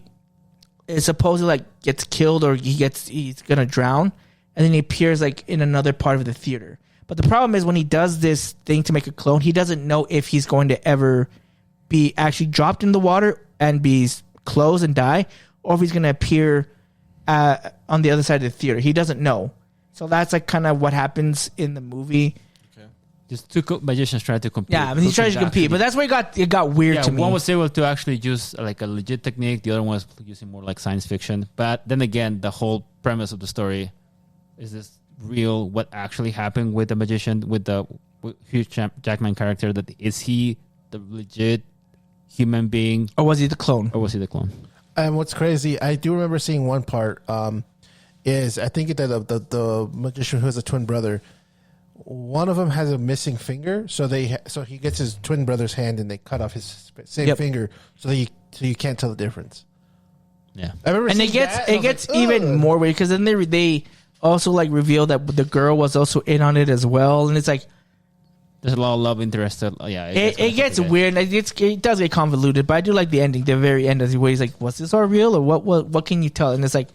is supposedly like gets killed or he's gonna drown, and then he appears like in another part of the theater. But the problem is when he does this thing to make a clone, he doesn't know if he's going to ever be actually dropped in the water and be closed and die, or if he's going to appear on the other side of the theater. He doesn't know. So that's like kind of what happens in the movie. Just two magicians tried to compete. Yeah, I mean, he's trying to compete, but that's where it got weird to me. One was able to actually use like a legit technique. The other one was using more like science fiction. But then again, the whole premise of the story is this real? What actually happened with the magician, with the Hugh Jackman character? That is he the legit human being, or was he the clone? And what's crazy, I do remember seeing one part. Is I think that the magician who has a twin brother. One of them has a missing finger, so he gets his twin brother's hand and they cut off his same finger, so you can't tell the difference. Yeah, I remember, and it gets even more weird because then they also like reveal that the girl was also in on it as well, and it's like there's a lot of love interest. Yeah, it gets weird. It does get convoluted, but I do like the ending, the very end, where he's like, "Was this all real, or what can you tell?" And it's like,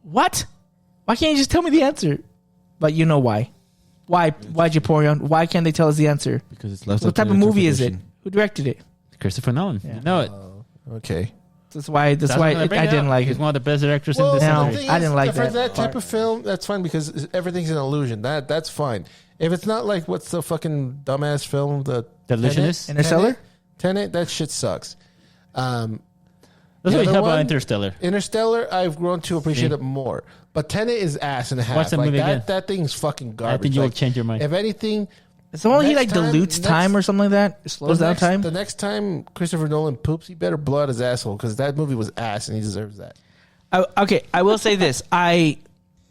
what? Why can't you just tell me the answer? But you know why. Why, Japorion? Why can't they tell us the answer? Because it's left. What type of movie is it? Who directed it? Christopher Nolan. Yeah. You know it. Okay. That's why I didn't like it. He's one of the best directors in this country. I didn't like for that. That type of film, that's fine because everything's an illusion. That's fine. If it's not like what's the fucking dumbass film, the Illusionist? Interstellar? Tenet, that shit sucks. That's what you have about Interstellar. Interstellar, I've grown to appreciate it more. But Tenet is ass and a half. Watch that movie again. That thing's fucking garbage. I think you'll change your mind. If anything, it's only he like dilutes time or something like that. It slows down time. The next time Christopher Nolan poops, he better blow out his asshole because that movie was ass and he deserves that. Okay, I will say this. He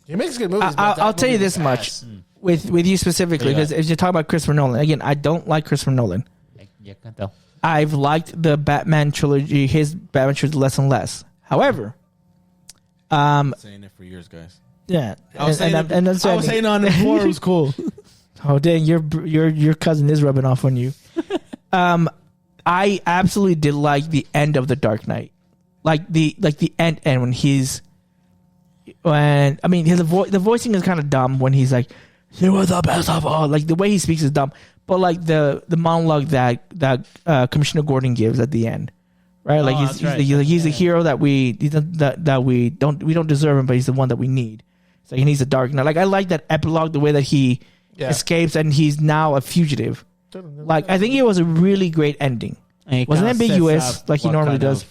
makes good movies. I'll tell you this much with you specifically because if you talk about Christopher Nolan, again, I don't like Christopher Nolan. Yeah, can't tell. I've liked the Batman trilogy, his Batman trilogy less and less. However, saying it for years, guys. Yeah, I was saying on it before. It was cool. Oh dang, your cousin is rubbing off on you. I absolutely did like the end of the Dark Knight, like the end when the voicing is kind of dumb when he's like, "You were the best of all." Like the way he speaks is dumb, but like the monologue that Commissioner Gordon gives at the end, right? Like he's the hero that we don't deserve him, but he's the one that we need. So he needs a Dark Knight. Like I like that epilogue, the way that he escapes and he's now a fugitive. Like I think it was a really great ending. It wasn't ambiguous like he normally does.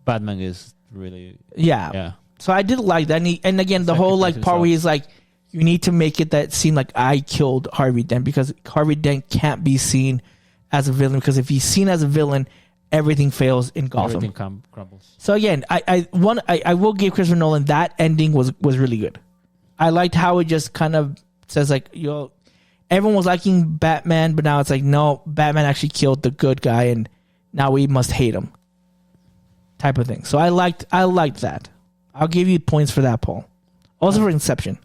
Batman is really yeah. So I did like that, and again the whole like part where he's like, you need to make it that seem like I killed Harvey Dent because Harvey Dent can't be seen as a villain because if he's seen as a villain, everything fails in Gotham. Everything crumbles. So again, I will give Christopher Nolan that ending was really good. I liked how it just kind of says like, everyone was liking Batman, but now it's like, no, Batman actually killed the good guy, and now we must hate him. Type of thing. So I liked that. I'll give you points for that, Paul. Also for Inception.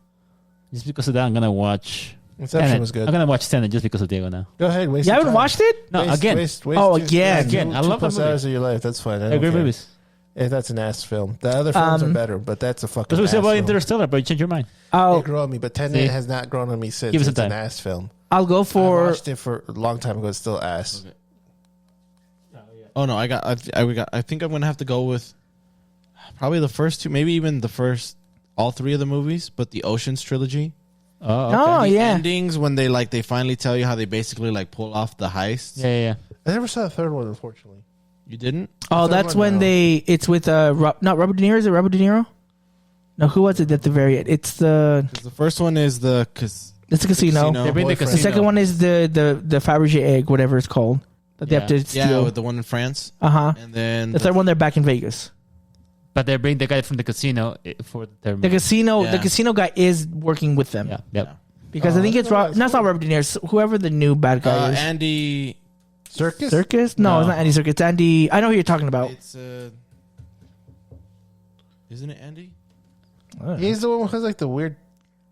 Just because of that, I'm gonna watch. Inception was good. I'm gonna watch Tenet just because of Diego now. Go ahead. You haven't watched it? No, again. Again. I love that movie. Hours of your life. That's fine. I great movies. Yeah, that's an ass film. The other films are better, but that's a fucking. That's what we ass said about film. Interstellar, but you changed your mind. It grew on me, but Tenet has not grown on me since. Give us it's a time. An ass film. I'll go for. I watched it for a long time ago. It's still ass. Okay. Oh no, I think I'm gonna have to go with probably the first two, maybe even all three of the movies, but the Ocean's trilogy. Oh, okay. Oh, The yeah. endings when they finally tell you how they basically like pull off the heist. Yeah. I never saw the third one, unfortunately. You didn't? Oh, that's when it's with not Robert De Niro. Is it Robert De Niro? No, who was it at the very end? It's the. Because the first one is it's It's a casino. They bring the The casino. second one is the Fabergé egg, whatever it's called, that they have to steal. with the one in France. And then The third one, they're back in Vegas. But they bring the guy from the casino for their The casino, Yeah. the casino guy is working with them. Yeah. Yep. Because I think it's not Robert De Niro. It's whoever the new bad guy is. Andy. Circus? No, it's not Andy Serkis. It's Andy. I know who you're talking about. It's isn't it Andy? He's the one who has like the weird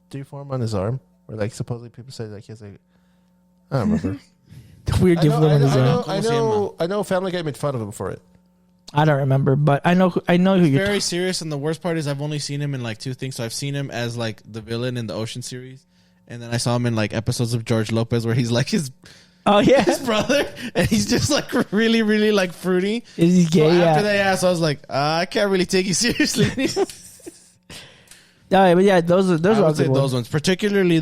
deform on his arm. where like supposedly people say like he has like I don't remember. The weird development design. I know Family Guy made fun of him for it. I don't remember, but I know who you're. Very serious, and the worst part is I've only seen him in like two things. So I've seen him as like the villain in the Ocean series, and then I saw him in like episodes of George Lopez where he's like his brother, and he's just like really, really like fruity. Is he gay? So after that, so I was like, I can't really take you seriously. But yeah, those I are would say good those ones, particularly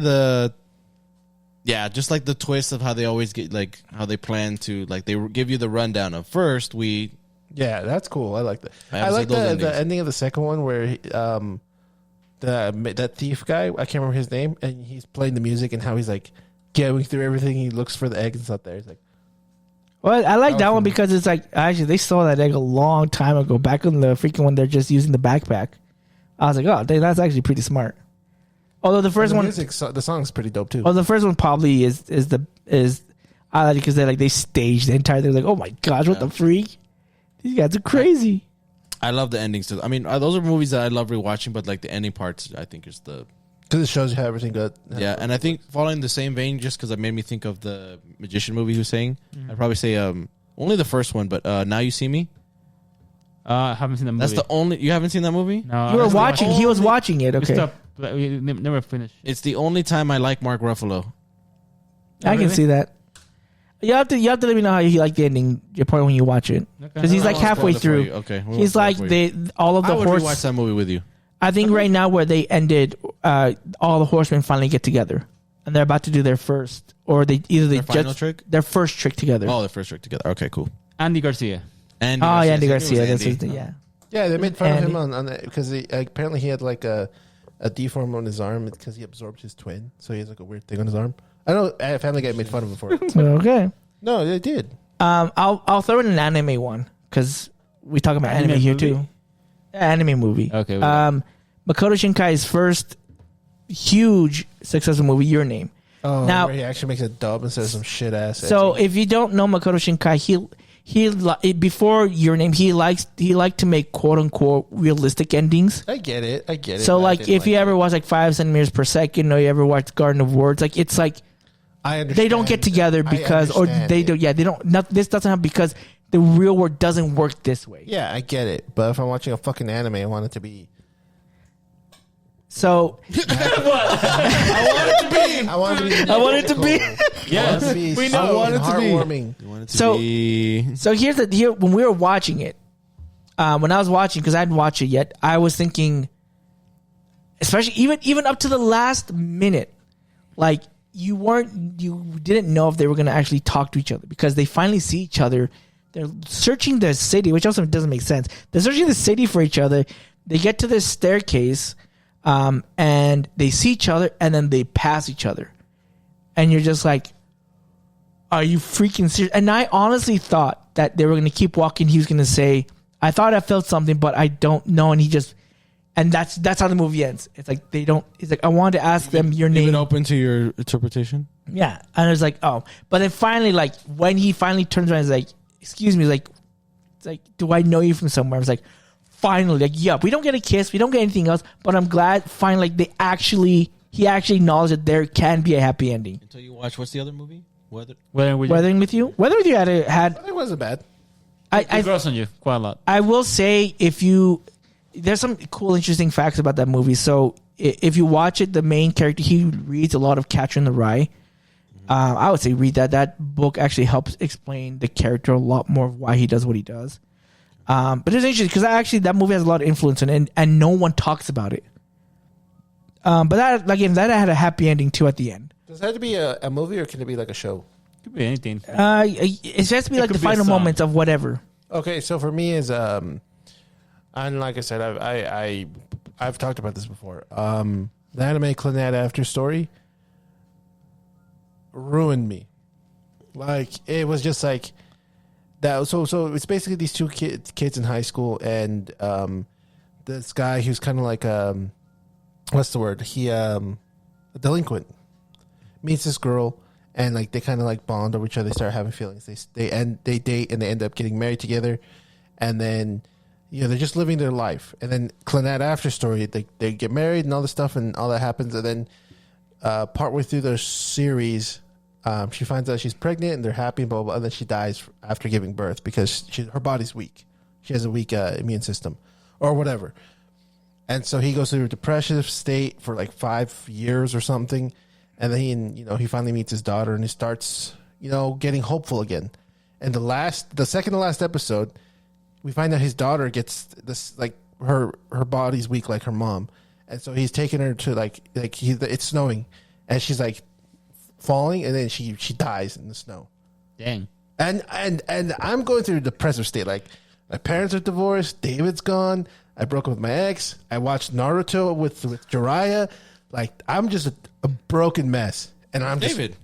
just like the twist of how they always get like how they plan to like they give you the rundown of first we. Yeah, that's cool. I like that. I would like say those the ending of the second one where that thief guy, I can't remember his name, and he's playing the music and how he's like going through everything. He looks for the egg and stuff there. He's like, well, I like that one because it's like actually they stole that egg a long time ago. Back in the freaking one, they're just using the backpack. I was like, oh, that's actually pretty smart. Although the first one, the song's pretty dope too. Oh, the first one probably is I like it because they staged the entire thing. Like, oh my gosh, what the freak! These guys are crazy. I love the endings too. I mean, those are movies that I love rewatching, but like the ending parts, I think is the because it shows you how everything got. Yeah, and I think following the same vein, just because it made me think of the magician movie he was saying, I'd probably say only the first one, but Now You See Me. I haven't seen the movie. That's the only. You haven't seen that movie? No, You were watching. He was watching it. Okay, we never finished. It's the only time I like Mark Ruffalo. I can see that. You have to let me know how you like the ending. Your point when you watch it, because he's like halfway through. Okay, he's like all of the I would horse. rewatch that movie with you. I think right now where they ended, all the horsemen finally get together, and they're about to do their first, or Their final trick? their first trick together. Oh, the first trick together. Okay, cool. Andy Garcia. Andy Garcia. That's his, yeah. Yeah, they made fun of him on that because apparently he had like a deform on his arm because he absorbed his twin, so he has like a weird thing on his arm. I know Family Guy made fun of him for it. Okay. No, they did. I'll throw in an anime one because we talk about anime here too. Anime movie. Okay. Makoto Shinkai's first huge successful movie, Your Name. Oh, now where he actually makes a dub instead of some shit ass. So if you don't know Makoto Shinkai, he before Your Name, he liked to make quote unquote realistic endings. I get it. So like if you ever watch like 5 centimeters per second, or you ever watch Garden of Words, like it's like I understand. they don't get together because, or they don't. Yeah, they don't. This doesn't happen because the real world doesn't work this way. Yeah, I get it. But if I'm watching a fucking anime, I want it to be. So I want it to be. Yes, we know. I want it to be heartwarming. So here when we were watching it, when I was watching because I hadn't watched it yet, I was thinking, especially even up to the last minute, like you didn't know if they were going to actually talk to each other because they finally see each other. They're searching the city, which also doesn't make sense. They're searching the city for each other. They get to this staircase, and they see each other, and then they pass each other, and you're just like, "Are you freaking serious?" And I honestly thought that they were going to keep walking. He was going to say, "I thought I felt something, but I don't know," and he just. And that's how the movie ends. It's like they don't. It's like I wanted to ask them your name. Even open to your interpretation. Yeah, and I was like, oh, but then finally, like when he finally turns around, he's like, "Excuse me," it's like, "Do I know you from somewhere?" I was like, finally, like, yeah, we don't get a kiss, we don't get anything else, but I'm glad finally, like he actually acknowledged that there can be a happy ending. Until you watch, what's the other movie? Weathering with You. Weathering with You had It wasn't bad. It grows on you quite a lot. I will say there's some cool, interesting facts about that movie. So if you watch it, the main character, he reads a lot of Catcher in the Rye. I would say read that. That book actually helps explain the character a lot more of why he does what he does. But it's interesting because actually that movie has a lot of influence on it, and no one talks about it. But that had a happy ending too at the end. Does it have to be a movie or can it be like a show? Could be anything. It has to be like the final moments of whatever. Okay, so for me is and like I said, I've talked about this before. The anime Clannad After Story ruined me. Like it was just like that. So it's basically these two kids in high school, and this guy who's kind of like what's the word? He a delinquent meets this girl, and like they kind of like bond over each other. They start having feelings. They date, and they end up getting married together, and then. They're just living their life. And then Clannad After Story, they get married and all this stuff and all that happens. And then partway through the series, she finds out she's pregnant and they're happy, blah, blah, blah, and then she dies after giving birth because her body's weak. She has a weak immune system or whatever. And so he goes through a depressive state for like 5 years or something. And then he finally meets his daughter and he starts, getting hopeful again. And the second to last episode, we find out his daughter gets this, like her body's weak like her mom. And so he's taking her to it's snowing and she's like falling and then she dies in the snow. Dang. And I'm going through a depressive state. Like my parents are divorced. David's gone. I broke up with my ex. I watched Naruto with Jiraiya. Like I'm just a broken mess. And I'm David.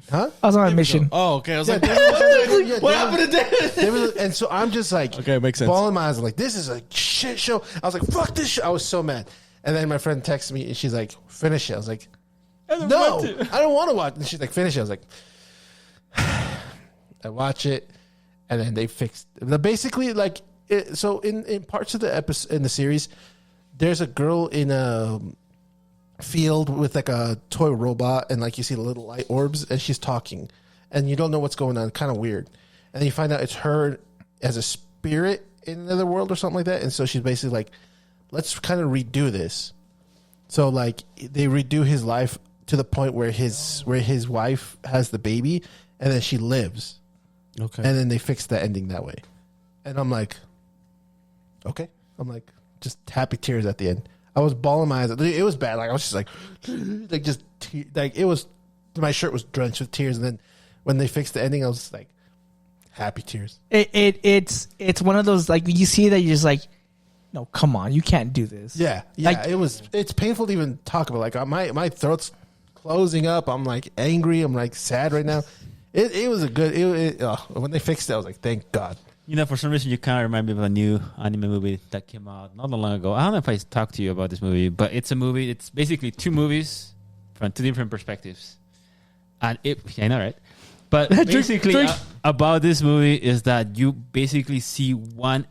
Huh? I was on a mission. Oh, okay. I was like, What happened to David? And so I'm just like, okay, makes sense. Bawling my eyes. I'm like, this is a shit show. I was like, fuck this shit. I was so mad. And then my friend texted me and she's like, finish it. I was like, no, I don't want to watch. And she's like, finish it. I was like, I watch it, and then they fixed. Basically, like, so in parts of the episode in the series, there's a girl in a field with like a toy robot, and like you see the little light orbs, and she's talking, and you don't know what's going on. Kind of weird, and then you find out it's her as a spirit in another world or something like that, and so she's basically like, let's kind of redo this. So like they redo his life to the point where his wife has the baby, and then she lives. Okay. And then they fixed the ending that way. And I'm like, okay. I'm like, just happy tears at the end. I was bawling my eyes. It was bad. Like I was just like it was. My shirt was drenched with tears. And then when they fixed the ending, I was like, happy tears. It's one of those, like, you see that you're just like, no, come on, you can't do this. Yeah. Like, it's painful to even talk about. Like my throat's closing up. I'm like angry. I'm like sad right now. It was a good. When they fixed it, I was like, thank God. For some reason, you kind of remind me of a new anime movie that came out not long ago. I don't know if I talked to you about this movie, but it's a movie. It's basically two movies from two different perspectives. And I know, right? But basically, about this movie is that you basically see one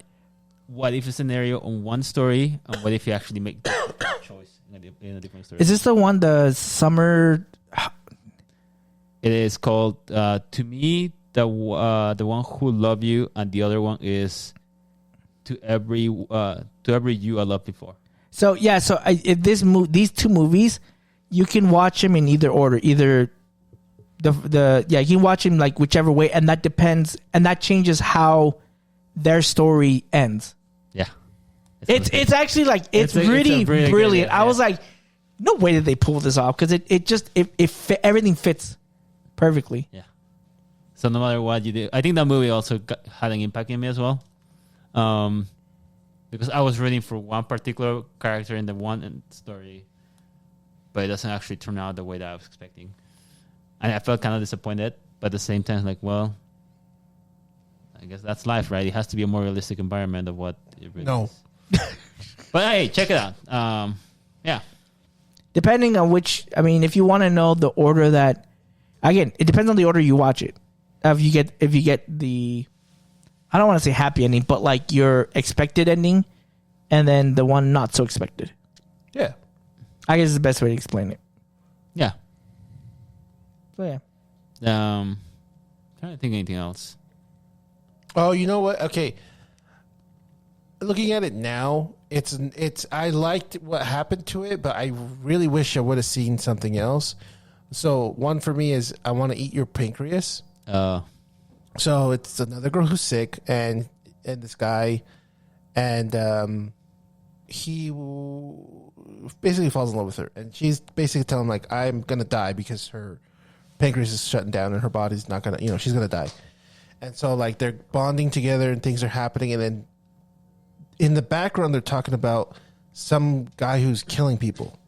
what if scenario on one story, and what if you actually make that choice in a different story. Is this the one, the summer? It is called To Me, the one who love you, and the other one is to every you I loved before. So yeah, if these two movies, you can watch them in either order. Either you can watch them like whichever way, and that depends, and that changes how their story ends. Yeah, it's actually like it's really brilliant. I was like, no way did they pull this off, because it everything fits perfectly. Yeah. So no matter what you do, I think that movie also had an impact in me as well, because I was rooting for one particular character in the one story, but it doesn't actually turn out the way that I was expecting, and I felt kind of disappointed. But at the same time, like, well, I guess that's life, right? It has to be a more realistic environment of what it really is. But hey, check it out. Yeah. Depending on which, I mean, if you want to know the order that, again, it depends on the order you watch it. If you get the, I don't want to say happy ending, but like your expected ending, and then the one not so expected. Yeah. I guess is the best way to explain it. Yeah. So yeah. Trying to think of anything else. Oh, you know what? Okay. Looking at it now, it's. I liked what happened to it, but I really wish I would have seen something else. So one for me is I want to eat your pancreas. So it's another girl who's sick, and this guy, and he basically falls in love with her, and she's basically telling him like, I'm gonna die because her pancreas is shutting down and her body's not gonna, she's gonna die. And so like they're bonding together and things are happening, and then in the background they're talking about some guy who's killing people.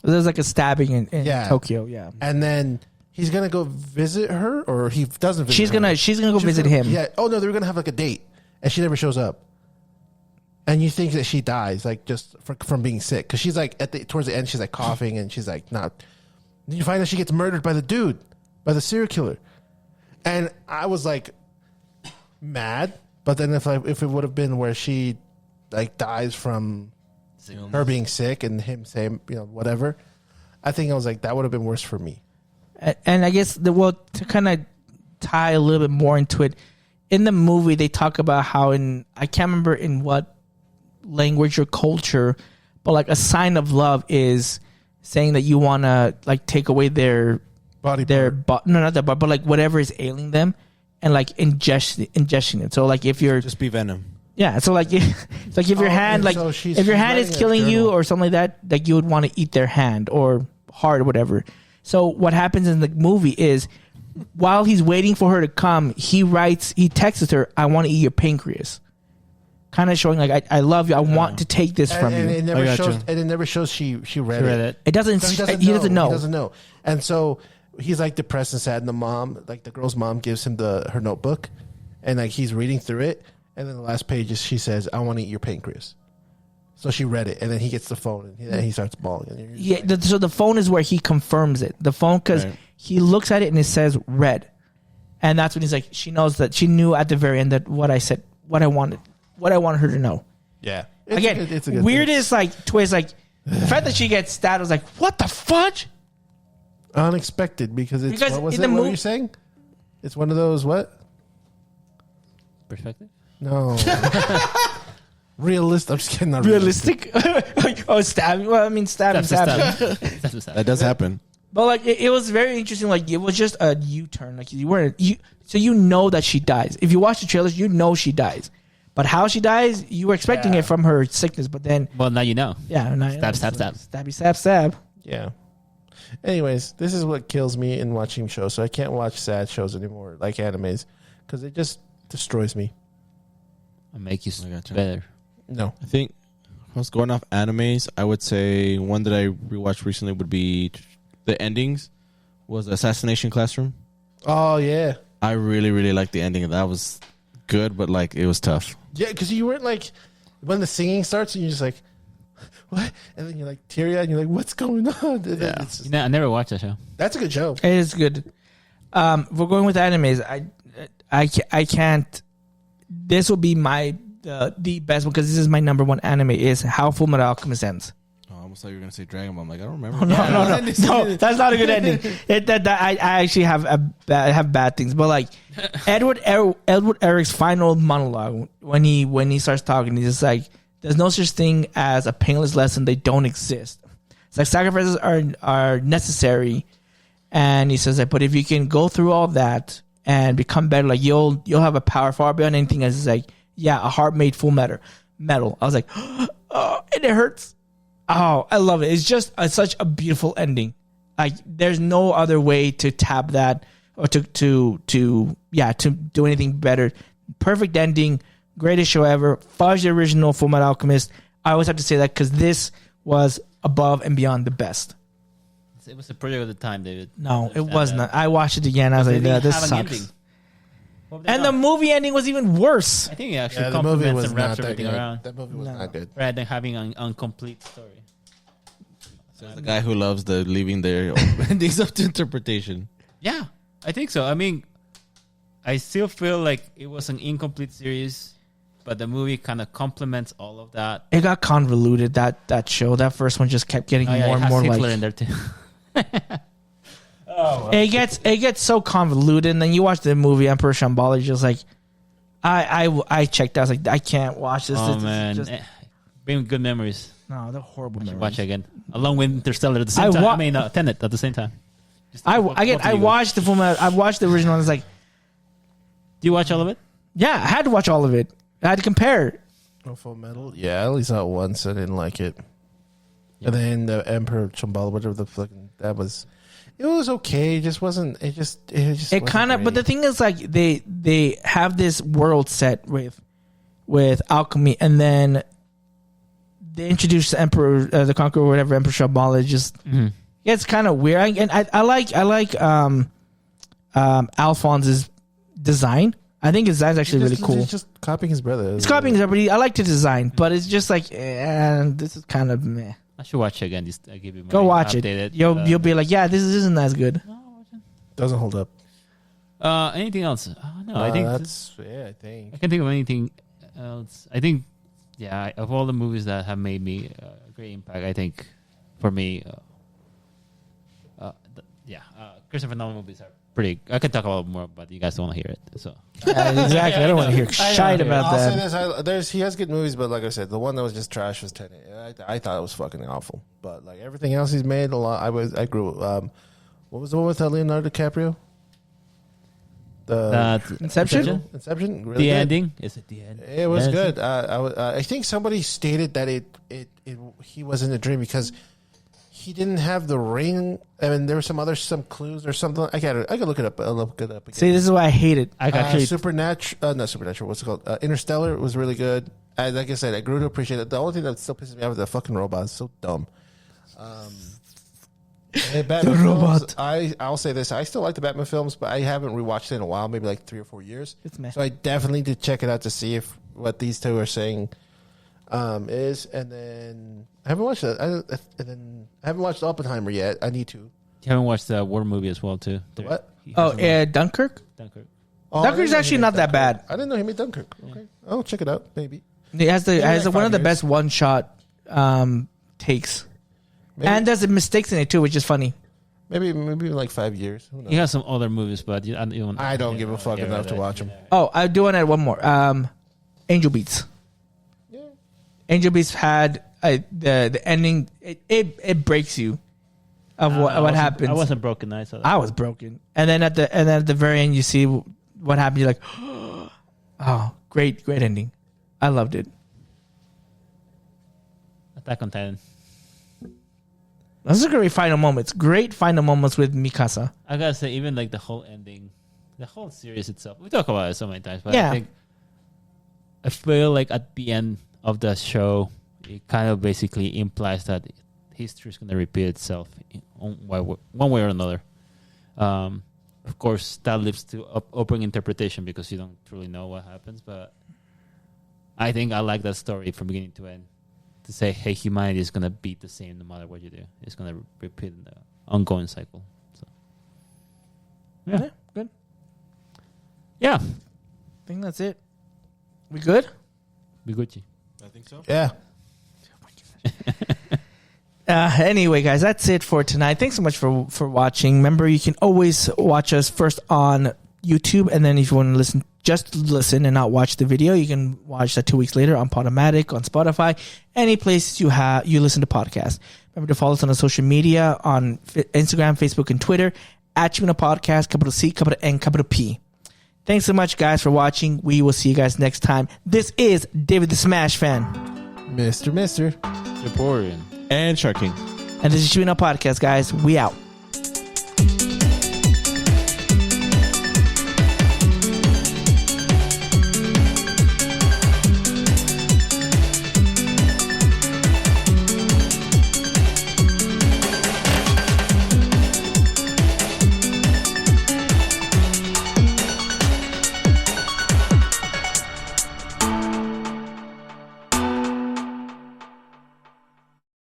There's like a stabbing in Tokyo, yeah. And then he's gonna go visit her, or he doesn't visit her. She's gonna go visit him. Yeah. Oh no, they're gonna have like a date, and she never shows up. And you think that she dies, like just from being sick, because she's like towards the end, she's like coughing, and she's like not. Then you find out she gets murdered by the serial killer, and I was like mad. But then if it would have been where she like dies from her being sick and him saying whatever, I think I was like, that would have been worse for me. And I guess to kind of tie a little bit more into it, in the movie they talk about how I can't remember in what language or culture, but like a sign of love is saying that you want to like take away their Body no, not that, but like whatever is ailing them, and like ingesting it. So like if you're Just be venom. yeah, so like it's like if your hand like so if she's your hand is writing a killing you journal. or something like that, like you would want to eat their hand or heart or whatever. So what happens in the movie is while he's waiting for her to come, he texts her, "I want to eat your pancreas," kind of showing like I love you, I want to take this from And you. it never I shows. gotcha. And it never shows she read Read it. it. It doesn't. So He doesn't know. He doesn't know. And so he's like depressed and sad. And the mom, like the girl's mom, gives him her notebook, and like he's reading through it. And then the last page is she says, "I want to eat your pancreas." So she read it, and then he gets the phone, and then he starts bawling. And you're just Yeah, like, so the phone is where he confirms it. The phone, because Right. he looks at it and it says red, and that's when he's like, she knows that she knew at the very end that what I said, what I wanted her to know. yeah. Again, it's a good weirdest like twist, like the fact that she gets stabbed was like, what the fudge? thing. Unexpected because it's Because what was in it? the What mo- were you saying? It's one of those what? Perspective. No. Realistic. I'm just kidding. Not Realistic? Oh, stabbing. Well, I mean, stabbing. That does happen. But like, it was very interesting. Like, it was just a U-turn. Like, so you know that she dies. If you watch the trailers, you know she dies. But how she dies, you were expecting it from her sickness. But then, Well, now you know. yeah, Stab, stab, stab. stabby, stab, stab. Yeah. Anyways, this is what kills me in watching shows. So I can't watch sad shows anymore, like animes, because it just destroys me. I'll make you I gotcha. better. No. I think if I was going off animes, I would say one that I rewatched recently would be the endings was Assassination Classroom. Oh yeah. I really, really liked the ending. That was good, but like it was tough. Yeah, because you weren't like when the singing starts and you're just like, what? And then you're like teary eyed and you're like, what's going on? Yeah. It's just- I never watched that show. that's a good show. It is good. If we're going with animes, I can't. This will be the best one because this is my number one anime. Is How Full Metal Alchemist Ends. Oh, I almost thought you were gonna say Dragon Ball. I'm like, I don't remember. No, that's not a good ending. I actually have bad things, but like Edward Eric's final monologue when he starts talking, he's just like, "There's no such thing as a painless lesson. They don't exist. It's like sacrifices are necessary." And he says that, but if you can go through all that and become better, like you'll have a power far beyond anything else. It's like, yeah, a heart made full metal. I was like, oh, and it hurts. Oh, I love it. It's just such a beautiful ending. Like, there's no other way to tap that or to do anything better. Perfect ending. Greatest show ever. Fudge the original Full Metal Alchemist. I always have to say that because this was above and beyond the best. It was a project of the time, David. No, it was not. I watched it again. I was like, yeah, this sucks. And the movie ending was even worse. I think it actually Yeah, the movie complements was and not wraps that everything good. around, That movie was not good. rather than having an incomplete story. There's the guy who loves the leaving their endings up to interpretation. Yeah, I think so. I mean, I still feel like it was an incomplete series, but the movie kind of complements all of that. It got convoluted, that show. That first one just kept getting Oh, yeah, more it and has more Hitler like in there too. it gets so convoluted, and then you watch the movie Emperor Shambhala, you're just like, I checked out. I was like, I can't watch this. Oh This is man, just- bring good memories. no, they're horrible memories. Watch it again, along with Interstellar at the same I time. wa- I mean, Tenet at the same time. Just I both of you. watched the film. I watched the original. I was like, Do you watch all of it? yeah, I had to watch all of it. I had to compare. Oh, Full Metal? Yeah, I only saw it once. I didn't like it. And then the Emperor Shambhala, whatever the fucking it was okay. It just wasn't. It just. It kind of, but the thing is, like they have this world set with alchemy, and then they introduce the Emperor, the Conqueror, or whatever, Emperor Shambhala. Just it's kind of weird. And I like Alphonse's design. I think his design's actually really cool. He's just copying his brother. It's copying his everybody. I like the design, but it's just like, this is kind of meh. I should watch it again. Just I give you my Go watch updated, it. You'll be like, yeah, this isn't as good. Doesn't hold up. Anything else? No, I think that's. Yeah, I think. I can't think of anything else. I think, yeah, of all the movies that have made me a great impact, I think for me, yeah, Christopher Nolan movies are pretty. I can talk about more, but you guys don't want to hear it. So Exactly. I don't want to hear shite about I'll say that. this: he has good movies, but like I said, the one that was just trash was Tenet. I thought it was fucking awful, but like everything else he's made, a lot. I grew. What was the one with Leonardo DiCaprio? The Inception? Inception. Really the good. ending is it the end? It was Yes. good. I think somebody stated that he was in a dream because he didn't have the ring. I mean, there were some clues or something. I could look it up. I'll look it up again. See, this is why I hate it. I actually Supernatural. Not Supernatural. What's it called? Interstellar was really good. Like I said, I grew to appreciate it. The only thing that still pisses me off is the fucking robot. It's so dumb. Batman robot. Films, I'll say this: I still like the Batman films, but I haven't rewatched it in a while, maybe like 3 or 4 years. It's meh. So I definitely need to check it out to see if what these two are saying is. And then I haven't watched it. And then I haven't watched Oppenheimer yet. I need to. You haven't watched the war movie as well, too. The what? Oh, Dunkirk? Dunkirk. Oh, Dunkirk's I didn't know actually he not made that bad. I didn't know he made Dunkirk. Okay, I'll check it out. Maybe. It has like one 5 of the years. best one-shot takes. Maybe. And there's mistakes in it, too, which is funny. Maybe like 5 years. Who knows? He has some other movies, but you don't. I don't give a fuck enough to watch them. Oh, I do want to add one more. Angel Beats. Yeah. Angel Beats had the ending. It breaks you of what happens. I wasn't broken. I saw that. I was broken, and then at the very end, you see what happened. You're like, oh, great ending. I loved it. Attack on Titan. Those are great final moments. Great final moments with Mikasa. I gotta say, even like the whole ending, the whole series itself. We talk about it so many times, but Yeah. I feel like at the end of the show, it kind of basically implies that history is going to repeat itself in one way or another. Of course, that leaves to open interpretation because you don't truly know what happens. But I think I like that story from beginning to end. To say, hey, humanity is going to be the same no matter what you do. It's going to repeat the ongoing cycle. So, Yeah, good. yeah, I think that's it. We good? be Gucci. I think so. Yeah. Anyway, guys, that's it for tonight. Thanks so much for watching. Remember, you can always watch us first on YouTube, and then if you want to listen, just listen and not watch the video, you can watch that 2 weeks later on Podomatic, on Spotify, any place you listen to podcasts. Remember to follow us on the social media on Instagram, Facebook, and Twitter at Chibino Podcast, capital C, capital N, capital P. Thanks so much, guys, for watching. We will see you guys next time. This is David the Smash Fan. Mister. Japorian. And Sharking. And this is Chibino Podcast, guys. We out.